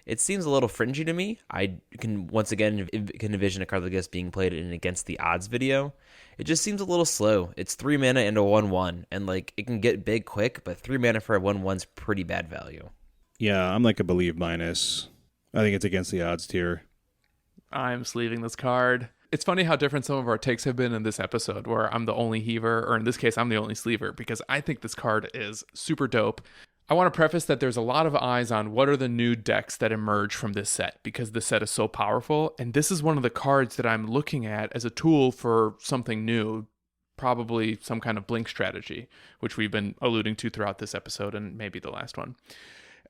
[SPEAKER 3] it seems a little fringy to me. I can, once again, can envision a card like this being played in Against the Odds video. It just seems a little slow. It's 3 mana and a 1/1, and like it can get big quick, but 3 mana for a 1/1's pretty bad value.
[SPEAKER 2] Yeah, I'm like a believe minus. I think it's Against the Odds tier.
[SPEAKER 1] I'm sleeving this card. It's funny how different some of our takes have been in this episode, where I'm the only heaver, or in this case, I'm the only sleever, because I think this card is super dope. I want to preface that there's a lot of eyes on what are the new decks that emerge from this set, because this set is so powerful, and this is one of the cards that I'm looking at as a tool for something new, probably some kind of blink strategy, which we've been alluding to throughout this episode and maybe the last one.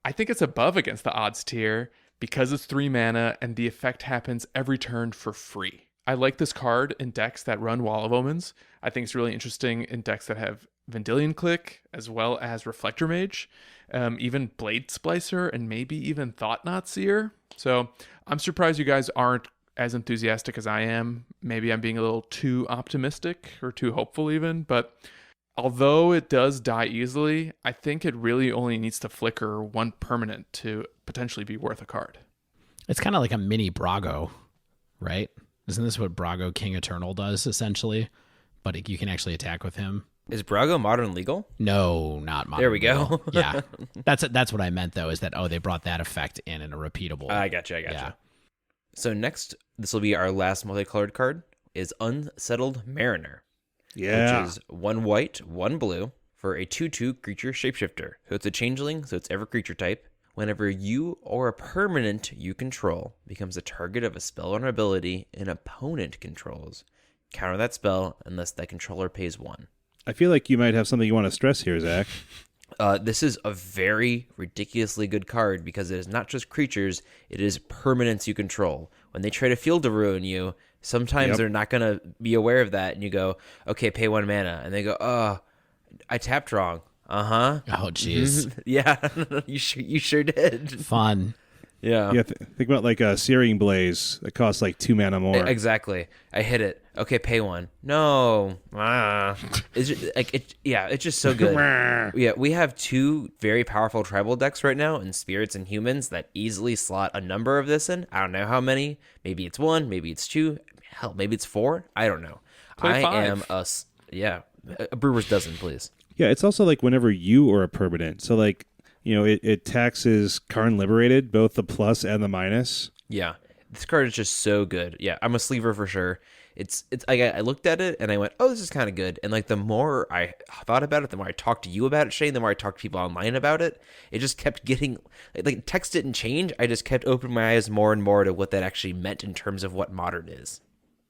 [SPEAKER 1] I think it's above Against the Odds tier because it's 3 mana and the effect happens every turn for free. I like this card in decks that run Wall of Omens. I think it's really interesting in decks that have Vendilion Click, as well as Reflector Mage, even Blade Splicer, and maybe even Thought-Knot Seer. So I'm surprised you guys aren't as enthusiastic as I am. Maybe I'm being a little too optimistic, or too hopeful even, but although it does die easily, I think it really only needs to flicker one permanent to potentially be worth a card.
[SPEAKER 4] It's kind of like a mini Brago, right? Isn't this what Brago King Eternal does, essentially? But you can actually attack with him.
[SPEAKER 3] Is Brago modern legal?
[SPEAKER 4] No, not modern.
[SPEAKER 3] There we go.
[SPEAKER 4] legal. Yeah. That's what I meant, though, is that, they brought that effect in a repeatable.
[SPEAKER 3] I gotcha.
[SPEAKER 4] Yeah.
[SPEAKER 3] So next, this will be our last multicolored card, is Unsettled Mariner.
[SPEAKER 2] Yeah.
[SPEAKER 3] Which is 1 white, 1 blue, for a 2/2 creature shapeshifter. So it's a changeling, so it's every creature type. Whenever you or a permanent you control becomes the target of a spell or an ability an opponent controls, counter that spell unless that controller pays 1.
[SPEAKER 2] I feel like you might have something you want to stress here, Zach.
[SPEAKER 3] This is a very ridiculously good card because it is not just creatures, it is permanents you control. When they try to field to ruin you, sometimes they're not going to be aware of that, and you go, okay, pay 1 mana. And they go, oh, I tapped wrong. Uh-huh.
[SPEAKER 4] Oh, jeez.
[SPEAKER 3] Yeah, you sure did.
[SPEAKER 4] Fun.
[SPEAKER 3] Yeah.
[SPEAKER 2] Yeah, think about like a Searing Blaze that costs like 2 mana more.
[SPEAKER 3] Exactly. I hit it. Okay, pay 1. No. It's just, it's just so good. Yeah, we have 2 very powerful tribal decks right now in Spirits and Humans that easily slot a number of this in. I don't know how many. Maybe it's 1, maybe it's 2. Hell, maybe it's 4. I don't know.
[SPEAKER 1] Play 5.
[SPEAKER 3] A brewer's dozen, please.
[SPEAKER 2] Yeah, it's also like whenever you are a permanent. So like, it taxes Karn Liberated, both the plus and the minus.
[SPEAKER 3] Yeah, this card is just so good. Yeah, I'm a sleever for sure. I looked at it and I went, oh, this is kind of good. And like the more I thought about it, the more I talked to you about it, Shane, the more I talked to people online about it. It just kept getting like text didn't change. I just kept opening my eyes more and more to what that actually meant in terms of what modern is.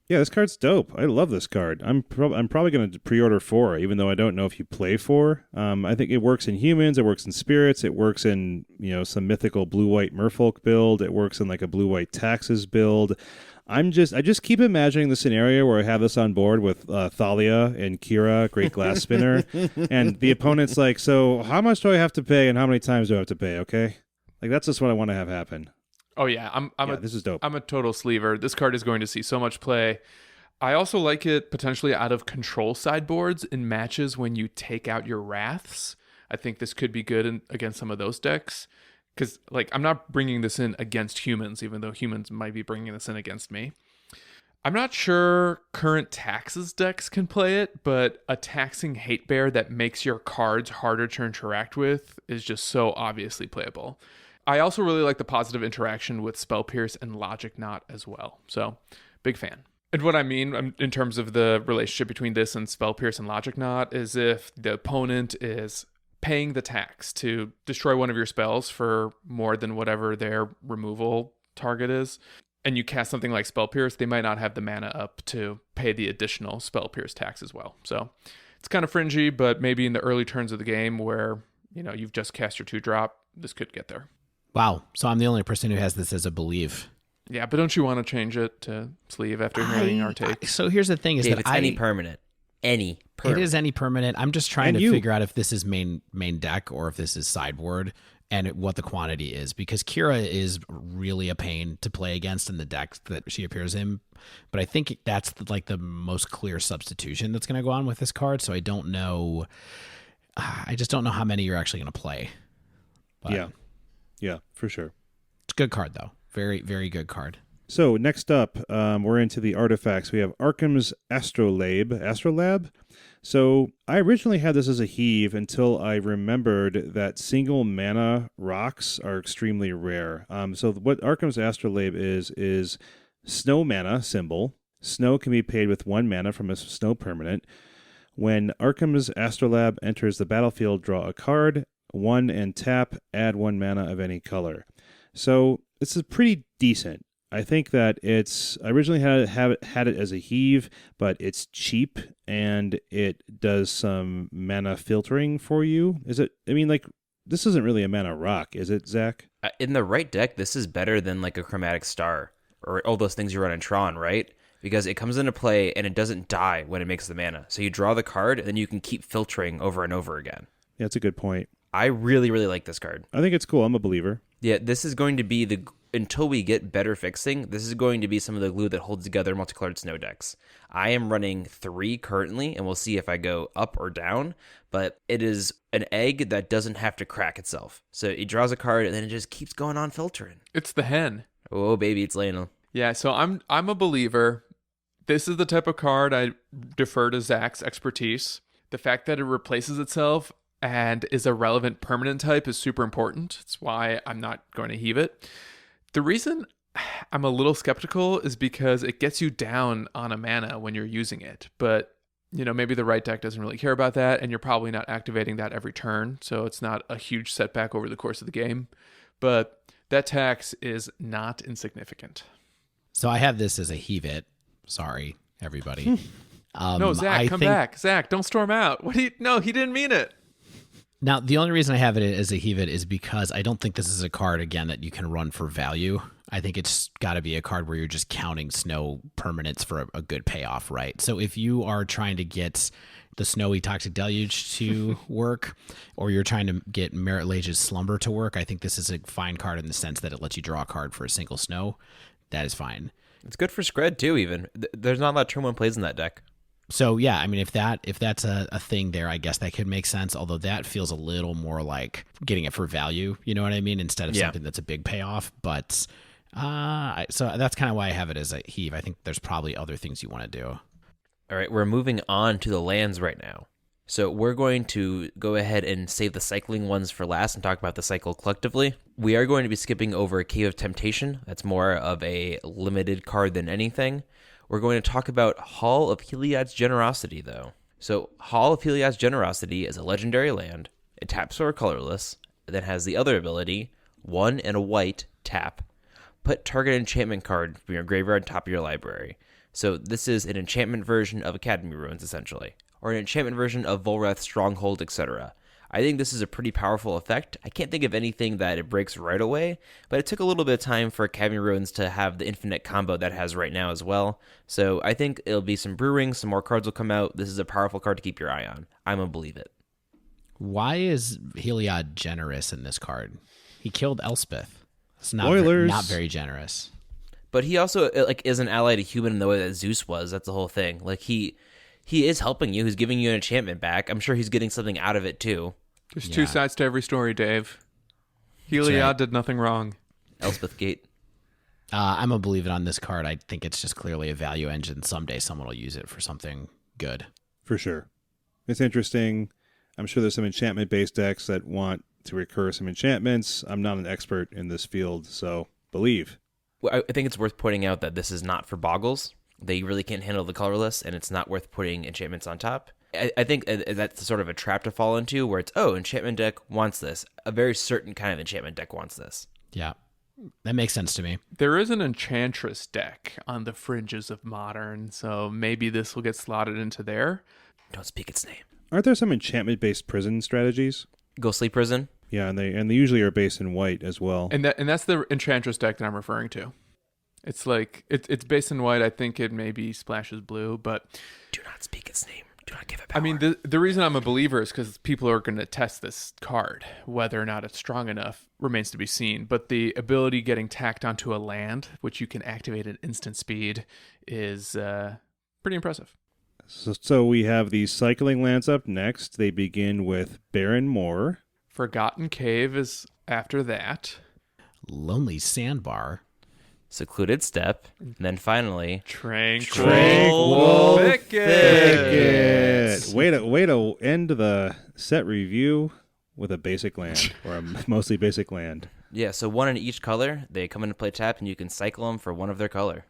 [SPEAKER 2] Yeah, this card's dope. I love this card. I'm probably going to pre-order 4, even though I don't know if you play 4. I think it works in Humans. It works in Spirits. It works in some mythical blue-white Merfolk build. It works in like a blue-white Taxes build. I just keep imagining the scenario where I have this on board with Thalia and Kira, Great Glass Spinner, and the opponent's like, so how much do I have to pay and how many times do I have to pay? Okay, like that's just what I want to have happen.
[SPEAKER 1] Oh yeah,
[SPEAKER 2] this is dope.
[SPEAKER 1] I'm a total sleever. This card is going to see so much play. I also like it potentially out of control sideboards in matches when you take out your Wraths. I think this could be good against some of those decks. Because I'm not bringing this in against Humans, even though Humans might be bringing this in against me. I'm not sure current Taxes decks can play it, but a taxing Hate Bear that makes your cards harder to interact with is just so obviously playable. I also really like the positive interaction with Spell Pierce and Logic Knot as well. So, big fan. And what I mean in terms of the relationship between this and Spell Pierce and Logic Knot is if the opponent is paying the tax to destroy one of your spells for more than whatever their removal target is, and you cast something like Spell Pierce, they might not have the mana up to pay the additional Spell Pierce tax as well. So, it's kind of fringy, but maybe in the early turns of the game where, you've just cast your 2-drop, this could get there.
[SPEAKER 4] Wow. So I'm the only person who has this as a believe.
[SPEAKER 1] Yeah, but don't you want to change it to sleeve after hearing our take?
[SPEAKER 4] So here's the thing: is
[SPEAKER 3] Dave,
[SPEAKER 4] that
[SPEAKER 3] it's any permanent. Any permanent.
[SPEAKER 4] It is any permanent. I'm just trying
[SPEAKER 2] And
[SPEAKER 4] to
[SPEAKER 2] you-
[SPEAKER 4] figure out if this is main deck or if this is sideboard and what the quantity is, because Kira is really a pain to play against in the deck that she appears in. But I think that's like the most clear substitution that's going to go on with this card. So I don't know. I just don't know how many you're actually going to play. But
[SPEAKER 2] Yeah, for sure.
[SPEAKER 4] it's a good card though. Very, very good card.
[SPEAKER 2] So next up, we're into the artifacts. We have Arkham's Astrolab. So I originally had this as a heave until I remembered that single mana rocks are extremely rare. So what Arkham's Astrolabe is snow mana symbol. Snow can be paid with 1 mana from a snow permanent. When Arkham's Astrolabe enters the battlefield, draw a card, 1 and tap, add 1 mana of any color. So this is pretty decent. I think that I originally had it as a heave, but it's cheap and it does some mana filtering for you. Is it? I mean, like, this isn't really a mana rock, is it, Zach?
[SPEAKER 3] In the right deck, this is better than like a Chromatic Star or all those things you run in Tron, right? Because it comes into play and it doesn't die when it makes the mana. So you draw the card and then you can keep filtering over and over again.
[SPEAKER 2] Yeah, that's a good point.
[SPEAKER 3] I really, really like this card.
[SPEAKER 2] I think it's cool. I'm a believer.
[SPEAKER 3] Yeah, this is going to be until we get better fixing, this is going to be some of the glue that holds together multicolored snow decks. I am running 3 currently, and we'll see if I go up or down, but it is an egg that doesn't have to crack itself. So it draws a card, and then it just keeps going on filtering.
[SPEAKER 1] It's the hen.
[SPEAKER 3] Oh, baby, it's laying.
[SPEAKER 1] Yeah, so I'm a believer. This is the type of card I defer to Zach's expertise. The fact that it replaces itself and is a relevant permanent type is super important. It's why I'm not going to heave it. The reason I'm a little skeptical is because it gets you down on a mana when you're using it. But, maybe the right deck doesn't really care about that, and you're probably not activating that every turn, so it's not a huge setback over the course of the game. But that tax is not insignificant.
[SPEAKER 4] So I have this as a heave it. Sorry, everybody.
[SPEAKER 1] No, Zach, come back. Zach, don't storm out. No, he didn't mean it.
[SPEAKER 4] Now, the only reason I have it as a heave it is because I don't think this is a card, again, that you can run for value. I think it's got to be a card where you're just counting snow permanents for a good payoff, right? So if you are trying to get the Snowy Toxic Deluge to work, or you're trying to get Merit Lage's Slumber to work, I think this is a fine card in the sense that it lets you draw a card for a single snow. That is fine.
[SPEAKER 3] It's good for Scred, too, even. There's not a lot of turn 1 plays in that deck.
[SPEAKER 4] So yeah, I mean, if that's a thing there, I guess that could make sense. Although that feels a little more like getting it for value, you know what I mean, instead of something that's a big payoff. But so that's kind of why I have it as a heave. I think there's probably other things you want to do.
[SPEAKER 3] All right, we're moving on to the lands right now. So we're going to go ahead and save the cycling ones for last and talk about the cycle collectively. We are going to be skipping over Cave of Temptation. That's more of a limited card than anything. We're going to talk about Hall of Heliod's Generosity, though. So Hall of Heliod's Generosity is a legendary land. It taps for colorless, then has the other ability, 1 and a white, tap. Put target enchantment card from your graveyard top of your library. So this is an enchantment version of Academy Ruins, essentially, or an enchantment version of Volrath's Stronghold, etc. I think this is a pretty powerful effect. I can't think of anything that it breaks right away, but it took a little bit of time for Academy Ruins to have the infinite combo that it has right now as well. So I think it'll be some brewing, some more cards will come out. This is a powerful card to keep your eye on. I'm going to believe it.
[SPEAKER 4] Why is Heliod generous in this card? He killed Elspeth. It's not very generous.
[SPEAKER 3] But he also is an ally to human in the way that Zeus was. That's the whole thing. He is helping you. He's giving you an enchantment back. I'm sure he's getting something out of it too.
[SPEAKER 1] There's 2 sides to every story, Dave. Heliod did nothing wrong.
[SPEAKER 3] Elspeth Gate.
[SPEAKER 4] I'm going to believe it on this card. I think it's just clearly a value engine. Someday someone will use it for something good.
[SPEAKER 2] For sure. It's interesting. I'm sure there's some enchantment-based decks that want to recur some enchantments. I'm not an expert in this field, so believe.
[SPEAKER 3] Well, I think it's worth pointing out that this is not for Boggles. They really can't handle the colorless, and it's not worth putting enchantments on top. I think that's sort of a trap to fall into where it's, enchantment deck wants this. A very certain kind of enchantment deck wants this.
[SPEAKER 4] Yeah, that makes sense to me.
[SPEAKER 1] There is an Enchantress deck on the fringes of Modern, so maybe this will get slotted into there.
[SPEAKER 3] Don't speak its name.
[SPEAKER 2] Aren't there some enchantment-based prison strategies?
[SPEAKER 3] Go Sleep Prison?
[SPEAKER 2] Yeah, and they usually are based in white as well.
[SPEAKER 1] And that's the Enchantress deck that I'm referring to. It's like it's based in white. I think it maybe splashes blue, but
[SPEAKER 3] Do not speak its name. Do not give it power.
[SPEAKER 1] I mean, the reason I'm a believer is because people are going to test this card. Whether or not it's strong enough remains to be seen. But the ability getting tacked onto a land, which you can activate at instant speed, is pretty impressive.
[SPEAKER 2] So we have the cycling lands up next. They begin with Barren Moor.
[SPEAKER 1] Forgotten Cave is after that.
[SPEAKER 4] Lonely Sandbar.
[SPEAKER 3] Secluded Step, and then finally
[SPEAKER 1] Tranquil Thicket.
[SPEAKER 2] Way to end the set review with a basic land, or a mostly basic land.
[SPEAKER 3] Yeah, so one in each color. They come into play tapped, and you can cycle them for one of their color.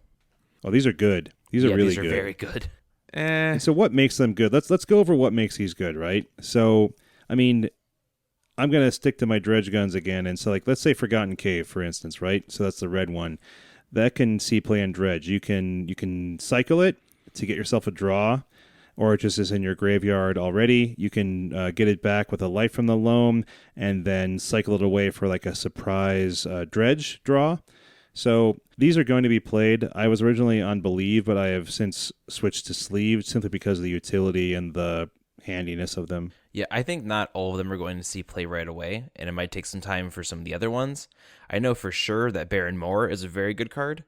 [SPEAKER 2] Oh, these are good. These are really
[SPEAKER 3] these are
[SPEAKER 2] good.
[SPEAKER 3] very good.
[SPEAKER 2] And so what makes them good? Let's go over what makes these good, right? So, I mean, I'm going to stick to my dredge guns again. And so, like, let's say Forgotten Cave, for instance, right? So that's the red one. That can see play in dredge. You can cycle it to get yourself a draw, or it just is in your graveyard already. You can get it back with a Light from the Loam, and then cycle it away for like a surprise dredge draw. So these are going to be played. I was originally on Believe, but I have since switched to Sleeve simply because of the utility and the handiness of them.
[SPEAKER 3] Yeah, I think not all of them are going to see play right away, and it might take some time for some of the other ones. I know for sure that Barren Moor is a very good card.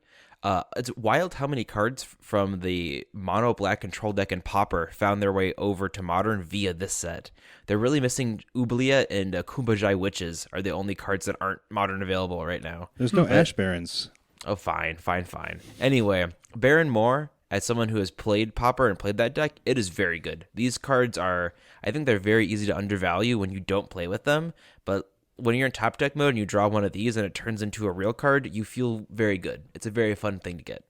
[SPEAKER 3] It's wild how many cards from the mono black control deck and Pauper found their way over to Modern via this set. They're really missing Ublia and Kumbajai Witches are the only cards that aren't Modern available right now.
[SPEAKER 2] There's no Ash Barons.
[SPEAKER 3] Oh, fine. Anyway, Barren Moor, as someone who has played Pauper and played that deck, it is very good. These cards I think they're very easy to undervalue when you don't play with them, but when you're in top deck mode and you draw one of these and it turns into a real card, you feel very good. It's a very fun thing to get.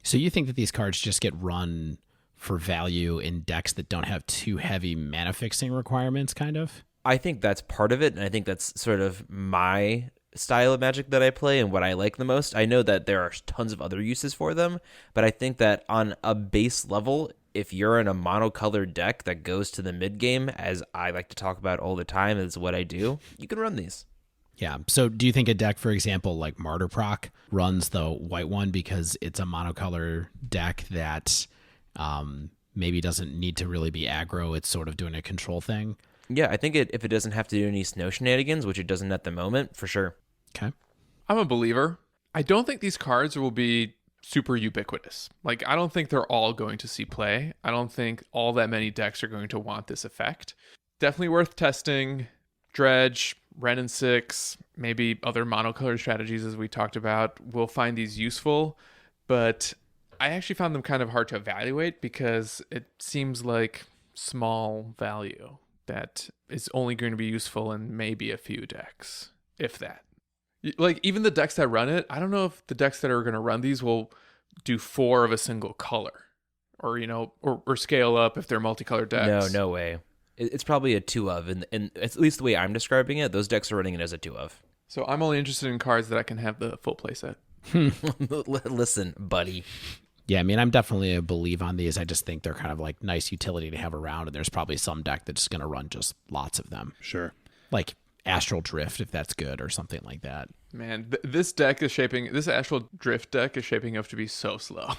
[SPEAKER 4] So you think that these cards just get run for value in decks that don't have too heavy mana fixing requirements, kind of?
[SPEAKER 3] I think that's part of it, and I think that's sort of my style of Magic that I play and what I like the most. I know that there are tons of other uses for them, but I think that on a base level, if you're in a monocolored deck that goes to the mid game, as I like to talk about all the time, is what I do, you can run these.
[SPEAKER 4] Yeah. So do you think a deck, for example, like Martyr Proc runs the white one because it's a monocolor deck that maybe doesn't need to really be aggro? It's sort of doing a control thing.
[SPEAKER 3] Yeah, I think if it doesn't have to do any snow shenanigans, which it doesn't at the moment, for sure.
[SPEAKER 4] Okay.
[SPEAKER 1] I'm a believer. I don't think these cards will be super ubiquitous. Like, I don't think they're all going to see play. I don't think all that many decks are going to want this effect. Definitely worth testing. Dredge, Ren and 6, maybe other monocolor strategies as we talked about. We'll find these useful, but I actually found them kind of hard to evaluate because it seems like small value that is only going to be useful in maybe a few decks, if that. Like, even the decks that run it, I don't know if the decks that are going to run these will do 4 of a single color, or, you know, or scale up if they're multicolored decks.
[SPEAKER 3] No way. It's probably a 2 of, and at least the way I'm describing it, those decks are running it as a 2 of.
[SPEAKER 1] So I'm only interested in cards that I can have the full playset.
[SPEAKER 3] Listen, buddy.
[SPEAKER 4] Yeah, I mean, I'm definitely a believe on these. I just think they're kind of like nice utility to have around, and there's probably some deck that's going to run just lots of them.
[SPEAKER 2] Sure.
[SPEAKER 4] Like Astral Drift, if that's good, or something like that.
[SPEAKER 1] Man, this Astral Drift deck is shaping up to be so slow.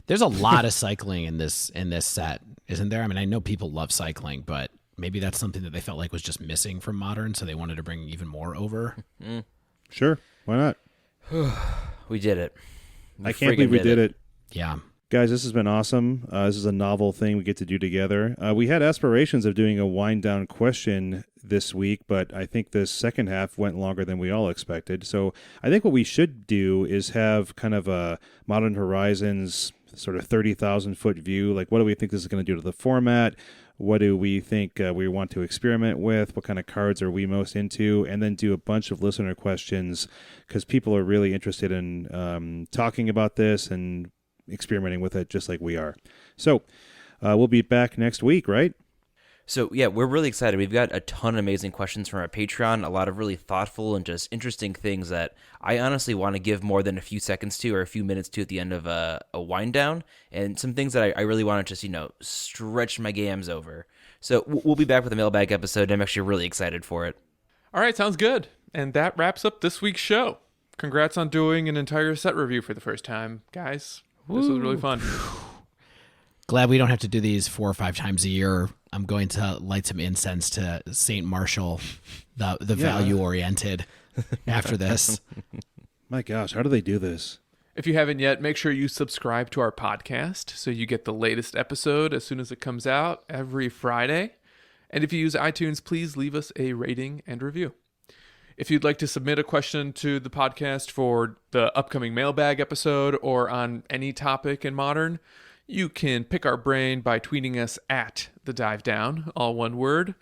[SPEAKER 4] There's a lot of cycling in this set, isn't there? I mean, I know people love cycling, but maybe that's something that they felt like was just missing from Modern, so they wanted to bring even more over.
[SPEAKER 2] Sure. Why not?
[SPEAKER 3] We did it.
[SPEAKER 2] I can't believe we did it.
[SPEAKER 4] Yeah.
[SPEAKER 2] Guys, this has been awesome. This is a novel thing we get to do together. We had aspirations of doing a wind-down question this week, but I think this second half went longer than we all expected. So I think what we should do is have kind of a Modern Horizons sort of 30,000-foot view. Like, what do we think this is going to do to the format? What do we think we want to experiment with? What kind of cards are we most into? And then do a bunch of listener questions because people are really interested in talking about this and experimenting with it just like we are. So we'll be back next week, right?
[SPEAKER 3] So, yeah, we're really excited. We've got a ton of amazing questions from our Patreon, a lot of really thoughtful and just interesting things that I honestly want to give more than a few seconds to or a few minutes to at the end of a wind down, and some things that I really want to just, stretch my gams over. So we'll be back with a mailbag episode, and I'm actually really excited for it.
[SPEAKER 1] All right, sounds good. And that wraps up this week's show. Congrats on doing an entire set review for the first time, guys. This was really fun.
[SPEAKER 4] Glad we don't have to do these 4 or 5 times a year. I'm going to light some incense to Saint Marshall, the value-oriented, after this.
[SPEAKER 2] My gosh, how do they do this?
[SPEAKER 1] If you haven't yet, make sure you subscribe to our podcast so you get the latest episode as soon as it comes out every Friday. And if you use iTunes, please leave us a rating and review. If you'd like to submit a question to the podcast for the upcoming mailbag episode or on any topic in Modern, you can pick our brain by tweeting us at The Dive Down, all one word,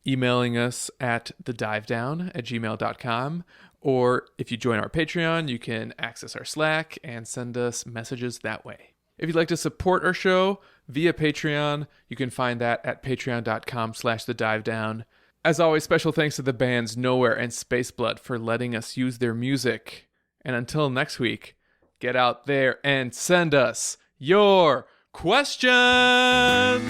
[SPEAKER 1] emailing us at thedivedown@gmail.com, or if you join our Patreon, you can access our Slack and send us messages that way. If you'd like to support our show via Patreon, you can find that at patreon.com/thedivedown. As always, special thanks to the bands Nowhere and Spaceblood for letting us use their music. And until next week, get out there and send us your questions!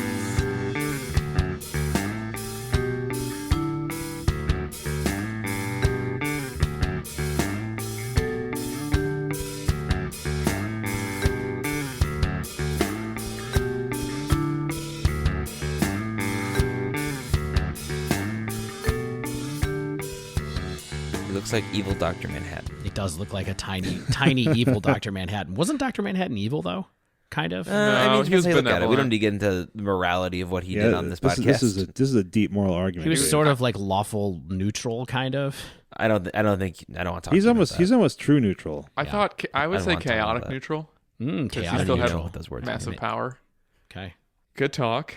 [SPEAKER 3] Looks like evil Dr. Manhattan.
[SPEAKER 4] It does look like a tiny evil Dr. Manhattan. Wasn't Dr. Manhattan evil, though? Kind of?
[SPEAKER 3] I mean,
[SPEAKER 1] he was
[SPEAKER 3] look at it. We
[SPEAKER 1] benevolent.
[SPEAKER 3] don't need to get into the morality of what he did on this podcast.
[SPEAKER 2] This is a deep moral argument.
[SPEAKER 4] He was sort of like lawful neutral, kind of.
[SPEAKER 3] I don't think. I don't want to talk.
[SPEAKER 2] He's
[SPEAKER 3] to you
[SPEAKER 2] almost
[SPEAKER 3] about that.
[SPEAKER 2] he's almost true neutral.
[SPEAKER 1] I thought I would
[SPEAKER 3] I don't
[SPEAKER 1] say
[SPEAKER 3] want to talk about
[SPEAKER 1] chaotic
[SPEAKER 3] that.
[SPEAKER 1] neutral. 'Cause he
[SPEAKER 4] Chaotic
[SPEAKER 1] still
[SPEAKER 4] neutral.
[SPEAKER 1] had
[SPEAKER 3] Those words.
[SPEAKER 1] massive power.
[SPEAKER 4] Okay.
[SPEAKER 1] Good talk.